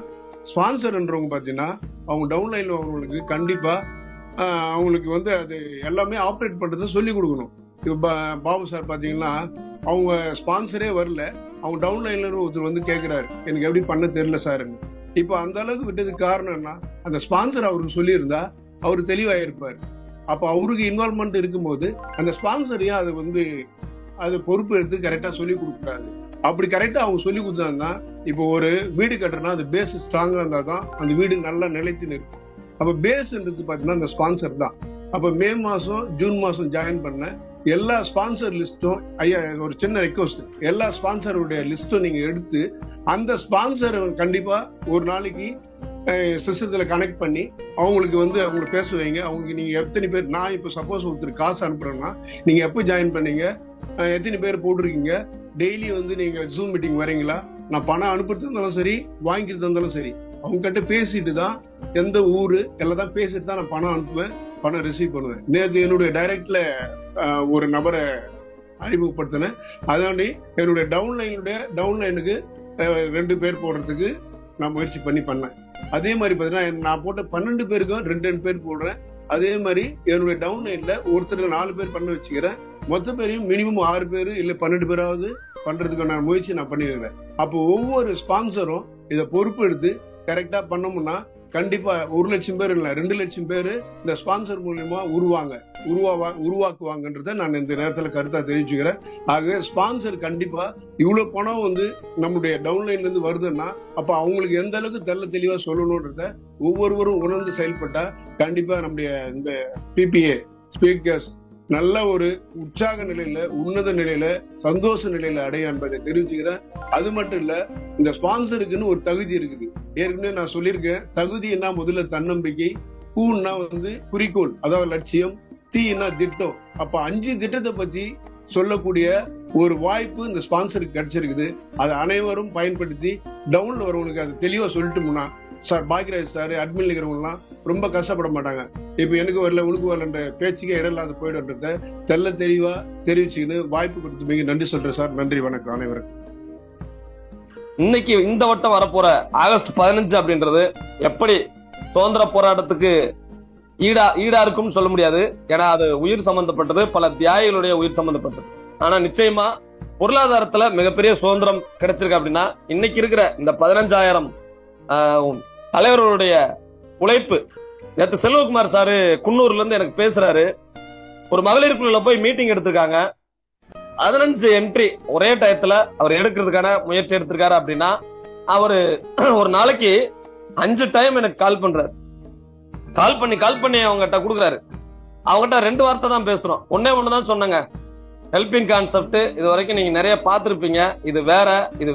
ஸ்பான்சர்ன்றவங்க பாத்தீங்கன்னா அவங்க டவுன்லைன்ல அவங்களுக்கு கண்டிப்பா அவங்களுக்கு வந்து அது எல்லாமே ஆப்ரேட் பண்றதை சொல்லி கொடுக்கணும். பாபு சார் பாத்தீங்கன்னா அவங்க ஸ்பான்சரே வரல, அவங்க டவுன்லைன்ல ஒருத்தர் வந்து கேட்கிறாரு எனக்கு எப்படி பண்ண தெரியல சார்ன்னு. இப்ப அந்த அளவுக்கு விட்டதுக்கு காரணம் என்ன, அந்த ஸ்பான்சர் அவருக்கு சொல்லியிருந்தா அவரு தெளிவாயிருப்பாரு. அப்ப அவருக்கு இன்வால்வ்மெண்ட் இருக்கும்போது அந்த ஸ்பான்சர் ஏன் அதை வந்து அது பொறுப்பு எடுத்து கரெக்டா சொல்லி கொடுக்குறாரு. அப்படி கரெக்டா அவங்க சொல்லி கொடுத்தாங்கன்னா இப்போ ஒரு வீடு கட்டுறனா அது பேஸ் ஸ்ட்ராங்கா இருந்தா தான் அந்த வீடு நல்லா நிலைத்து நிற்கும். அப்ப பேஸ்ன்றது பாத்தீங்கன்னா அந்த ஸ்பான்சர் தான். அப்ப மே மாசம் ஜூன் மாசம் ஜாயின் பண்ண எல்லா ஸ்பான்சர் லிஸ்டும், ஐயா ஒரு சின்ன ரெக்வஸ்ட், எல்லா ஸ்பான்சருடைய லிஸ்டும் நீங்க எடுத்து அந்த ஸ்பான்சர் கண்டிப்பா ஒரு நாளைக்கு சிஸ்டத்துல கனெக்ட் பண்ணி அவங்களுக்கு வந்து அவங்க பேச வைங்க. அவங்களுக்கு நீங்க எத்தனை பேர், நான் இப்ப சப்போஸ் ஒருத்தர் காசு அனுப்புறேன்னா நீங்க எப்ப ஜாயின் பண்ணீங்க, எத்தனை பேர் போட்டிருக்கீங்க, டெய்லி வந்து நீங்க ஜூம் மீட்டிங் வரீங்களா, நான் பணம் அனுப்புறது இருந்தாலும் சரி வாங்கிக்கிறது இருந்தாலும் சரி அவங்க கிட்ட பேசிட்டு தான், எந்த ஊரு எல்லாம் தான் பேசிட்டு தான் நான் பணம் அனுப்புவேன், பணம் ரிசீவ் பண்ணுவேன். நேற்று என்னுடைய டைரக்ட்ல ஒரு நபரை அறிமுகப்படுத்தினேன். அதாண்டி என்னுடைய டவுன்லைனுக்கு 2 பேர் போடுறதுக்கு நான் முயற்சி பண்ணேன். அதே மாதிரி பாத்தீங்கன்னா நான் போட்ட 12 பேருக்கும் 2 பேர் போடுறேன். அதே மாதிரி என்னுடைய டவுன்லைன்ல ஒருத்தருக்கு 4 பேர் பண்ண வச்சுக்கிறேன். மொத்த பேரையும் மினிமம் 6 பேரு இல்ல 12 பேராவது பண்றதுக்கான முயற்சி நான் பண்ணிருக்கிறேன். அப்போ ஒவ்வொரு ஸ்பான்சரும் இதை பொறுப்பு எடுத்து கரெக்டா பண்ணோம்னா கண்டிப்பா 1 லட்சம் பேர் இல்ல 2 லட்சம் பேரு இந்த ஸ்பான்சர் மூலியமா உருவாக்குவாங்கன்றத நான் இந்த நேரத்துல கருத்தா தெரிவிச்சுக்கிறேன். ஆக ஸ்பான்சர் கண்டிப்பா இவ்வளவு பணம் வந்து நம்முடைய டவுன்லைன்ல இருந்து வருதுன்னா அப்ப அவங்களுக்கு எந்த அளவுக்கு தெளிவா சொல்லணும்ன்றத ஒவ்வொருவரும் உணர்ந்து செயல்பட்டா கண்டிப்பா நம்முடைய இந்த பிபிஏ ஸ்பீட் கேஸ் நல்ல ஒரு உற்சாக நிலையில, உன்னத நிலையில, சந்தோஷ நிலையில அடைய என்பதை தெரிவிச்சுக்கிறேன். அது மட்டும் இல்ல, இந்த ஸ்பான்சருக்குன்னு ஒரு தகுதி இருக்குது. ஏற்கனவே நான் சொல்லியிருக்கேன், தகுதின்னா முதல்ல தன்னம்பிக்கை, பூன்னா வந்து குறிக்கோள் அதாவது லட்சியம், தீன்னா திட்டம். அப்ப 5 திட்டத்தை பத்தி சொல்லக்கூடிய ஒரு வாய்ப்பு இந்த ஸ்பான்சருக்கு கிடைச்சிருக்குது. அதை அனைவரும் பயன்படுத்தி டவுன்ல வரவங்களுக்கு அதை தெளிவா சொல்லிட்டோம்னா சார் பாக்யராஜ் சார் அட்மின் இருக்கிறவங்க எல்லாம் ரொம்ப கஷ்டப்பட மாட்டாங்க. இப்ப எனக்கு வரல உனக்கு வரலன்ற பேச்சுக்கே இடம் இல்லாத போயிடுன்றத தெல்ல தெளிவா தெரிவிச்சுக்கின்னு வாய்ப்பு கொடுத்து மிக நன்றி சொல்றேன் சார். நன்றி, வணக்கம் அனைவருக்கும். இன்னைக்கு இந்த வட்டம் வரப்போற ஆகஸ்ட் 15 அப்படின்றது எப்படி சுதந்திர போராட்டத்துக்கு ஈடா இருக்கும்னு சொல்ல முடியாது. ஏன்னா அது உயிர் சம்பந்தப்பட்டது, பல தியாகிகளுடைய உயிர் சம்பந்தப்பட்டது. ஆனா நிச்சயமா பொருளாதாரத்துல மிகப்பெரிய சுதந்திரம் கிடைச்சிருக்கு அப்படின்னா இன்னைக்கு இருக்கிற இந்த 15,000 தலைவர்களுடைய உழைப்பு. நேற்று செல்வகுமார் சாரு குன்னூர்ல இருந்து எனக்கு பேசுறாரு. ஒரு மகளிர் குழுல போய் மீட்டிங் எடுத்திருக்காங்க. 15 என்ட்ரி ஒரே டயத்துல அவர் எடுக்கிறதுக்கான முயற்சி எடுத்திருக்காரு அப்படின்னா அவரு ஒரு நாளைக்கு 5 டைம் எனக்கு கால் பண்றாரு. கால் பண்ணி அவங்ககிட்ட கொடுக்குறாரு. அவங்ககிட்ட 2 வார்த்தை தான் பேசுறோம். ஒண்ணுதான் சொன்னாங்க, ஹெல்பிங் கான்செப்ட் இது வரைக்கும் நீங்க நிறைய பார்த்திருப்பீங்க, இது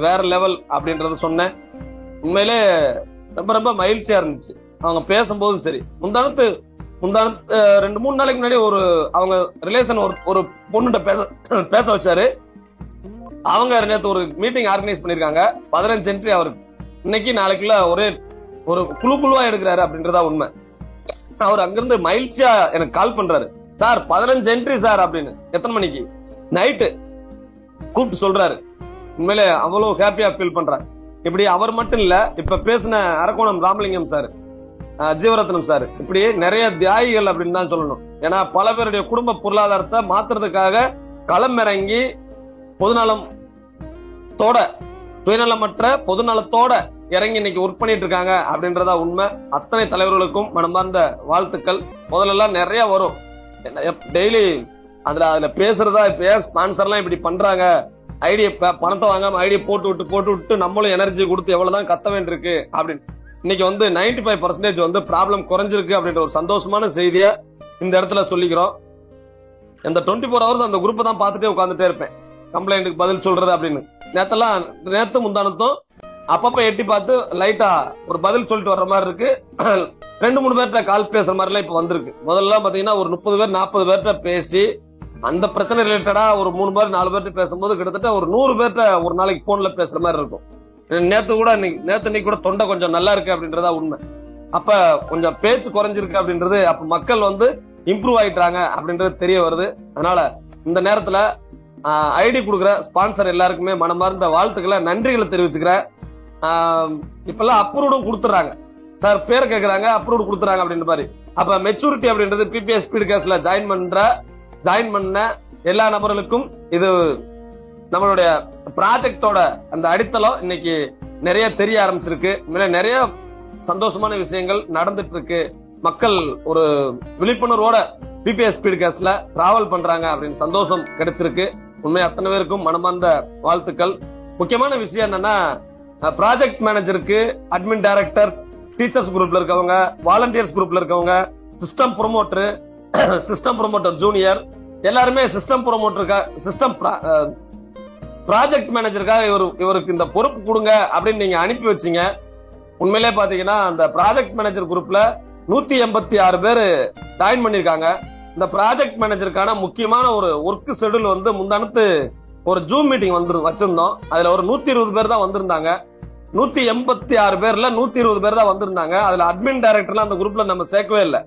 வேற லெவல் அப்படின்றத சொன்னேன். உண்மையிலே ரொம்ப ரொம்ப மகிழ்ச்சியா இருந்துச்சு அவங்க பேசும்போதும் சரி. முந்தானத்து 2-3 நாளைக்கு முன்னாடி ஒரு அவங்க ரிலேஷன் ஒரு பொண்ணுகிட்ட பேச வச்சாரு. அவங்க நேற்று ஒரு மீட்டிங் ஆர்கனைஸ் பண்ணிருக்காங்க. 15 என்ட்ரி அவரு இன்னைக்கு நாளைக்குள்ள ஒரு குழுவா எடுக்கிறாரு அப்படின்றதா உண்மை. அவர் அங்கிருந்து மகிழ்ச்சியா எனக்கு கால் பண்றாரு, சார் 15 என்ட்ரி சார் அப்படின்னு. எத்தனை மணிக்கு? நைட்டு கூப்பிட்டு சொல்றாரு. உண்மையிலே அவ்வளவு ஹாப்பியா ஃபீல் பண்றாரு. இப்படி அவர் மட்டும் இல்ல, இப்ப பேசின அரக்கோணம் ராமலிங்கம் சார் ஜீவரத்னம் சார், இப்படி நிறைய தியாகிகள் அப்படின்னு தான் சொல்லணும். ஏன்னா பல பேருடைய குடும்ப பொருளாதாரத்தை மாத்துறதுக்காக களம் இறங்கி பொதுநலத்தோட, சுயநலமற்ற பொதுநலத்தோட இறங்கி இன்னைக்கு ஒர்க் பண்ணிட்டு இருக்காங்க அப்படின்றதா உண்மை. அத்தனை தலைவர்களுக்கும் மனமார்ந்த வாழ்த்துக்கள். முதல்ல நிறைய வரும், டெய்லி அதுல பேசுறதா, இப்ப ஸ்பான்சர் எல்லாம் இப்படி பண்றாங்க, ஐடியா பணத்தை வாங்காம ஐடியா போட்டு விட்டு நம்மளும் எனர்ஜி கொடுத்து எவ்வளவுதான் கத்த வேண்டியிருக்கு அப்படின்னு. இன்னைக்கு 95% ப்ராப்ளம் குறைஞ்சிருக்கு அப்படின்ற ஒரு சந்தோஷமான செய்திய இந்த இடத்துல சொல்லிக்கிறோம். இந்த 24 hours அந்த குரூப்பை தான் பார்த்துட்டே உட்காந்துட்டே இருப்பேன், கம்ப்ளைண்ட்டுக்கு பதில் சொல்றது அப்படின்னு. நேத்து முந்தானத்தும் அப்பப்ப எட்டி பார்த்து லைட்டா ஒரு பதில் சொல்லிட்டு வர்ற மாதிரி இருக்கு. 2-3 பேர்கிட்ட கால் பேசுற மாதிரி எல்லாம் இப்ப வந்திருக்கு. முதல்ல பாத்தீங்கன்னா ஒரு 30 பேர் 40 பேர்கிட்ட பேசி அந்த பிரச்சனை ரிலேட்டடா ஒரு 3 பேர் 4 பேர்கிட்ட பேசும்போது கிட்டத்தட்ட ஒரு 100 பேர்கிட்ட ஒரு நாளைக்கு போன்ல பேசுற மாதிரி இருக்கும். நேத்து கூட தொண்டை கொஞ்சம் நல்லா இருக்கு அப்படின்றதா உண்மை. அப்ப கொஞ்சம் பேச்சு குறைஞ்சிருக்கு அப்படின்றது, அப்ப மக்கள் இம்ப்ரூவ் ஆயிட்டாங்க அப்படின்றது தெரிய வருது. அதனால இந்த நேரத்துல ஐடி கொடுக்குற ஸ்பான்சர் எல்லாருக்குமே மனமார்ந்த வாழ்த்துக்களை, நன்றிகளை தெரிவிச்சுக்கிறேன். இப்பெல்லாம் அப்ரூவ்டும் கொடுத்துறாங்க சார், பேர் கேட்கறாங்க, அப்ரூவ் கொடுத்துறாங்க அப்படின்ற மாதிரி. அப்ப மெச்சூரிட்டி அப்படின்றது பிபிஎஸ் ஸ்பீட் கேஸ்ல ஜாயின் பண்ண எல்லா நபர்களுக்கும் இது நம்மளுடைய ப்ராஜெக்டோட அந்த அடித்தளம் இன்னைக்கு நிறைய தெரிய ஆரம்பிச்சிருக்கு. நிறைய சந்தோஷமான விஷயங்கள் நடந்துட்டு இருக்கு. மக்கள் ஒரு விழிப்புணர்வோட பிபிஎஸ் ஸ்பீட் கேஸ்ல டிராவல் பண்றாங்க அப்படின்னு சந்தோஷம் கிடைச்சிருக்கு. உண்மை அத்தனை பேருக்கும் மனமார்ந்த வாழ்த்துக்கள். முக்கியமான விஷயம் என்னன்னா, ப்ராஜெக்ட் மேனேஜருக்கு, அட்மின் டைரக்டர்ஸ், டீச்சர்ஸ் குரூப்ல இருக்கவங்க, வாலண்டியர்ஸ் குரூப்ல இருக்கவங்க, சிஸ்டம் ப்ரொமோட்டர் ஜூனியர் எல்லாருமே சிஸ்டம் ப்ராஜெக்ட் மேனேஜருக்காக இவருக்கு இந்த பொறுப்பு கொடுங்க அப்படின்னு நீங்க அனுப்பி வச்சீங்க. உண்மையிலே பாத்தீங்கன்னா அந்த ப்ராஜெக்ட் மேனேஜர் குரூப்ல 186 பேர் ஜாயின் பண்ணிருக்காங்க. இந்த ப்ராஜெக்ட் மேனேஜருக்கான முக்கியமான ஒரு ஒர்க் ஷெட்யூல் முந்தானத்து ஒரு ஜூம் மீட்டிங் வச்சிருந்தோம். அதுல ஒரு 120 பேர் தான் வந்திருந்தாங்க. 186 பேர்ல 120 பேர் தான் வந்திருந்தாங்க. அதுல அட்மின் டைரக்டர்லாம் அந்த குரூப்ல நம்ம சேர்க்கவே இல்லை.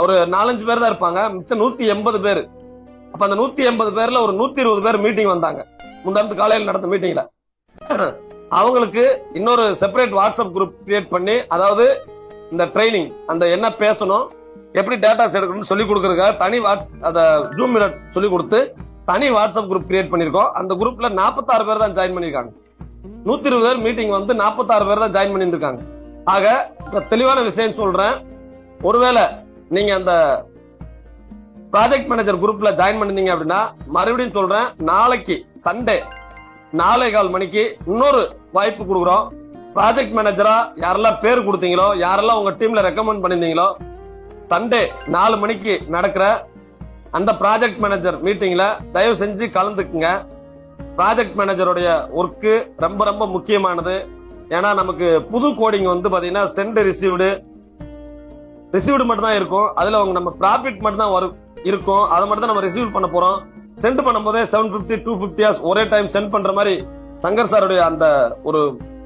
ஒரு 4-5 பேர் தான் இருப்பாங்க, மிச்சம் 180 பேர். அப்ப அந்த 180 பேர்ல ஒரு 120 பேர் மீட்டிங் வந்தாங்க. முந்தானத்து காலையில் நடந்த மீட்டிங்ல அவங்களுக்கு இன்னொரு செப்பரேட் வாட்ஸ்அப் குரூப் கிரியேட் பண்ணி, அதாவது இந்த ட்ரைனிங் அந்த என்ன பேசணும், எப்படி டேட்டாஸ் எடுக்கணும்னு சொல்லி கொடுக்கறதுக்காக தனி ஜூம் மீட் சொல்லி கொடுத்து தனி வாட்ஸ்அப் குரூப் கிரியேட் பண்ணிருக்கோம். அந்த குரூப்ல 46 பேர் தான் ஜாயின் பண்ணிருக்காங்க. 120 பேர் மீட்டிங் 46 பேர் தான் ஜாயின் பண்ணிருக்காங்க. ஆக தெளிவான விஷயம் சொல்றேன், ஒருவேளை நீங்க அந்த ப்ராஜெக்ட் மேனேஜர் குரூப்ல ஜாயின் பண்ணீங்க அப்படின்னா, மறுபடியும் சொல்றேன், நாளைக்கு சண்டே 4:15 மணிக்கு இன்னொரு வாய்ப்பு கொடுக்குறோம். ப்ராஜெக்ட் மேனேஜரா யாரெல்லாம் பேர் கொடுத்தீங்களோ, யாரெல்லாம் உங்க டீம்ல ரெக்கமெண்ட் பண்ணிருந்தீங்களோ, சண்டே 4 மணிக்கு நடக்கிற அந்த ப்ராஜெக்ட் மேனேஜர் மீட்டிங்ல தயவு செஞ்சு கலந்துக்குங்க. ப்ராஜெக்ட் மேனேஜருடைய ஒர்க்கு ரொம்ப ரொம்ப முக்கியமானது. ஏன்னா நமக்கு புது கோடிங் பாத்தீங்கன்னா சென்ட் ரிசீவ்டு மட்டும் தான் இருக்கும். அதுல நம்ம ப்ராஃபிட் மட்டும் தான் இருக்கும். அதை மட்டும் தான் நம்ம ரிசீவ் பண்ண போறோம். சென்ட் பண்ணும்போதே 750 250 ஒரே டைம் சென்ட் பண்ற மாதிரி சங்கர் சாருடைய அந்த ஒரு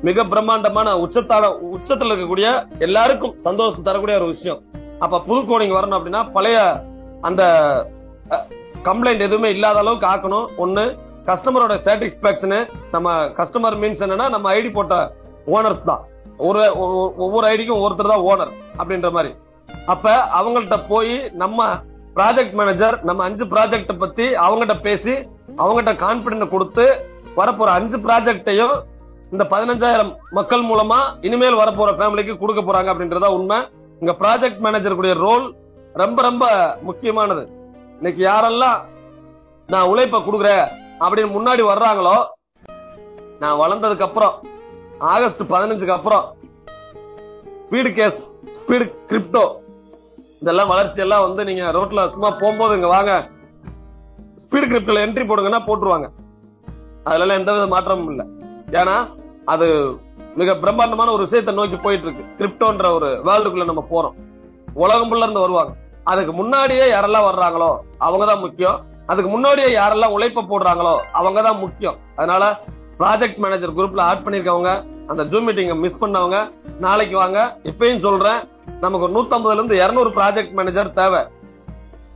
மிக பிரம்மாண்டமான உச்சத்துல இருக்கக்கூடிய எல்லாருக்கும் சந்தோஷம் தரக்கூடிய ஒரு விஷயம். அப்ப புது கோடிங் வரணும் அப்படின்னா பழைய அந்த கம்ப்ளைண்ட் எதுவுமே இல்லாத அளவுக்கு ஆக்கணும். ஒண்ணு, கஸ்டமரோட சாட்டிஸ்பாக்சன். நம்ம கஸ்டமர் மீன்ஸ் என்னன்னா நம்ம ஐடி போட்ட ஓனர்ஸ் தான். ஒவ்வொரு ஐடிக்கும் ஒருத்தர் தான் ஓனர் அப்படின்ற மாதிரி. அப்ப அவங்கள்ட்ட போய் நம்ம ப்ராஜெக்ட் மேனேஜர் நம்ம 5 ப்ராஜெக்ட் பத்தி அவங்ககிட்ட பேசி அவங்ககிட்ட கான்பிடன்ட் கொடுத்து வரப்போற 5 ப்ராஜெக்டையும் இந்த 15,000 மக்கள் மூலமா இனிமேல் வரப்போற ஃபேமிலிக்கு கொடுக்க போறாங்க அப்படின்றதா உண்மை. இங்க ப்ராஜெக்ட் மேனேஜருடைய ரோல் ரொம்ப ரொம்ப முக்கியமானது. இன்னைக்கு யாரெல்லாம் நான் உழைப்ப கொடுக்குறேன் அப்படின்னு முன்னாடி வர்றாங்களோ, நான் வளர்ந்ததுக்கு அப்புறம் ஆகஸ்ட் 15க்கு அப்புறம் ஸ்பீடு கேஸ், ஸ்பீடு கிரிப்டோ இதெல்லாம் வளர்ச்சி எல்லாம் நீங்க ரோட்ல சும்மா போகும்போது இங்க வாங்க ஸ்பீடு கிரிப்டோல என்ட்ரி போடுங்கன்னா போட்டுருவாங்க. அதுல எந்த வித மாற்றமும் இல்லை. ஏன்னா அது மிக பிரம்மாண்டமான ஒரு விஷயத்தை நோக்கி போயிட்டு இருக்கு. கிரிப்டோன்ற ஒரு வேர்ல்டுக்குள்ள நம்ம போறோம். உலகம் ஃபுல்லா இருந்து வருவாங்க. அதுக்கு முன்னாடியே யாரெல்லாம் வர்றாங்களோ அவங்கதான் முக்கியம். அதுக்கு முன்னாடியே யாரெல்லாம் உழைப்ப போடுறாங்களோ அவங்கதான் முக்கியம். அதனால ப்ராஜெக்ட் மேனேஜர் குரூப்ல ஆட் பண்ணிருக்கவங்க, அந்த ஜூம் மீட்டிங்க மிஸ் பண்ணவங்க நாளைக்கு வாங்க. இப்பயும் சொல்றேன், நமக்கு ஒரு 150 இருந்து 200 ப்ராஜெக்ட் மேனேஜர் தேவை.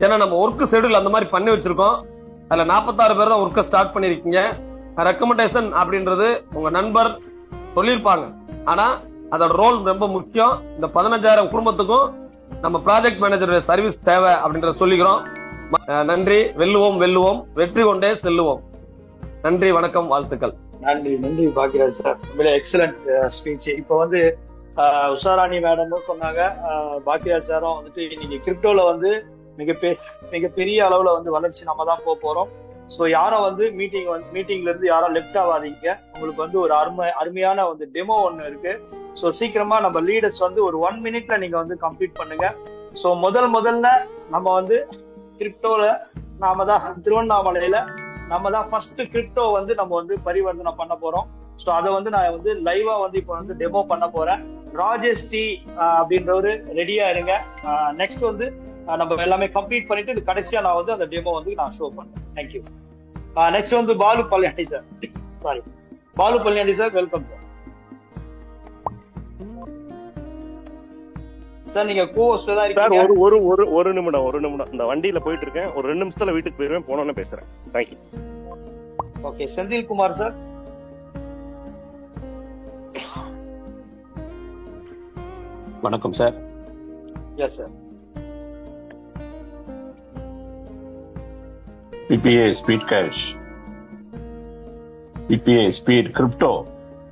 ஏன்னா நம்ம ஒர்க் ஷெட்யூல் அந்த மாதிரி பண்ணி வச்சிருக்கோம். அதுல 46 பேர் தான் ஒர்க்கை ஸ்டார்ட் பண்ணிருக்கீங்க. ரெக்கமெண்டேஷன் அப்படின்றது உங்க நண்பர் சொல்லியிருப்பாங்க. ஆனா அதோட ரோல் ரொம்ப முக்கியம். இந்த 15,000 குடும்பத்துக்கும் நம்ம ப்ராஜெக்ட் மேனேஜருடைய சர்வீஸ் தேவை அப்படின்றத சொல்லிக்கிறோம். நன்றி. வெல்லுவோம் வெல்லுவோம், வெற்றி கொண்டே செல்லுவோம். நன்றி, வணக்கம், வாழ்த்துக்கள். நன்றி பாக்கியராஜ் சார், எக்ஸலண்ட் ஸ்பீச். இப்போ வந்து உஷாராணி மேடமும் சொன்னாங்க, பாக்கியராஜ் சாரும் வந்துட்டு இன்னைக்கு கிரிப்டோல வந்து மிகப்பெரிய அளவுல வந்து வளர்ச்சி நம்ம தான் போறோம். ஸோ யாரும் வந்து மீட்டிங்ல இருந்து யாரும் லெஃப்ட் ஆகாதீங்க. உங்களுக்கு வந்து ஒரு அருமையான வந்து டெமோ ஒன்று இருக்கு. ஸோ சீக்கிரமா நம்ம லீடர்ஸ் வந்து ஒரு 1 minute நீங்க வந்து கம்ப்ளீட் பண்ணுங்க. ஸோ முதல்ல நம்ம வந்து கிரிப்டோல நாம தான் திருவண்ணாமலையில நம்ம தான் ஃபர்ஸ்ட் கிரிப்டோ வந்து நம்ம வந்து பரிவர்த்தனை பண்ண போறோம். ஸோ அதை வந்து நான் வந்து லைவா வந்து இப்போ வந்து டெமோ பண்ண போறேன். ராஜேஷ் டி அப்படின்றவரு ரெடியா இருங்க. நெக்ஸ்ட் வந்து நம்ம எல்லாமே கம்ப்ளீட் பண்ணிட்டு இது கடைசியா நான் வந்து அந்த டெமோ வந்து நான் ஷோ பண்றேன். தேங்க்யூ. நெக்ஸ்ட் வந்து Balu Palyandi sir. Sorry, Balu Palyandi sir, welcome sir. Sir நீங்க கோஹோஸ்ட் தான் இருக்கீங்க. ஒரு நிமிடம் இந்த வண்டியில போயிட்டு இருக்கேன். ஒரு 2 நிமிஷத்துல வீட்டுக்கு போயிருவேன். போனோன்னு பேசுறேன். Thank you. Okay, Senthil Kumar sir. வணக்கம் sir. Yes sir. PPA speed cash, PPA speed crypto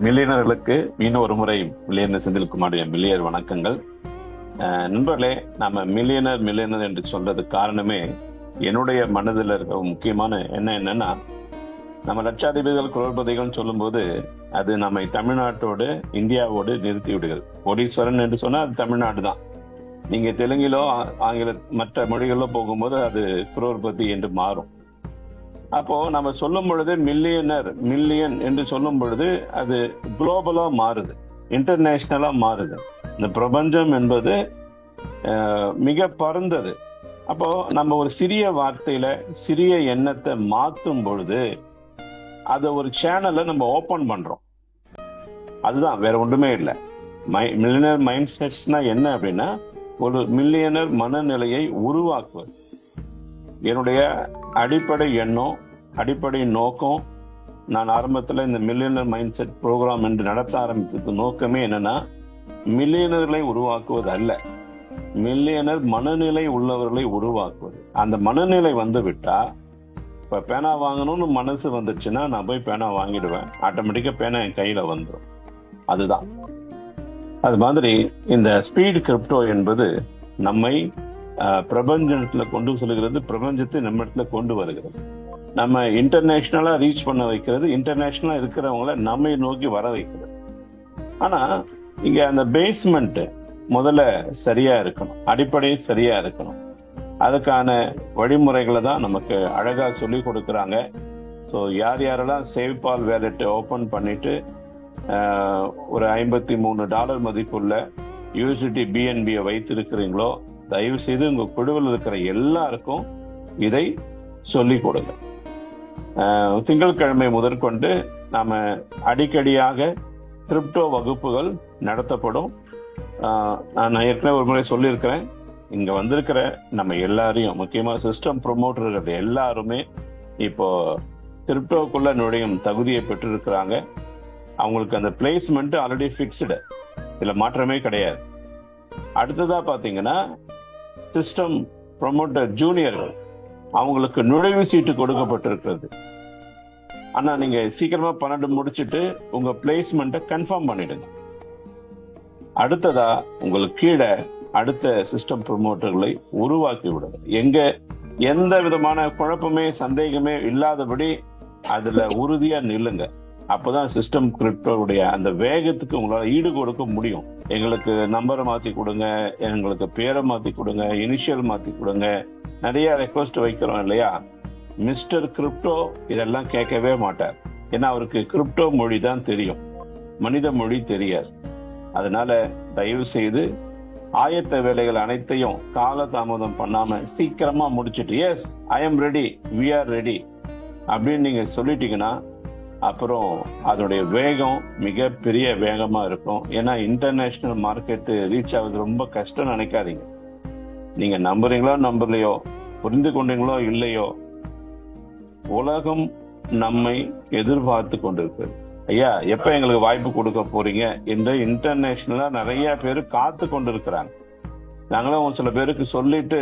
மில்லியனர்களுக்கு இன்னும் ஒரு முறை மில்லியனர் செந்தில்குமாருடைய மில்லியர் வணக்கங்கள். நண்பர்களே, நம்ம மில்லியனர் என்று சொல்றது காரணமே என்னுடைய மனதில் இருக்க முக்கியமான என்னன்னா, நம்ம லட்சாதிபதிகள் குரோர்பதிகள் சொல்லும் போது அது நம்மை தமிழ்நாட்டோடு இந்தியாவோடு நிறுத்தி விடுகிறது. கோடீஸ்வரன் என்று சொன்னா அது தமிழ்நாடு தான். நீங்க தெலுங்கிலோ ஆங்கில மற்ற மொழிகளோ போகும்போது அது குரோர்பதி என்று மாறும். அப்போ நம்ம சொல்லும் பொழுது மில்லியன் என்று சொல்லும் பொழுது அது குளோபலா மாறுது, இன்டர்நேஷனலா மாறுது. இந்த பிரபஞ்சம் என்பது மிக பரந்தது. அப்போ நம்ம ஒரு சிறிய வார்த்தையில சிறிய எண்ணத்தை மாற்றும் பொழுது அது ஒரு சேனலை நம்ம ஓபன் பண்றோம். அதுதான், வேற ஒன்றுமே இல்லை. மில்லியனர் மைண்ட் செட்ஸ்னா என்ன அப்படின்னா, ஒரு மில்லியனர் மனநிலையை உருவாக்குவது. என்னுடைய அடிப்படை எண்ணம், அடிப்படை நோக்கம், நான் ஆரம்பத்தில் இந்த மில்லியனர் மைண்ட் செட் ப்ரோக்ராம் என்று நடத்த ஆரம்பித்தது நோக்கமே என்னன்னா, மில்லியனர்களை உருவாக்குவது அல்ல, மில்லியனர் மனநிலை உள்ளவர்களை உருவாக்குவது. அந்த மனநிலை வந்து விட்டா, இப்ப பேனா வாங்கணும்னு மனசு வந்துச்சுன்னா நான் போய் பேனா வாங்கிடுவேன், ஆட்டோமேட்டிக்கா பேனா என் கையில வந்துடும். அதுதான். அது மாதிரி இந்த ஸ்பீட் கிரிப்டோ என்பது நம்மை பிரபஞ்சத்துல கொண்டு செல்கிறது, பிரபஞ்சத்தை நம்ம இடத்துல கொண்டு வருகிறது. நம்ம இன்டர்நேஷனலா ரீச் பண்ண வைக்கிறது, இன்டர்நேஷனலா இருக்கிறவங்கள நம்மை நோக்கி வர வைக்கிறது. ஆனா இங்க அந்த பேஸ்மெண்ட் முதல்ல சரியா இருக்கணும், அடிப்படை சரியா இருக்கணும். அதுக்கான வழிமுறைகளை தான் நமக்கு அழகா சொல்லி கொடுக்கறாங்க. ஸோ யாரெல்லாம் சேவ்பால் வேலெட் ஓபன் பண்ணிட்டு ஒரு $53 மதிப்புள்ள யூஎஸ்டி BNB வைத்திருக்கிறீங்களோ, தயவு செய்து உங்க குழுவில் இருக்கிற எல்லாருக்கும் இதை சொல்லிக் கொடுங்க. திங்கட்கிழமை முதற்கொண்டு நாம அடிக்கடியாக கிரிப்டோ வகுப்புகள் நடத்தப்படும். நான் ஏற்கனவே ஒரு முறை சொல்லியிருக்கிறேன், இங்க வந்திருக்கிற நம்ம எல்லாரையும், முக்கியமா சிஸ்டம் ப்ரொமோட்டர்கள் எல்லாருமே இப்போ கிரிப்டோக்குள்ள நுழையும் தகுதியை பெற்றிருக்கிறாங்க. அவங்களுக்கு அந்த பிளேஸ்மெண்ட் ஆல்ரெடி பிக்ஸ்டு, இதுல மாற்றமே கிடையாது. அடுத்ததா பாத்தீங்கன்னா சிஸ்டம் ப்ரொமோட்டர் ஜூனியர்கள், அவங்களுக்கு நுழைவு சீட்டு கொடுக்கப்பட்டிருக்கிறது. ஆனா நீங்க சீக்கிரமா 12 முடிச்சுட்டு உங்க பிளேஸ்மெண்ட்டை கன்ஃபார்ம் பண்ணிடுங்க. அடுத்ததா உங்களுக்கு கீழே அடுத்த சிஸ்டம் ப்ரொமோட்டர்களை உருவாக்கி விடுங்க. எந்த விதமான குழப்பமே சந்தேகமே இல்லாதபடி அதுல உறுதியா நில்லுங்க. அப்பதான் சிஸ்டம் கிரிப்டோவுடைய அந்த வேகத்துக்கு உங்களால ஈடு கொடுக்க முடியும். எங்களுக்கு நம்பரை மாத்தி கொடுங்க, எங்களுக்கு பேரை மாத்தி கொடுங்க, இனிஷியல் மாத்தி கொடுங்க, நிறைய ரெக்வஸ்ட் வைக்கிறோம் இல்லையா. மிஸ்டர் கிரிப்டோ இதெல்லாம் கேட்கவே மாட்டார். ஏன்னா அவருக்கு கிரிப்டோ மொழி தான் தெரியும், மனித மொழி தெரியாது. அதனால தயவு செய்து ஆயத்த வேலைகள் அனைத்தையும் காலதாமதம் பண்ணாம சீக்கிரமா முடிச்சுட்டு, yes I am ready, we are ready அப்படின்னு நீங்க சொல்லிட்டீங்கன்னா அப்புறம் அதோடைய வேகம் மிகப்பெரிய வேகமா இருக்கும். ஏன்னா இன்டர்நேஷனல் மார்க்கெட் ரீச் ஆகுது ரொம்ப கஷ்டம் நினைக்காதீங்க. நீங்க நம்புறீங்களோ நம்பலையோ, புரிந்து கொண்டீங்களோ இல்லையோ, உலகம் நம்மை எதிர்பார்த்து கொண்டிருக்கு. ஐயா எப்ப எங்களுக்கு வாய்ப்பு கொடுக்க போறீங்க என்று இன்டர்நேஷனலா நிறைய பேர் காத்து கொண்டிருக்கிறாங்க. நாங்களும் சில பேருக்கு சொல்லிட்டு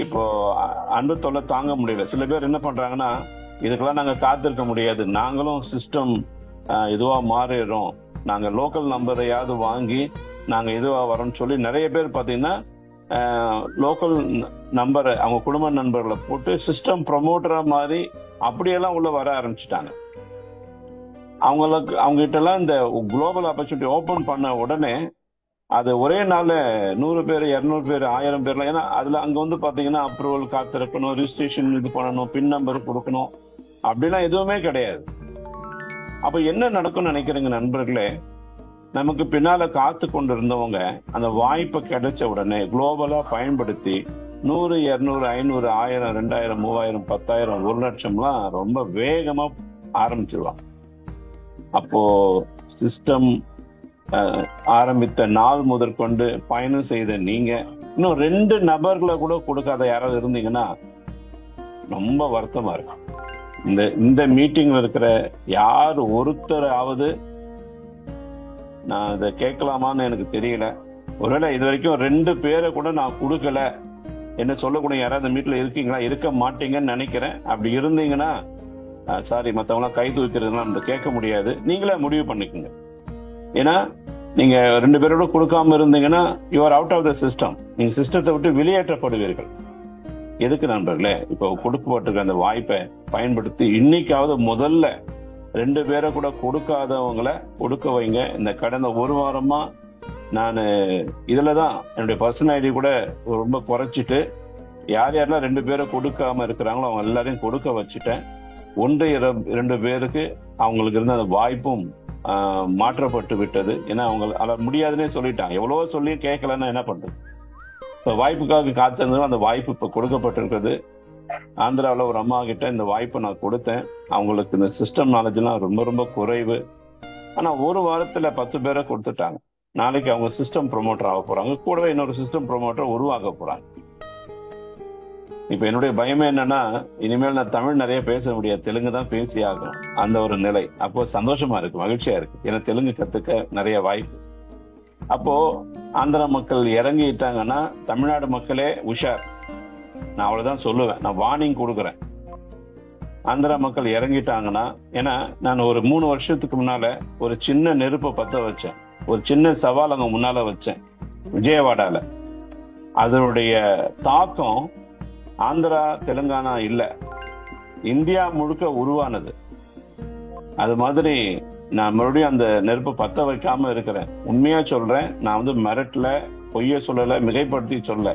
இப்போ அன்பு தொல்லை தாங்க முடியல. சில பேர் என்ன பண்றாங்கன்னா, இதுக்கெல்லாம் நாங்க காத்திருக்க முடியாது, நாங்களும் சிஸ்டம் இதுவா மாறிடுறோம், நாங்க லோக்கல் நம்பரையாவது வாங்கி நாங்க இதுவா வரோம்னு சொல்லி நிறைய பேர் பாத்தீங்கன்னா லோக்கல் நம்பரை அவங்க குடும்ப நண்பர்களை போட்டு சிஸ்டம் ப்ரொமோட்டரா மாதிரி அப்படியெல்லாம் உள்ள வர ஆரம்பிச்சுட்டாங்க. அவங்க கிட்ட எல்லாம் இந்த குளோபல் ஆப்பர்ச்சுனிட்டி ஓபன் பண்ண உடனே அது ஒரே நாள்ல 100 பேர் 200 பேர் 1000 பேர்லாம், ஏன்னா அதுல அங்க வந்து பாத்தீங்கன்னா அப்ரூவல் காத்திருக்கணும், ரிஜிஸ்ட்ரேஷன் இது பண்ணணும், பின் நம்பர் கொடுக்கணும், அப்படிலாம் எதுவுமே கிடையாது. அப்ப என்ன நடக்கும்னு நினைக்கிறீங்க நண்பர்களே? நமக்கு பின்னால காத்து கொண்டு இருந்தவங்க அந்த வாய்ப்பை கிடைச்ச உடனே குளோபலா பயன்படுத்தி 100 200 500 1000 2000 3000 10,000 1 லட்சம்லாம் ரொம்ப வேகமா ஆரம்பிச்சிருவாங்க. அப்போ சிஸ்டம் ஆரம்பித்த நாள் முதற்கொண்டு பயணம் செய்த நீங்க இன்னும் 2 நபர்களை கூட கொடுக்காத யாராவது இருந்தீங்கன்னா ரொம்ப வருத்தமா இருக்கு. இந்த மீட்டிங்ல இருக்கிற யார் ஒருத்தராவது நான் இதை கேட்கலாமான்னு எனக்கு தெரியல. ஒருவேளை இது வரைக்கும் 2 பேரை கூட நான் கொடுக்கல என்ன சொல்லக்கூடிய யாராவது மீட்ல இருக்கீங்களா? இருக்க மாட்டீங்கன்னு நினைக்கிறேன். அப்படி இருந்தீங்கன்னா சாரி, மத்தவங்களாம் கை தூக்கிறதுலாம் நம்ம கேட்க முடியாது, நீங்களே முடிவு பண்ணிக்கோங்க. ஏன்னா நீங்க 2 பேரோட கொடுக்காம இருந்தீங்கன்னா you're out of the system, நீங்க சிஸ்டத்தை விட்டு வெளியேற்றப்படுவீர்கள். எதுக்கு நண்பர்களே, இப்போ கொடுக்கப்பட்டிருக்க அந்த வாய்ப்பை பயன்படுத்தி இன்னைக்காவது முதல்ல 2 பேரை கூட கொடுக்காதவங்களை கொடுக்க வைங்க. இந்த கடந்த 1 வாரமா நான் இதுலதான் என்னுடைய பர்சனல் ஐடி கூட ரொம்ப குறைச்சிட்டு யார் யாரெல்லாம் 2 பேரை கொடுக்காம இருக்கிறாங்களோ அவங்க எல்லாரையும் கொடுக்க வச்சுட்டேன். 1-2 பேருக்கு அவங்களுக்கு இருந்த அந்த வாய்ப்பும் மாற்றப்பட்டு விட்டது. ஏன்னா அவங்க முடியாதுன்னே சொல்லிட்டாங்க. எவ்வளவோ சொல்லி கேட்கலன்னா என்ன பண்றது? இப்ப வாய்ப்புக்காக காத்திருந்தோம், அந்த வாய்ப்பு இப்ப கொடுக்கப்பட்டிருக்கிறது. ஆந்திராவில் ஒரு அம்மா கிட்ட இந்த வாய்ப்பை நான் கொடுத்தேன். அவங்களுக்கு இந்த சிஸ்டம் நாலேஜ் எல்லாம் ரொம்ப ரொம்ப குறைவு. ஆனா 1 வாரத்துல 10 பேரை கொடுத்துட்டாங்க. நாளைக்கு அவங்க சிஸ்டம் ப்ரொமோட்டர் ஆக போறாங்க, கூடவே இன்னொரு சிஸ்டம் ப்ரொமோட்டர் உருவாக போறாங்க. இப்ப என்னுடைய பயமே என்னன்னா, இனிமேல் நான் தமிழ் நிறைய பேச முடியாது, தெலுங்கு தான் பேசி ஆகும், அந்த ஒரு நிலை. அப்போ சந்தோஷமா இருக்கு, மகிழ்ச்சியா இருக்கு, ஏன்னா தெலுங்கு கத்துக்க நிறைய வாய்ப்பு. அப்போ ஆந்திரா மக்கள் இறங்கிட்டாங்கன்னா தமிழ்நாடு மக்களே உஷார், நான் அவ்வளவுதான் சொல்லுவேன். நான் வார்னிங் கொடுக்குறேன். ஆந்திரா மக்கள் இறங்கிட்டாங்கன்னா, ஏன்னா நான் ஒரு 3 வருஷத்துக்கு முன்னால ஒரு சின்ன நெருப்பை பத்த வச்சேன், ஒரு சின்ன சவால் அங்க முன்னால வச்சேன் விஜயவாடால. அதனுடைய தாக்கம் ஆந்திரா தெலுங்கானா இல்ல, இந்தியா முழுக்க உருவானது. அது மாதிரி நான் மறுபடியும் அந்த நெருப்பை பத்த வைக்காம இருக்கிறேன். உண்மையா சொல்றேன், நான் வந்து மிரட்டல, பொய்ய சொல்லல, மிகைப்படுத்தி சொல்ல.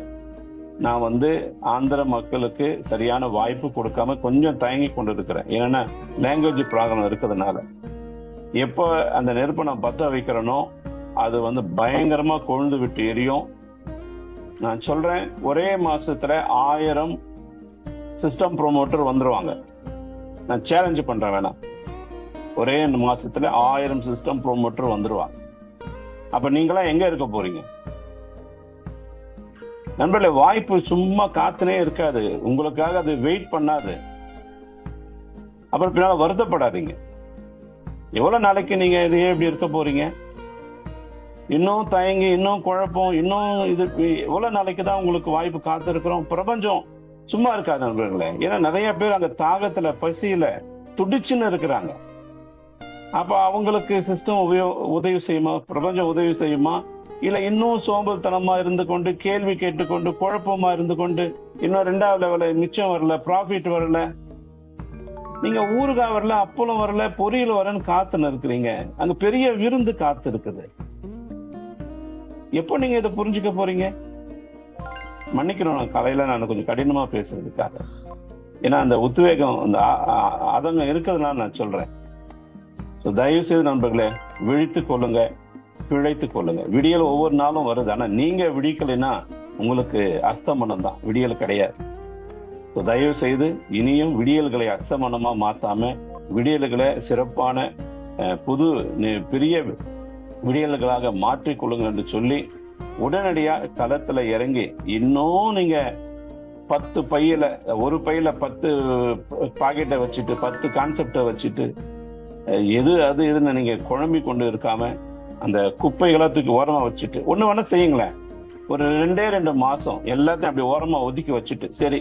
நான் ஆந்திர மக்களுக்கு சரியான வாய்ப்பு கொடுக்காம கொஞ்சம் தயங்கி கொண்டு இருக்கிறேன். ஏன்னா லாங்குவேஜ் ப்ராப்ளம் இருக்கிறதுனால எப்ப அந்த நெருப்பை நான் பத்த வைக்கிறேனோ அது பயங்கரமா கொழுந்து விட்டு எரியும். நான் சொல்றேன், ஒரே மாசத்துல 1000 சிஸ்டம் ப்ரொமோட்டர் வந்துருவாங்க. நான் சேலஞ்சு பண்றேன், வேணாம், ஒரே மாசத்துல 1000 சிஸ்டம் ப்ரொமோட்டர் வந்துருவாங்க. அப்ப நீங்களாம் எங்க இருக்க போறீங்க நண்பர்களே? வாய்ப்பு சும்மா காத்துனே இருக்காது, உங்களுக்காக அது வெயிட் பண்ணாது. அப்புறம் பின்னால வருத்தப்படாதீங்க. எவ்வளவு நாளைக்கு நீங்க இதையே இப்படி இருக்க போறீங்க? இன்னும் தயங்கி, இன்னும் குழப்பம், இன்னும் இது எவ்வளவு நாளைக்கு தான் உங்களுக்கு வாய்ப்பு காத்து இருக்கிறோம்? பிரபஞ்சம் சும்மா இருக்காது நண்பர்களே. ஏன்னா நிறைய பேர் அந்த தாகத்துல பசியில துடிச்சுன்னு இருக்கிறாங்க. அப்ப அவங்களுக்கு சிஸ்டம் உதவி செய்யுமா? பிரபஞ்சம் உதவி செய்யுமா? இல்ல இன்னும் சோம்பல்தனமா இருந்து கொண்டு, கேள்வி கேட்டுக்கொண்டு, குழப்பமா இருந்து கொண்டு, இன்னும் 2வது லெவல மிச்சம் வரல, ப்ராஃபிட் வரல, நீங்க ஊறுகாய் வரல, அப்பளம் வரல, பொரியல் வரன்னு காத்துன்னு இருக்கிறீங்க. அங்க பெரிய விருந்து காத்து இருக்குது. எப்போ நீங்க இதை புரிஞ்சுக்க போறீங்க? மன்னிக்கணும், நான் காலையில நான் கொஞ்சம் கடினமா பேசுறதுக்காக. ஏன்னா அந்த உத்வேகம், அந்த அதங்க இருக்கிறதுனால நான் சொல்றேன். தயவு செய்து நண்பர்களே, விழித்துக் கொள்ளுங்க, பிழைத்துக் கொள்ளுங்க. விடியல் ஒவ்வொரு நாளும் வருது. ஆனா நீங்க விழிக்கலைன்னா உங்களுக்கு அஸ்தமனம் தான், விடியல் கிடையாது. தயவு செய்து இனியும் விடியல்களை அஸ்தமனமா மாத்தாம விடியல்களை சிறப்பான புது பெரிய விடியல்களாக மாற்றிக்கொள்ளுங்க என்று சொல்லி உடனடியா களத்துல இறங்கி, இன்னும் நீங்க 10 பையில, ஒரு பையில 10 பாக்கெட்டை வச்சுட்டு, 10 கான்செப்டை வச்சுட்டு எது அது இதுன்னு நீங்க குழம்பி கொண்டு இருக்காம அந்த குப்பைகளை தூக்கி ஓரமா வச்சுட்டு ஒண்ணு வேணா செய்யுங்களேன். ஒரு 2 மாசம் எல்லாத்தையும் அப்படி ஓரமா ஒதுக்கி வச்சுட்டு, சரி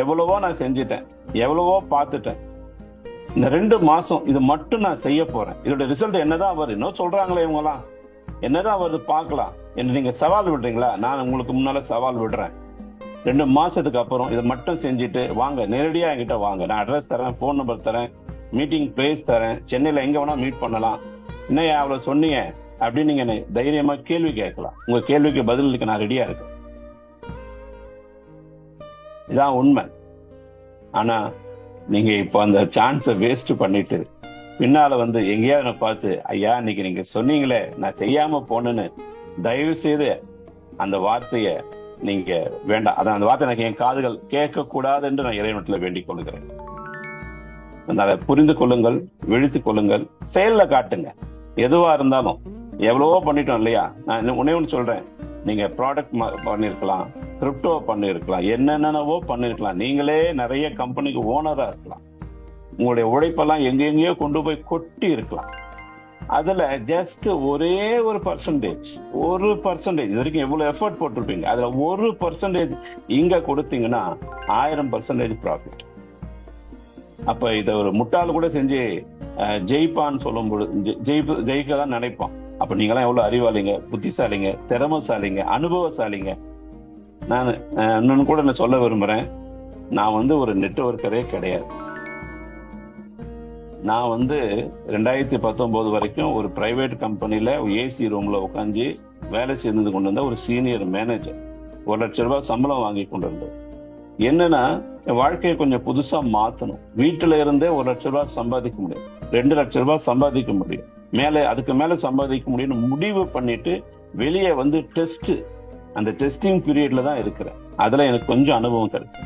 எவ்வளவோ நான் செஞ்சுட்டேன், எவ்வளவோ பார்த்துட்டேன், இந்த 2 மாசம் இது மட்டும் நான் செய்ய போறேன், இதோட ரிசல்ட் என்னதான் வருது, இன்னும் சொல்றாங்களே இவங்கலாம் என்னதான் வருது பார்க்கலாம் என்று நீங்க சவால் விடுறீங்களா? நான் உங்களுக்கு முன்னால சவால் விடுறேன். 2 மாசத்துக்கு அப்புறம் இதை மட்டும் செஞ்சுட்டு வாங்க, நேரடியா என்கிட்ட வாங்க, நான் அட்ரஸ் தரேன், போன் நம்பர் தரேன், மீட்டிங் பிளேஸ் தரேன், சென்னையில எங்க வேணா மீட் பண்ணலாம், இன்னும் அவ்வளவு சொன்னீங்க அப்படின்னு நீங்க தைரியமா கேள்வி கேட்கலாம். உங்க கேள்விக்கு பதிலளிக்க நான் ரெடியா இருக்கேன். இதான் உண்மை. ஆனா நீங்க இப்ப அந்த சான்ஸை வேஸ்ட் பண்ணிட்டு பின்னால வந்து எங்கேயாவது பார்த்து, ஐயா இன்னைக்கு நீங்க சொன்னீங்களே நான் செய்யாம போனேன்னு, தயவு செய்து அந்த வார்த்தைய நீங்க வேண்டாம். அதான் அந்த வார்த்தை எனக்கு என் காதுகள் கேட்க கூடாது என்று நான் இறைவனத்துல வேண்டிக் கொள்கிறேன். அதனால புரிந்து கொள்ளுங்கள், விழித்துக் கொள்ளுங்கள், செயல்ல காட்டுங்க. எதுவா இருந்தாலும் எவ்வளவோ பண்ணிட்டோம் இல்லையா? நான் ஒண்ணு சொல்றேன், நீங்க ப்ராடக்ட் பண்ணிருக்கலாம், கிரிப்டோ பண்ணிருக்கலாம், என்னென்னவோ பண்ணிருக்கலாம், நீங்களே நிறைய கம்பெனிக்கு ஓனரா இருக்கலாம், உங்களுடைய உழைப்பெல்லாம் எங்கெங்கயோ கொண்டு போய் கொட்டி இருக்கலாம். அதுல ஜஸ்ட் ஒரே ஒரு பர்சன்டேஜ் இது வரைக்கும் எவ்வளவு எஃபர்ட் போட்டிருப்பீங்க, அதுல 1% இங்க கொடுத்தீங்கன்னா 1000% ப்ராஃபிட். அப்ப இத ஒரு முட்டாள் கூட செஞ்சு ஜெயிப்பான்னு சொல்லும் பொழுது ஜெயிக்க தான் நினைப்பான். அப்ப நீங்களாம் எவ்வளவு அறிவாளிங்க, புத்திசாலிங்க, திறமைசாலிங்க, அனுபவசாலிங்க. நான் இன்னொன்னு கூட நான் சொல்ல விரும்புறேன், நான் வந்து ஒரு நெட்வொர்க்கரே கிடையாது. நான் வந்து 2019 வரைக்கும் ஒரு பிரைவேட் கம்பெனில ஏசி ரூம்ல உட்காந்து வேலை செய்து கொண்டு வந்த ஒரு சீனியர் மேனேஜர். 1 லட்சம் ரூபாய் சம்பளம் வாங்கி கொண்டு இருந்தேன். என்னன்னா என் வாழ்க்கையை கொஞ்சம் புதுசா மாத்தணும். வீட்டுல இருந்தே 1 லட்சம் ரூபாய் சம்பாதிக்க முடியும், 2 லட்சம் ரூபாய் சம்பாதிக்க முடியும், அதுக்கு மேல சம்பாதிக்க முடியும்னு முடிவு பண்ணிட்டு வெளியே வந்து அந்த டெஸ்டிங் பீரியட்ல தான் இருக்கிறேன். அதுல எனக்கு கொஞ்சம் அனுபவம் கிடைச்சு.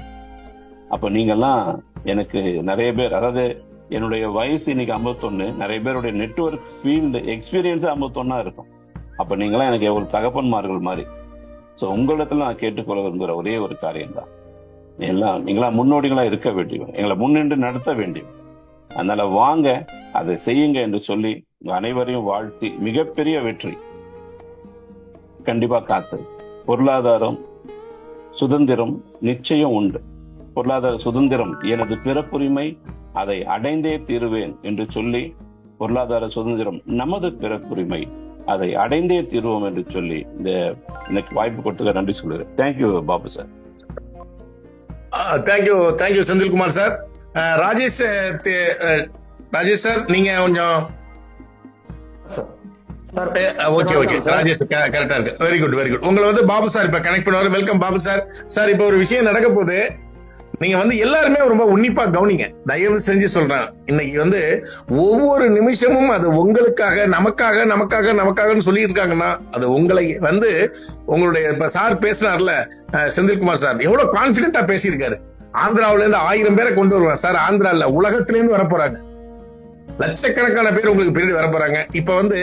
அப்ப நீங்கெல்லாம் எனக்கு நிறைய பேர், அதாவது என்னுடைய வயசு இன்னைக்கு 51, நிறைய பேருடைய நெட்வொர்க் ஃபீல்டு எக்ஸ்பீரியன்ஸ் 51 இருக்கும். அப்ப நீங்களாம் எனக்கு எவ்வளவு தகப்பன்மார்கள் மாதிரி. சோ உங்களிடத்துல நான் கேட்டுக்கொள்ள விரும்புகிற ஒரே ஒரு காரியம் தான், நீங்களா முன்னோடிகளா இருக்க வேண்டியவங்க, எங்களை முன்னின்று நடத்த வேண்டியவங்க. அதனால வாங்க அதை செய்யுங்க என்று சொல்லி அனைவரையும் வாழ்த்தி மிகப்பெரிய வெற்றி கண்டிப்பா காத்து. பொருளாதாரம் சுதந்திரம் நிச்சயம் உண்டு. பொருளாதார சுதந்திரம் எனது பிறப்புரிமை, அதை அடைந்தே தீருவேன் என்று சொல்லி, பொருளாதார சுதந்திரம் நமது பிறப்புரிமை, அதை அடைந்தே தீர்வோம் என்று சொல்லி எனக்கு வாய்ப்பு கொடுத்துக்க நன்றி சொல்லுறேன். Thank you Babu sir. Thank you Senthilkumar sir. Rajesh sir நீங்க கொஞ்சம் ஓகே ராஜேஷ் கரெக்டா இருக்கு. Very good. உங்களை வந்து பாபு சார் இப்ப கனெக்ட் பண்ணுவாரு. Welcome Babu sir. சார் இப்ப ஒரு விஷயம் நடக்க போகுது, நீங்க வந்து எல்லாருமே ரொம்ப உன்னிப்பா கவனிங்க, தயவு செஞ்சு சொல்றேன். இன்னைக்கு வந்து ஒவ்வொரு நிமிஷமும் அது உங்களுக்காக நமக்காக சொல்லி இருக்காங்கன்னா, அது உங்களை வந்து உங்களுடைய இப்ப சார் பேசினார்ல செந்தில்குமார் சார், எவ்வளவு கான்பிடென்டா பேசியிருக்காரு. ஆந்திராவில இருந்து 1000 பேரை கொண்டு வருவாங்க சார். ஆந்திரால உலகத்திலேருந்து வர போறாங்க, லட்சக்கணக்கான பேர் உங்களுக்கு பின்னாடி வர போறாங்க. இப்ப வந்து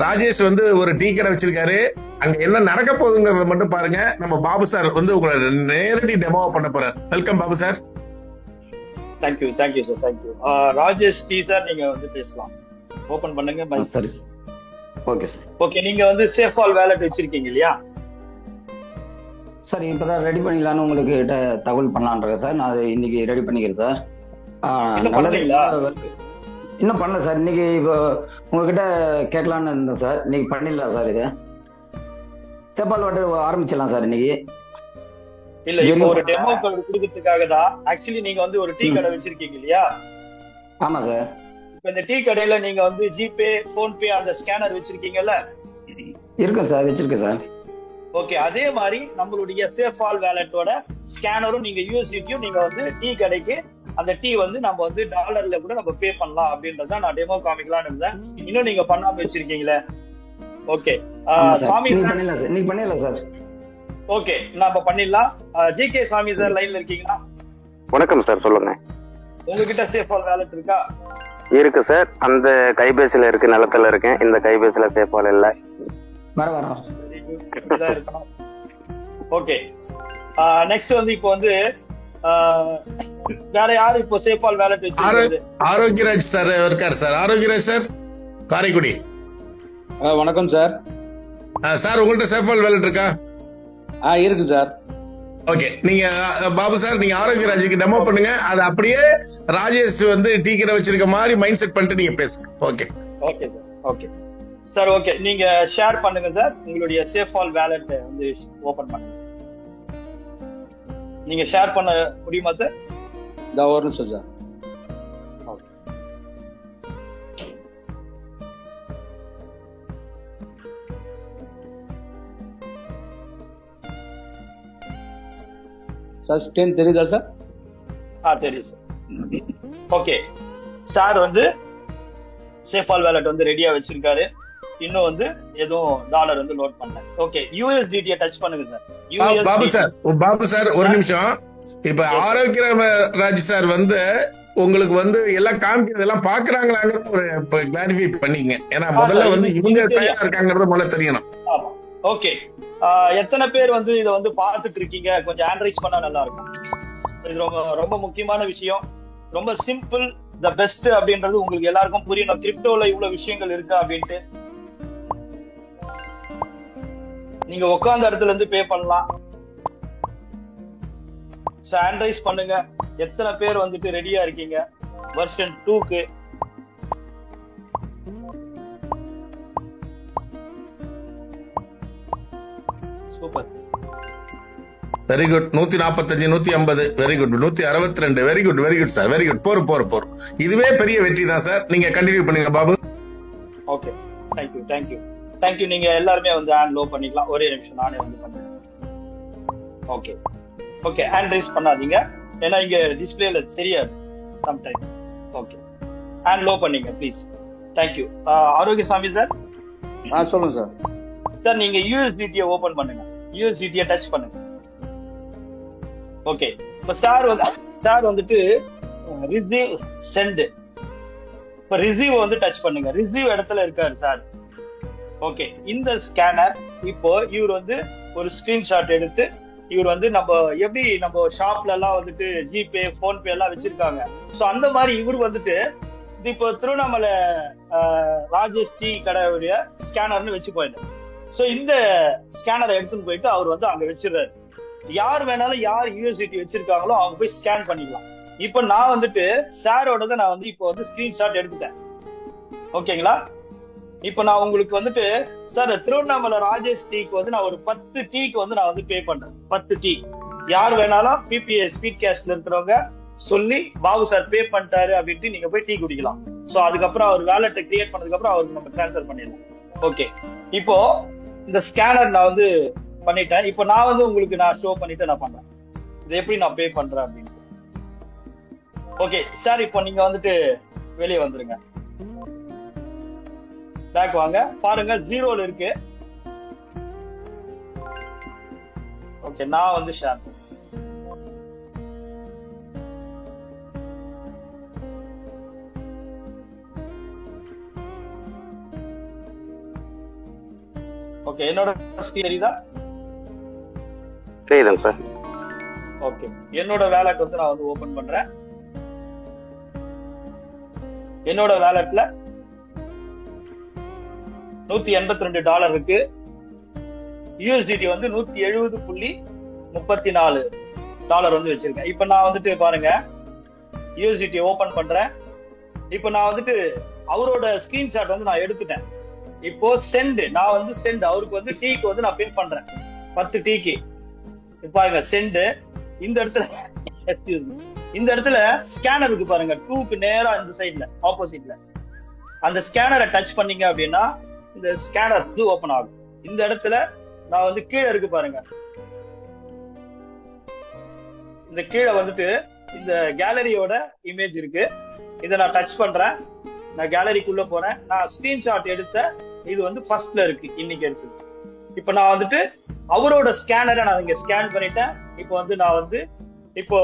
ராஜேஷ் வந்து ஒரு டீ கடை வச்சிருக்காரு, அங்க என்ன நடக்க போகுதுங்கிறத மட்டும் பாருங்க. நம்ம பாபு சார் வந்து உங்களை நேரடி டெமோவா பண்ண போறாரு. Welcome Babu sir. Thank you sir, thank you. Rajesh tea sir, நீங்க வந்து பேசலாம். ஓபன் பண்ணுங்க. சரி, ஓகே சார். ஓகே, நீங்க வந்து சேஃபால் வேலட் வச்சிருக்கீங்க இல்லையா? சார் இப்பதான் ரெடி பண்ணிக்கலான்னு உங்களுக்கு தகவல் பண்ணலான்றேன் சார். நான் இன்னைக்கு ரெடி பண்ணிக்கிறேன் சார். இன்னும் பண்ணல சார். இன்னைக்கு இப்போ உங்ககிட்ட கேட்கலான்னு இருந்தேன் சார். இன்னைக்கு பண்ணிடலாம் சார். இது சேப்பால் வாட்டு ஆரம்பிச்சிடலாம் சார் இன்னைக்கு. இல்ல, இப்போ ஒரு டெமோ கொடுக்கறதுக்காக தான். ஆக்சுவலி நீங்க வந்து ஒரு டீ கடை வச்சிருக்கீங்க இல்லையா? ஆமா சார். இப்ப இந்த டீ கடையில நீங்க வந்து ஜிபே, போன்பே அந்த ஸ்கேனர் வச்சிருக்கீங்கல்ல? இருக்கு சார், வச்சிருக்கேன் சார். ஓகே, அதே மாதிரி நம்மளுடைய சேஃபால் வேலட்டோட ஸ்கேனரும் நீங்க யூஎஸ்டியும் நீங்க வந்து டீ கடைக்கு அந்த டீ வந்து நம்ம வந்து டாலர்ல கூட நம்ம பே பண்ணலாம் அப்படின்றத நான் டெமோ காமிக்கலாம்னு இருந்தேன். இன்னும் நீங்க பண்ணாம வச்சிருக்கீங்களே. ஓகே சாமி நீங்க பண்ணிடலாம் சார். ஓகே, நம்ம பண்ணிடலாம். ஜிகே சாமி சார் லைன்ல இருக்கீங்களா? வணக்கம் சார், சொல்லுங்க. உங்ககிட்ட சேஃபால் வேலட் இருக்கா? இருக்கு சார். அந்த கைபேசியில இருக்கு, நிலத்துல இருக்கேன். இந்த கைபேசியில சேஃபால் இல்ல. வர ஓகே, நெக்ஸ்ட் வந்து இப்போ வந்து வேற யாரு இப்போ சேஃபால் வேலட் வச்சிருக்காரு? ஆரோக்கியராஜ் சார் இருக்காரு சார். ஆரோக்கியராஜ் சார், காரைக்குடி. வணக்கம் சார். சார் உங்கள்ட்ட சேஃபால் வேலட் இருக்கா? இருக்கு சார். ஓகே, நீங்க பாபு சார் நீங்க ஆரோக்கியராஜுக்கு டெமோ பண்ணுங்க. அது அப்படியே ராஜேஷ் வந்து டீ கடை வச்சிருக்க மாதிரி மைண்ட் செட் பண்ணிட்டு நீங்க பேசுங்க. Okay okay sir. Okay sir. Okay, நீங்க ஷேர் பண்ணுங்க சார். உங்களுடைய சேஃபால் வேலட் வந்து ஓபன் பண்ணுங்க. நீங்க ஷேர் பண்ண முடியுமா சார்? ஒரு நிமிஷம் சார். சார் ஸ்கிரீன் தெரியுதா சார்? தெரியும் சார். ஓகே, சார் வந்து சேஃபால் வேலட் வந்து ரெடியா வச்சிருக்காரு. இன்னும் வந்து எதுவும் டாலர் வந்து லோட் பண்ணல. ஓகே, யூஎஸ்டிடியை டச் பண்ணுங்க சார். பாபு சார் ஒரு நிமிஷம். இப்ப ஆரோக்கியராஜ் சார் வந்து உங்களுக்கு வந்து எல்லாம் காமிக்கிறதெல்லாம் பாக்குறாங்களான்னு ஒரு கிளாரிஃபை பண்ணிங்க. ஏன்னா முதல்ல வந்து இவங்க தயாரா இருக்காங்கறத முதல்ல தெரியணும். ஓகே, எத்தனை பேர் வந்து இதை வந்து பாத்துட்டு இருக்கீங்க? கொஞ்சம் ஆன்ரைஸ் பண்ணா நல்லா இருக்கும். இது ரொம்ப ரொம்ப முக்கியமான விஷயம். ரொம்ப சிம்பிள், த பெஸ்ட் அப்படின்றது உங்களுக்கு எல்லாருக்கும் புரியணும். கிரிப்டோல இவ்வளவு விஷயங்கள் இருக்கா அப்படின்ட்டு. நீங்க உட்கார்ந்த இடத்துல இருந்து பே பண்ணலாம். ஆன்ரைஸ் பண்ணுங்க. எத்தனை பேர் வந்துட்டு ரெடியா இருக்கீங்க வெர்ஷன் 2க்கு? Super, very good. 145, 150, very good. 162, very good, very good sir, very good. போறோம். இதுவே பெரிய வெற்றி தான் சார். நீங்க கண்டினியூ பண்ணுங்க Babu. Okay, thank you thank you thank you. நீங்க எல்லாருமே வந்து ஹேண்ட் லோ பண்ணிக்கலாம். ஒரே நிமிஷம் நானே வந்து பண்றேன். ஓகே ஓகே, ஹேண்ட் ரைஸ் பண்ணாதீங்க, ஏன்னா இங்க டிஸ்பிளேல தெரியாது சம்டைம். ஓகே, ஹேண்ட் லோ பண்ணீங்க ப்ளீஸ். தேங்க்யூ. ஆரோக்கியசாமி சார். சொல்லுங்க சார். சார் நீங்க யூஎஸ்டிடியை ஓபன் பண்ணுங்க. யூஎஸ்டிடியை டச் பண்ணுங்க. ஓகே, இப்ப சார் வந்துட்டு ரிசீவ் சென்ட். இப்ப ரிசீவ் வந்து டச் பண்ணுங்க. ரிசீவ் இடத்துல இருக்காரு சார். ஓகே, இந்த ஸ்கேனர் இப்போ இவர் வந்து ஒரு ஸ்கிரீன்ஷாட் எடுத்து இவர் வந்து நம்ம எப்படி நம்ம ஷாப்ல எல்லாம் வந்துட்டு ஜிபே, போன்பே எல்லாம் வச்சிருக்காங்க. சோ அந்த மாதிரி இவர் வந்துட்டு இப்போ திருவண்ணாமலை ராஜேஷ் டீ கடையுடைய ஸ்கேனர்னு வச்சு போயிட்டார். சோ இந்த ஸ்கேனரை எடுத்துன்னு போயிட்டு அவர் வந்து அங்க வச்சிடுறாரு. யார் வேணாலும் யார் யூஎஸ்டிடி வச்சிருக்காங்களோ அவங்க போய் ஸ்கேன் பண்ணிக்கலாம். இப்ப நான் வந்துட்டு சாரோட நான் வந்து இப்போ வந்து ஸ்கிரீன்ஷாட் எடுத்துட்டேன். ஓகேங்களா? இப்ப நான் உங்களுக்கு வந்துட்டு சார் திருவண்ணாமலை ராஜேஷ் டீக்கு வந்து நான் ஒரு 10 டீக்கு வந்து நான் வந்து பே பண்றேன். 10 டீ யார் வேணாலும் பிபிஎஸ் ஸ்பீட் கேஷ்ல இருக்கிறவங்க சொல்லி பாபு சார் பே பண்ணிட்டாரு அப்படின்ட்டு நீங்க போய் டீ குடிக்கலாம். சோ அதுக்கப்புறம் அவர் வேலெட்டை கிரியேட் பண்ணதுக்கு அப்புறம் அவருக்கு நம்ம ட்ரான்ஸ்ஃபர் பண்ணிடலாம். ஓகே, இப்போ இந்த ஸ்கேனர் நான் வந்து பண்ணிட்டேன். இப்போ நான் வந்து உங்களுக்கு நான் ஷோ பண்ணிட்டு நான் பண்றேன் இது எப்படி நான் பே பண்றேன் அப்படின்னு. ஓகே சார், இப்போ நீங்க வந்துட்டு வெளியே வந்துருங்க. பேக் வாங்க. பாருங்க 0ல இருக்கு. ஓகே, நான் வந்து ஷேர் ஓகே. என்னோட தெரியுதா? தெரியுதுங்க சார். ஓகே, என்னோட வேலட் வந்து நான் வந்து ஓபன் பண்றேன். என்னோட வேலட்ல $182 இருக்கு. யூஎஸ்டிடி வந்து $170.34 வந்து வச்சிருக்கேன். இப்ப நான் வந்துட்டு பாருங்க யூஎஸ்டிடி ஓபன் பண்றேன். இப்ப நான் வந்துட்டு அவரோட ஸ்கிரீன்ஷாட் வந்து நான் எடுத்துட்டேன். இப்போ சென்ட், நான் வந்து சென்ட் அவருக்கு வந்து டீக்கு வந்து நான் பே பண்றேன் 10 டீக்கு. பாருங்க சென்ட். இந்த இடத்துல ஸ்கேனர் இருக்கு பாருங்க, 2க்கு நேரா இந்த சைட்ல ஆப்போசிட்ல அந்த ஸ்கேனரை டச் பண்ணீங்க அப்படின்னா இந்த ஸ்கேனர் ஓபன் ஆகும். இந்த இடத்துல நான் வந்து கீழே இருக்கு பாருங்க, இந்த கீழே வந்துட்டு இந்த கேலரியோட இமேஜ் இருக்கு. இதை நான் டச் பண்றேன். நான் கேலரிக்குள்ள போறேன். நான் ஸ்கிரீன்ஷாட் எடுத்த இது வந்து ஃபர்ஸ்ட்ல இருக்கு, இன்னைக்கு எடுத்து. இப்ப நான் வந்துட்டு அவரோட ஸ்கேனரை நான் இங்க ஸ்கேன் பண்ணிட்டேன். இப்போ வந்து நான் வந்து இப்போ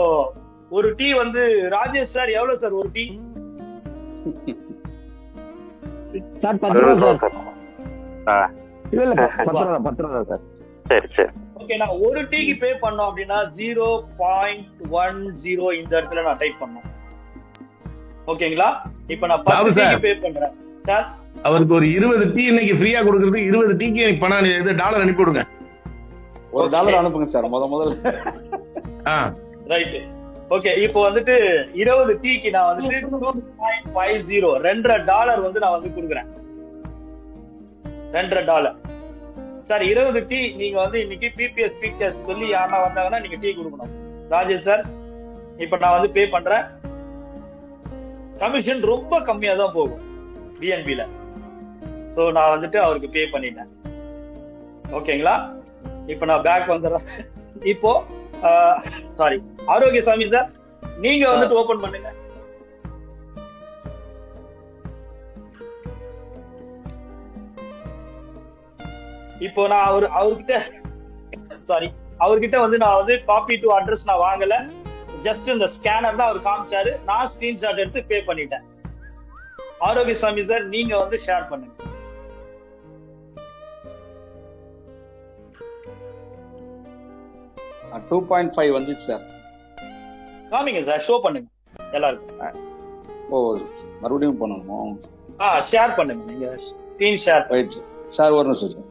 ஒரு டீ வந்து ராஜேஷ் சார் எவ்வளவு சார் ஒரு டீ? சரி சரி. ஓகே, நான் ஒரு டீக்கு பே பண்ணோம் அப்படின்னா 0.10 இந்த இடத்துல நான் டைப் பண்ணோம். ஓகேங்களா? இப்ப நான் 10 டீக்கு பே பண்றேன் சார். அவருக்கு ஒரு 20 டீ இன்னைக்கு ஃப்ரீயா கொடுக்கறது, 20 டீக்கு எனக்கு பணம் டாலர் அனுப்பி விடுங்க. $1 அனுப்புங்க சார் முதல்ல. ரைட். ஓகே, இப்போ வந்துட்டு 20 டீக்கு நான் வந்துட்டு 2.50 $2 வந்து நான் வந்து கொடுக்குறேன். $2 சார். 20 டீ நீங்க வந்து இன்னைக்கு பிபிஎஸ் ஸ்பீட் சொல்லி யாரா வந்தாங்கன்னா நீங்க டீ கொடுக்கணும். ராஜேஷ் சார், இப்ப நான் வந்து பே பண்றேன். கமிஷன் ரொம்ப கம்மியா தான் போகும் பிஎன்பில. சோ நான் வந்துட்டு அவருக்கு பே பண்ணிட்டேன். ஓகேங்களா? இப்ப நான் பேக் வந்துடுறேன். இப்போ சாரி, ஆரோக்கியசாமி சார், நீங்க வந்துட்டு ஓபன் பண்ணுங்க. இப்போ நான் அவர்கிட்ட வந்து நான் வந்து காப்பி டு அட்ரஸ் நான் வாங்கல. ஜஸ்ட் இந்த ஸ்கேனர் தான் அவர் காமிச்சாரு. நான் ஸ்கிரீன்ஷாட் எடுத்து பே பண்ணிட்டேன். ஆரோக்கியசாமி சார், நீங்க வந்து ஷேர் பண்ணுங்க. நான் 2.5 வந்துச்சு சார். காமிங்க சார், ஷோ பண்ணுங்க எல்லாருக்கும். ஓ, மறுபடியும் பண்ணணுமா? ஷேர் பண்ணுங்க, நீங்க ஸ்கிரீன் ஷேர். ரைட் சார், ஒரு நிமிஷம் சார்.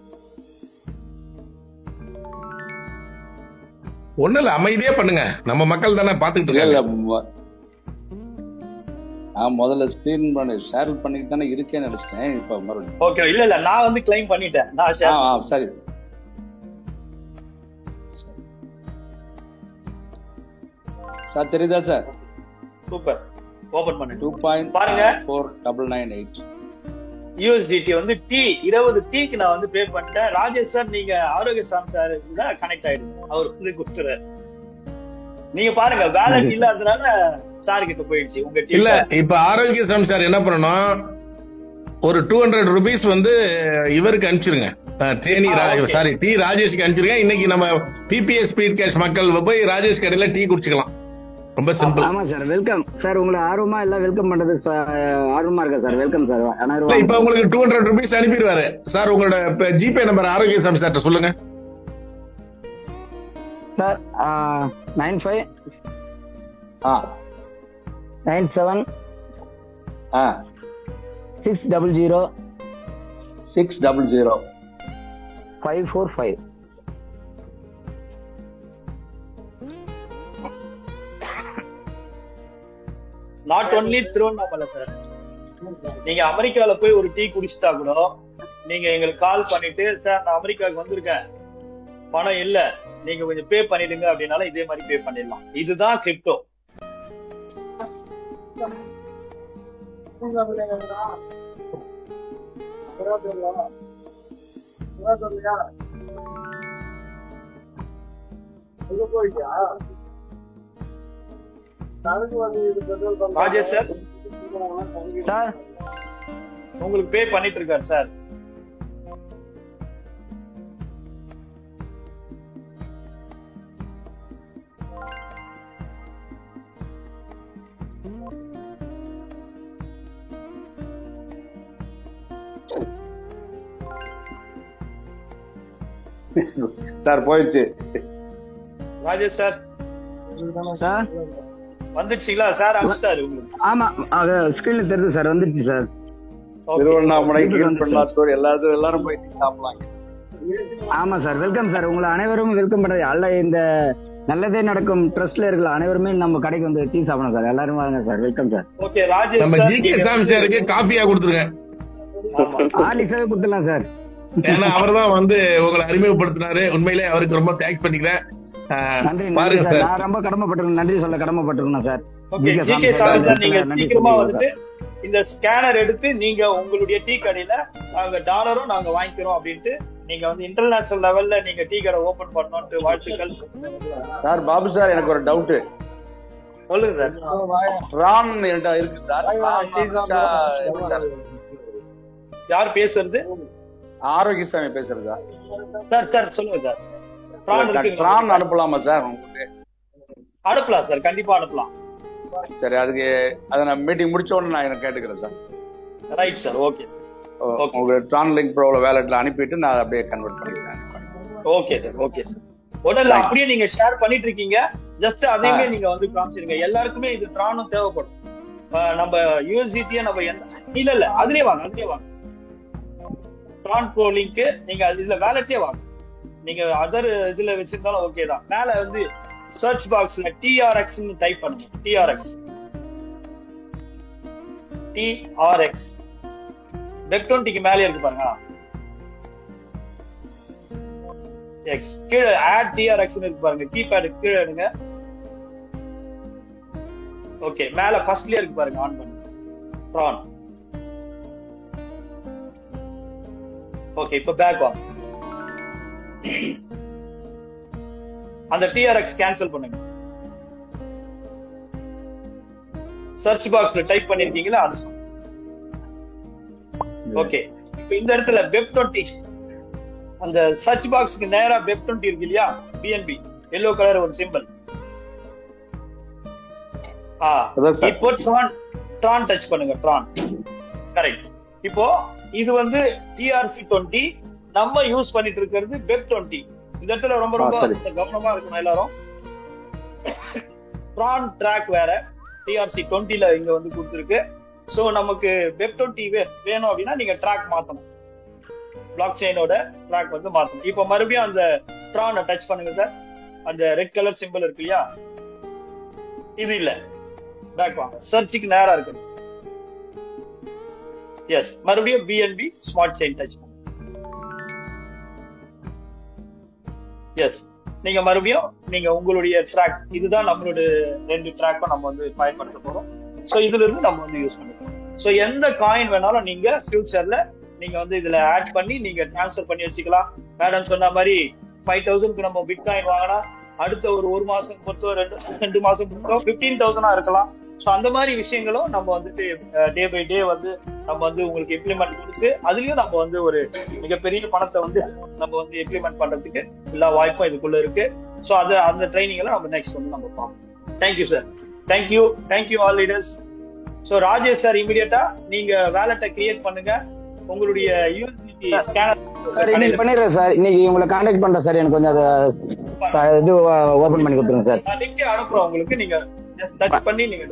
ஒண்ணு இல்ல, அமைதியா பண்ணுங்க, நம்ம மக்கள் தானே பாத்துக்கிட்டு இருக்காங்க. நான் முதல்ல ஸ்கிரீன் பண்ணி ஷேர் பண்ணிட்டு தானே இருக்கேன்னு நினைச்சிட்டேன். இப்ப மறுபடியும் ஓகே. இல்ல நான் வந்து கிளைம் பண்ணிட்டேன். நான் ஷேர். சரி சார், தெரியுதா சார்? சூப்பர். ஓபன் பண்ணுங்க. 2.4998 யூஎஸ்டிடி வந்து டீ 20 டீக்கு நான் வந்து பே பண்ணிட்டேன். ராஜேஷ் சார், நீங்க ஆரோக்கியசாமி சார் கனெக்ட் ஆயிடுங்க. அவர் வந்து கொடுத்துறாரு. நீங்க பாருங்க, வேலட் இல்லாதனால சார் கிட்ட போயிடுச்சு உங்க டீ. இல்ல, இப்ப ஆரோக்கியசாமி சார் என்ன பண்ணணும், ஒரு 200 rupees வந்து இவருக்கு அனுப்பிச்சிருங்க. தேனி சாரி டி ராஜேஷ்க்கு அனுப்பிச்சிருங்க. இன்னைக்கு நம்ம பிபிஎஸ் ஸ்பீட் கேஷ் மக்கள் போய் ராஜேஷ் கடையில டீ குடிச்சுக்கலாம். ரொம்ப சிம்பிள். ஆமா சார், வெல்கம் சார். உங்களை ஆர்வமா எல்லாம் வெல்கம் பண்றது ஆர்வமா இருக்கா சார்? Welcome sir. இப்ப உங்களுக்கு 200 rupees அனுப்பிடுவாரு சார். உங்களோட ஜிபே நம்பர் ஆரோக்கியசாமி சார் சொல்லுங்க sir. 95 97 600 545. Not only Tiruvannamalai sir, நீங்க அமெரிக்கால போய் ஒரு டீ குடிச்சிட்டா கூட நீங்க எங்களுக்கு கால் பண்ணிட்டு, சார் நான் அமெரிக்காவுக்கு வந்திருக்கேன், பணம் இல்ல, நீங்க கொஞ்சம் பே பண்ணிடுங்க அப்படின்னாலும் இதே மாதிரி பே பண்ணிடலாம். இதுதான் கிரிப்டோ. ராஜேஷ் சார், உங்களுக்கு பே பண்ணிட்டு இருக்காரு சார். சார் போயிடுச்சு. ராஜேஷ் சார் வந்துடுச்சுங்களா சார்? அனுப்பிச்சிட்டாரு உங்களுக்கு. ஆமா, ஸ்கிரீன்ல தெரியுது சார். வந்துடுச்சு சார். திருவண்ணாமலை எல்லாரும் போய் சாப்பிடலாம். ஆமா சார், வெல்கம் சார். உங்களை அனைவரும் வெல்கம் பண்றது. அல்ல, இந்த நல்லதே நடக்கும் ட்ரஸ்ட்ல இருக்கிற அனைவருமே நம்ம கடைக்கு வந்து டீ சாப்பிடணும் சார். எல்லாரும் வாங்க sir. Welcome sir. Okay Rajesh, நம்ம ஜிகே சாமி சாருக்கு காஃபியா கொடுத்துருங்க. ஆலிசாவே கொடுத்துடலாம் சார். ஏன்னா அவர் தான் வந்து உங்களை அறிமுகப்படுத்தினாரு. உண்மையிலே அவருக்கு ரொம்ப தேங்க்ஸ் பண்ணிக்கிறேன். பாருங்க சார், நான் ரொம்ப கடமைப்பட்டிருக்கேன். நன்றி சொல்ல கடமைப்பட்டிருக்கேன் சார். ஜிகே சார், நீங்க சீக்கிரமா வந்துட்டு இந்த ஸ்கேனர் எடுத்து நீங்க உங்களுடைய டீ கடையில நாங்க டாலரும் நாங்க வாங்கிக்கிறோம் அப்படின்ட்டு நீங்க வந்து இன்டர்நேஷனல் லெவல்ல நீங்க டீ கடை ஓபன் பண்ணணும்னு வாழ்த்துக்கள் சார். பாபு சார், எனக்கு ஒரு டவுட். சொல்லுங்க சார். ரான் இருக்கு சார். யார் பேசுறது? ஆரோக்கியசாமி பேசுறதா சார்? சார் சொல்லுங்க சார். பிரான் அனுப்பலாமா சார்? உங்களுக்கு அனுப்பலாம் சார், கண்டிப்பா அனுப்பலாம். சரி, அதுக்கு அதை நான் மீட்டிங் முடிச்ச உடனே நான் எனக்கு கேட்டுக்கிறேன் sir. Right sir. Okay sir. உங்களுக்கு ட்ரான் லிங்க் ப்ரோல வேலட்ல அனுப்பிட்டு நான் அப்படியே கன்வெர்ட் பண்ணிக்கிறேன். Okay sir. Okay sir. உடனே அப்படியே நீங்க ஷேர் பண்ணிட்டு இருக்கீங்க. ஜஸ்ட் அதையுமே நீங்க வந்து காமிச்சிருங்க. எல்லாருக்குமே இது ட்ரானும் தேவைப்படும். நம்ம யூஎஸ்டிடியை நம்ம இல்ல அதுலயே வாங்க. ட்ரான் ப்ரோ லிங்க் நீங்க இதுல வேலட்லயே வாங்க. நீங்க அதர் இதுல வச்சிருந்தாலும் ஓகே தான். மேல வந்து சர்ச் பாக்ஸ்ல TRX டைப் பண்ணுங்க. TRX வெப்20க்கு மேலே இருக்கு பாருங்க. எக்ஸ் கீழே ஆட் TRX இருக்கு பாருங்க. கீபேட் கீழே எடுங்க. ஓகே, மேல ஃபர்ஸ்ட்லயே இருக்கு பாருங்க. ஆன் பண்ணுங்க ட்ரான். ஓகே, இப்ப பேக் வாங்க. அந்த TRX கேன்சல் பண்ணுங்க. சர்ச் பாக்ஸ்ல டைப் பண்ணிருக்கீங்களா அது. ஓகே, இப்போ இந்த இடத்துல வெப்20 அந்த சர்ச் பாக்ஸ்க்கு நேரா வெப்20 இருக்கு இல்லையா, BNB yellow கலர் ஒரு சிம்பிள். இப்போ ட்ரான் டச் பண்ணுங்க. Tron correct. இப்போ இது வந்து TRC20 நம்ம யூஸ் பண்ணிட்டு இருக்கிறது வெப்20. இந்த இடத்துல ரொம்ப கவனமா இருக்கணும் எல்லாரும். ட்ரான் ட்ராக் வேற, TRC20ல இங்க வந்து கொடுத்துருக்கு. சோ நமக்கு வெப்20 வேணும் அப்படின்னா நீங்க ட்ராக் மாத்தணும். பிளாக் செயினோட ட்ராக் வந்து மாத்தணும். இப்போ மறுபடியும் அந்த ட்ரானை டச் பண்ணுங்க சார். அந்த ரெட் கலர் சிம்பிள் இருக்கு இல்லையா, இது இல்ல. பேக் வாங்க. சர்ச்சுக்கு நேரா இருக்கு. எஸ், மறுபடியும் BNB ஸ்மார்ட் செயின் டச் பண்ணுங்க. எஸ், நீங்க மறுபடியும் நீங்க உங்களுடைய ட்ராக், இதுதான் நம்மளுடைய 2 ட்ராக்கும் நம்ம வந்து பயன்படுத்த போறோம். சோ இதுல இருந்து நம்ம வந்து யூஸ் பண்ணிக்கலாம். சோ எந்த காயின் வேணாலும் நீங்க ஃபியூச்சர்ல நீங்க வந்து இதுல ஆட் பண்ணி நீங்க ட்ரான்ஸ்ஃபர் பண்ணி வச்சுக்கலாம். மேடம் சொன்ன மாதிரி 5000க்கு நம்ம பிட்காயின் வாங்கினா அடுத்த ஒரு மாசம் பொறுத்தோ 2 மாசம் பொறுத்தோ 15,000 இருக்கலாம். சோ அந்த மாதிரி விஷயங்களும் நம்ம வந்துட்டு டே பை டே வந்து நம்ம வந்து உங்களுக்கு இம்ப்ளிமெண்ட் கொடுத்து அதுலயும் நம்ம வந்து ஒரு மிகப்பெரிய பணத்தை வந்து நம்ம வந்து இம்ப்ளிமெண்ட் பண்றதுக்கு எல்லா வாய்ப்பும் இதுக்குள்ள இருக்கு. சோ அந்த ட்ரைனிங் எல்லாம் நம்ம நெக்ஸ்ட் வந்து நம்ம பார்ப்போம். Thank you sir. Thank you all leaders. So Rajesh sir, இமிடியேட்டா நீங்க வேலட்டை கிரியேட் பண்ணுங்க. உங்களுடைய யூஎஸ்டிடி ஸ்கேனர் சார் இன்னைக்கு பண்ணிடுறேன் சார். இன்னைக்கு உங்களை கான்டாக்ட் பண்றேன் சார். எனக்கு கொஞ்சம் இது ஓபன் பண்ணி கொடுத்துருங்க சார். லிங்க் அனுப்புறேன் உங்களுக்கு. நீங்க ஜஸ்ட் டச் பண்ணி நீங்க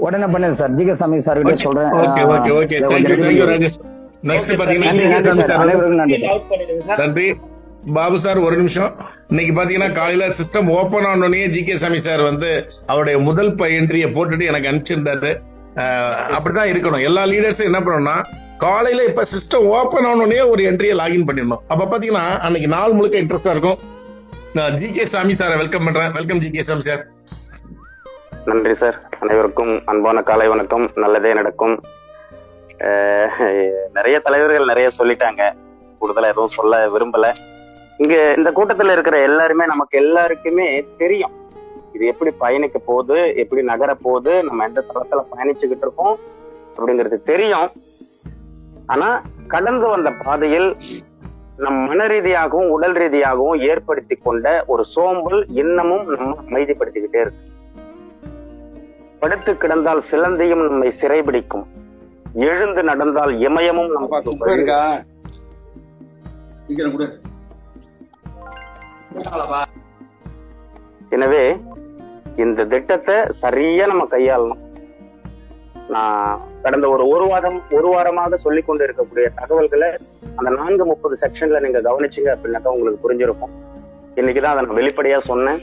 உடனே பண்ணிடுறேன் சார். ஜிகே சாமி சார் கிட்ட சொல்றேன். Okay thank you Rajesh. நெக்ஸ்ட் பாத்தீங்கன்னா நன்றி பாபு சார். ஒரு நிமிஷம். இன்னைக்கு பாத்தீங்கன்னா காலையில சிஸ்டம் ஓபன் ஆனோடனே ஜிகே சாமி சார் வந்து அவருடைய முதல் என்ட்ரியை போட்டுட்டு எனக்கு அனுப்பிச்சிருந்தாரு. அப்படிதான் இருக்கணும். எல்லா லீடர்ஸும் என்ன பண்ணணும்னா காலையில இப்ப சிஸ்டம் ஓபன் ஆனோடனே ஒரு என்ட்ரியை லாகின் பண்ணிடணும். அப்ப பாத்தீங்கன்னா அன்னைக்கு நாள் முழுக்க இன்ட்ரெஸ்டா இருக்கும். நான் ஜிகே சாமி சாரை வெல்கம் பண்றேன். வெல்கம் ஜிகே சாமி சார். நன்றி சார். அனைவருக்கும் அன்பான காலை வணக்கம். நல்லதே நடக்கும். நிறைய தலைவர்கள் நிறைய சொல்லிட்டாங்க. கூடுதலா எதுவும் சொல்ல விரும்பல. இங்க இந்த கூட்டத்துல இருக்கிற எல்லாருமே நமக்கு எல்லாருக்குமே தெரியும் இது எப்படி பயணிக்க போகுது, எப்படி நகர போகுது, நம்ம எந்த தளத்துல பயணிச்சுக்கிட்டு இருக்கோம் அப்படிங்கிறது தெரியும். ஆனா கடந்து வந்த பாதையில் நம் மன ரீதியாகவும் உடல் ரீதியாகவும் ஏற்படுத்தி கொண்ட ஒரு சோம்பல் இன்னமும் நம்ம அமைதிப்படுத்திக்கிட்டே இருக்கு. படுத்து கிடந்தால் சிலந்தையும் நம்மை சிறைபிடிக்கும், எழுந்து நடந்தால் இமயமும் நமக்கு. எனவே இந்த திட்டத்தை சரியா நம்ம கையாளணும். நான் கடந்த ஒரு வாரமாக சொல்லிக் கொண்டு இருக்கக்கூடிய தகவல்களை அந்த 4:30 செக்ஷன்ல நீங்க கவனிச்சீங்க அப்படின்னாக்கா உங்களுக்கு புரிஞ்சிருக்கும். இன்னைக்குதான் அதை நான் வெளிப்படையா சொன்னேன்.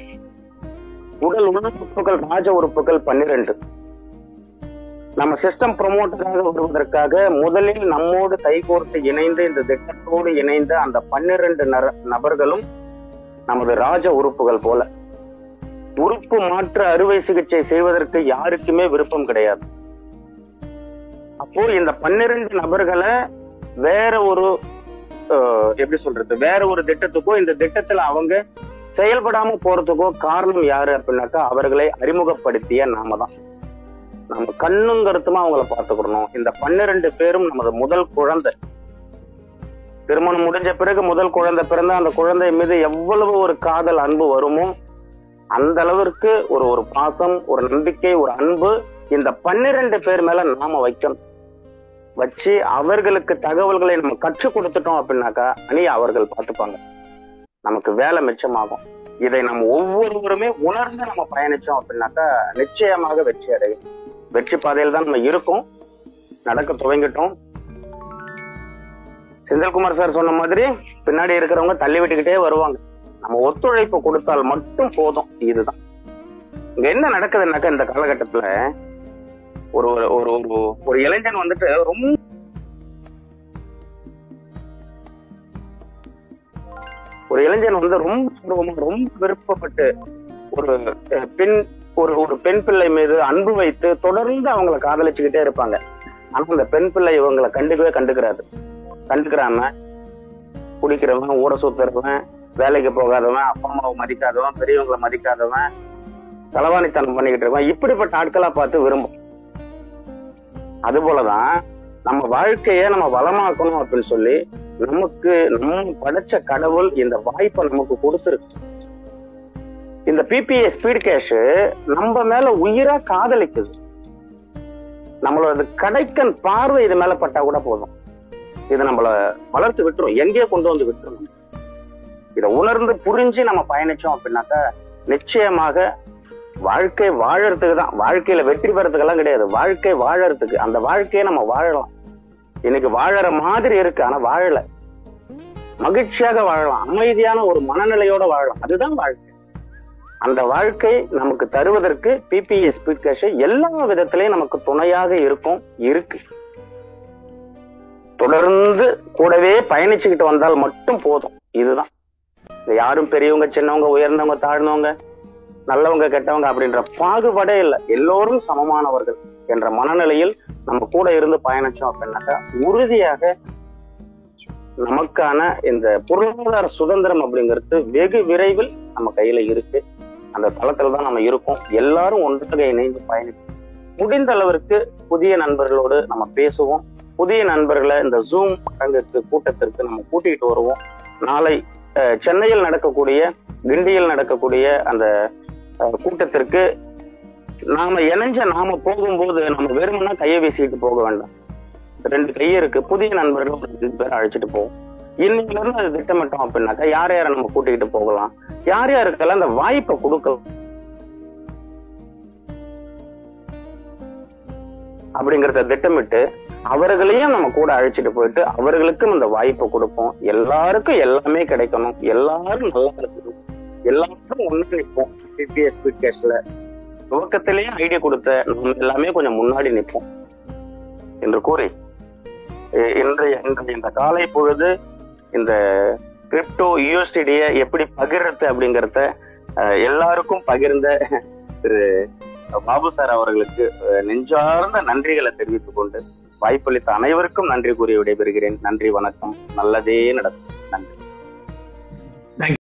உடல் உறுப்புகள், ராஜ உறுப்புகள் 12. நம்ம சிஸ்டம் ப்ரொமோட்டராக வருவதற்காக முதலில் நம்மோடு கைகோர்த்து இணைந்து இந்த திட்டத்தோடு இணைந்த அந்த 12 நபர்களும் நமது ராஜ உறுப்புகள் போல. உறுப்பு மாற்று அறுவை சிகிச்சை செய்வதற்கு யாருக்குமே விருப்பம் கிடையாது. அப்போ இந்த 12 நபர்களை வேற ஒரு எப்படி சொல்றது, வேற ஒரு திட்டத்துக்கோ இந்த திட்டத்துல அவங்க செயல்படாம போறதுக்கோ காரணம் யாரு அப்படின்னாக்கா அவர்களை அறிமுகப்படுத்திய நாம தான். நம்ம கண்ணும் கருத்துமா அவங்களை பார்த்துக்கணும். இந்த 12 பேரும் நமது முதல் குழந்தை. திருமணம் முடிஞ்ச பிறகு முதல் குழந்தை பிறந்தா அந்த குழந்தை மீது எவ்வளவு ஒரு காதல் அன்பு வருமோ அந்த அளவிற்கு ஒரு பாசம், ஒரு நம்பிக்கை, ஒரு அன்பு இந்த 12 பேர் மேல நாம வைக்கணும். வச்சு அவர்களுக்கு தகவல்களை நம்ம கற்றுக் கொடுத்துட்டோம் அப்படின்னாக்கா அவர்கள் பார்த்துப்பாங்க. நமக்கு வேலை மிச்சமாகும். இதை நம்ம ஒவ்வொருவருமே உணர்ந்து நம்ம பயணிச்சோம் அப்படின்னாக்கா நிச்சயமாக வெற்றி அடையும். வெற்றி பாதையில் தான் நம்ம இருக்கோம், நடக்க துவங்கிட்டோம். செந்தில்குமார் சார் சொன்ன மாதிரி பின்னாடி இருக்கிறவங்க தள்ளி விட்டுக்கிட்டே வருவாங்க. நம்ம ஒத்துழைப்பு கொடுத்தால் மட்டும் போதும். இதுதான் இங்க என்ன நடக்குதுன்னாக்கா, இந்த காலகட்டத்துல ஒரு ஒரு ஒரு இளைஞன் வந்துட்டு ரொம்ப ரொம்ப விருப்பப்பட்டு ஒரு பெண் பிள்ளை மீது அன்பு வைத்து தொடர்ந்து அவங்களை காதலிச்சுக்கிட்டே இருப்பாங்க. ஆனா அந்த பெண் பிள்ளை இவங்களை கண்டுக்கிறாம குடிக்கிறவன், ஊட சுத்துறவன், வேலைக்கு போகாதவன், அப்பா அம்மாவை மதிக்காதவன், பெரியவங்களை மதிக்காதவன், களவாணித்தனம் பண்ணிக்கிட்டு இருக்கான், இப்படிப்பட்ட ஆட்களா பார்த்து விரும்பும். அது போலதான் நம்ம வாழ்க்கைய நம்ம வளமாக்கணும் அப்படின்னு சொல்லி நம்ம படைச்ச கடவுள் இந்த வாய்ப்பை நமக்கு கொடுத்துருக்கு. இந்த பிபிஏ ஸ்பீட் கேஷ் நம்ம மேல உயிரா காதலிக்குது. நம்மளோட கடைக்கன் பார்வை இது மேல பட்டா கூட போதும், இதை நம்மள வளர்த்து விட்டுரும், எங்கேயோ கொண்டு வந்து விட்டுரும். இதை உணர்ந்து புரிஞ்சு நம்ம பயணிச்சோம் அப்படின்னாக்கா நிச்சயமாக வாழ்க்கை வாழறதுக்கு தான். வாழ்க்கையில வெற்றி பெறதுக்கெல்லாம் கிடையாது, வாழ்க்கை வாழறதுக்கு. அந்த வாழ்க்கையை நம்ம வாழலாம். இன்னைக்கு வாழற மாதிரி இருக்கு, ஆனா வாழல. மகிழ்ச்சியாக வாழலாம், அமைதியான ஒரு மனநிலையோட வாழலாம். அதுதான் வாழ்க்கை. அந்த வாழ்க்கை நமக்கு தருவதற்கு பிபிஏ ஸ்பீட் கேஷ் எல்லா விதத்திலையும் நமக்கு துணையாக இருக்கு. தொடர்ந்து கூடவே பயணிச்சுக்கிட்டு வந்தால் மட்டும் போதும். இதுதான். யாரும் பெரியவங்க, சின்னவங்க, உயர்ந்தவங்க, தாழ்ந்தவங்க, நல்லவங்க, கெட்டவங்க அப்படின்ற பாகுபாடே இல்லை. எல்லோரும் சமமானவர்கள் என்ற மனநிலையில் நம்ம கூட இருந்து பயணிச்சோம் அப்படின்னாக்கா உறுதியாக நமக்கான இந்த பொருளாதார சுதந்திரம் அப்படிங்கிறது வெகு விரைவில் நம்ம கையில இருக்கு. அந்த தளத்துல தான் நம்ம இருக்கோம். எல்லாரும் ஒன்றாக இணைந்து பயணிப்போம். முடிந்த அளவிற்கு புதிய நண்பர்களோடு நம்ம பேசுவோம். புதிய நண்பர்களை இந்த ஜூம் கூட்டத்திற்கு நம்ம கூட்டிகிட்டு வருவோம். நாளை சென்னையில் நடக்கக்கூடிய, கிண்டியில் நடக்கக்கூடிய அந்த கூட்டத்திற்கு நாம போகும்போது நம்ம வெறுமனா கையை வீசிக்கிட்டு போக வேண்டாம். 2 கை இருக்கு. புதிய நண்பர்கள் ஒரு 2 பேர் அழைச்சிட்டு போவோம். இன்னைக்குல இருந்து அது திட்டமிட்டோம் அப்படின்னாக்கா யார் யாரை நம்ம கூட்டிகிட்டு போகலாம், யார் யாருக்கெல்லாம் அந்த வாய்ப்பை கொடுக்கலாம் அப்படிங்கறத திட்டமிட்டு அவர்களையும் நம்ம கூட அழைச்சிட்டு போயிட்டு அவர்களுக்கும் இந்த வாய்ப்பை கொடுப்போம். எல்லாருக்கும் எல்லாமே கிடைக்கணும், எல்லாரும் நல்லா இருக்கணும், எல்லாரும் ஒண்ணு நிற்போம். பிபிஏ ஸ்பீட் கேஷ்ல துவக்கத்திலேயே ஐடியா கொடுத்த நம்ம எல்லாமே கொஞ்சம் முன்னாடி நிற்போம் என்று கூறி இன்றைய இந்த காலை பொழுது இந்த கிரிப்டோ யூஎஸ்டிடிய எப்படி பகிர்றது அப்படிங்கறத எல்லாருக்கும் பகிர்ந்த திரு பாபு சார் அவர்களுக்கு நெஞ்சார்ந்த நன்றிகளை தெரிவித்துக் கொண்டு வாய்ப்பளித்த அனைவருக்கும் நன்றி கூறி விடைபெறுகிறேன். நன்றி, வணக்கம். நல்லதே நடக்கும்.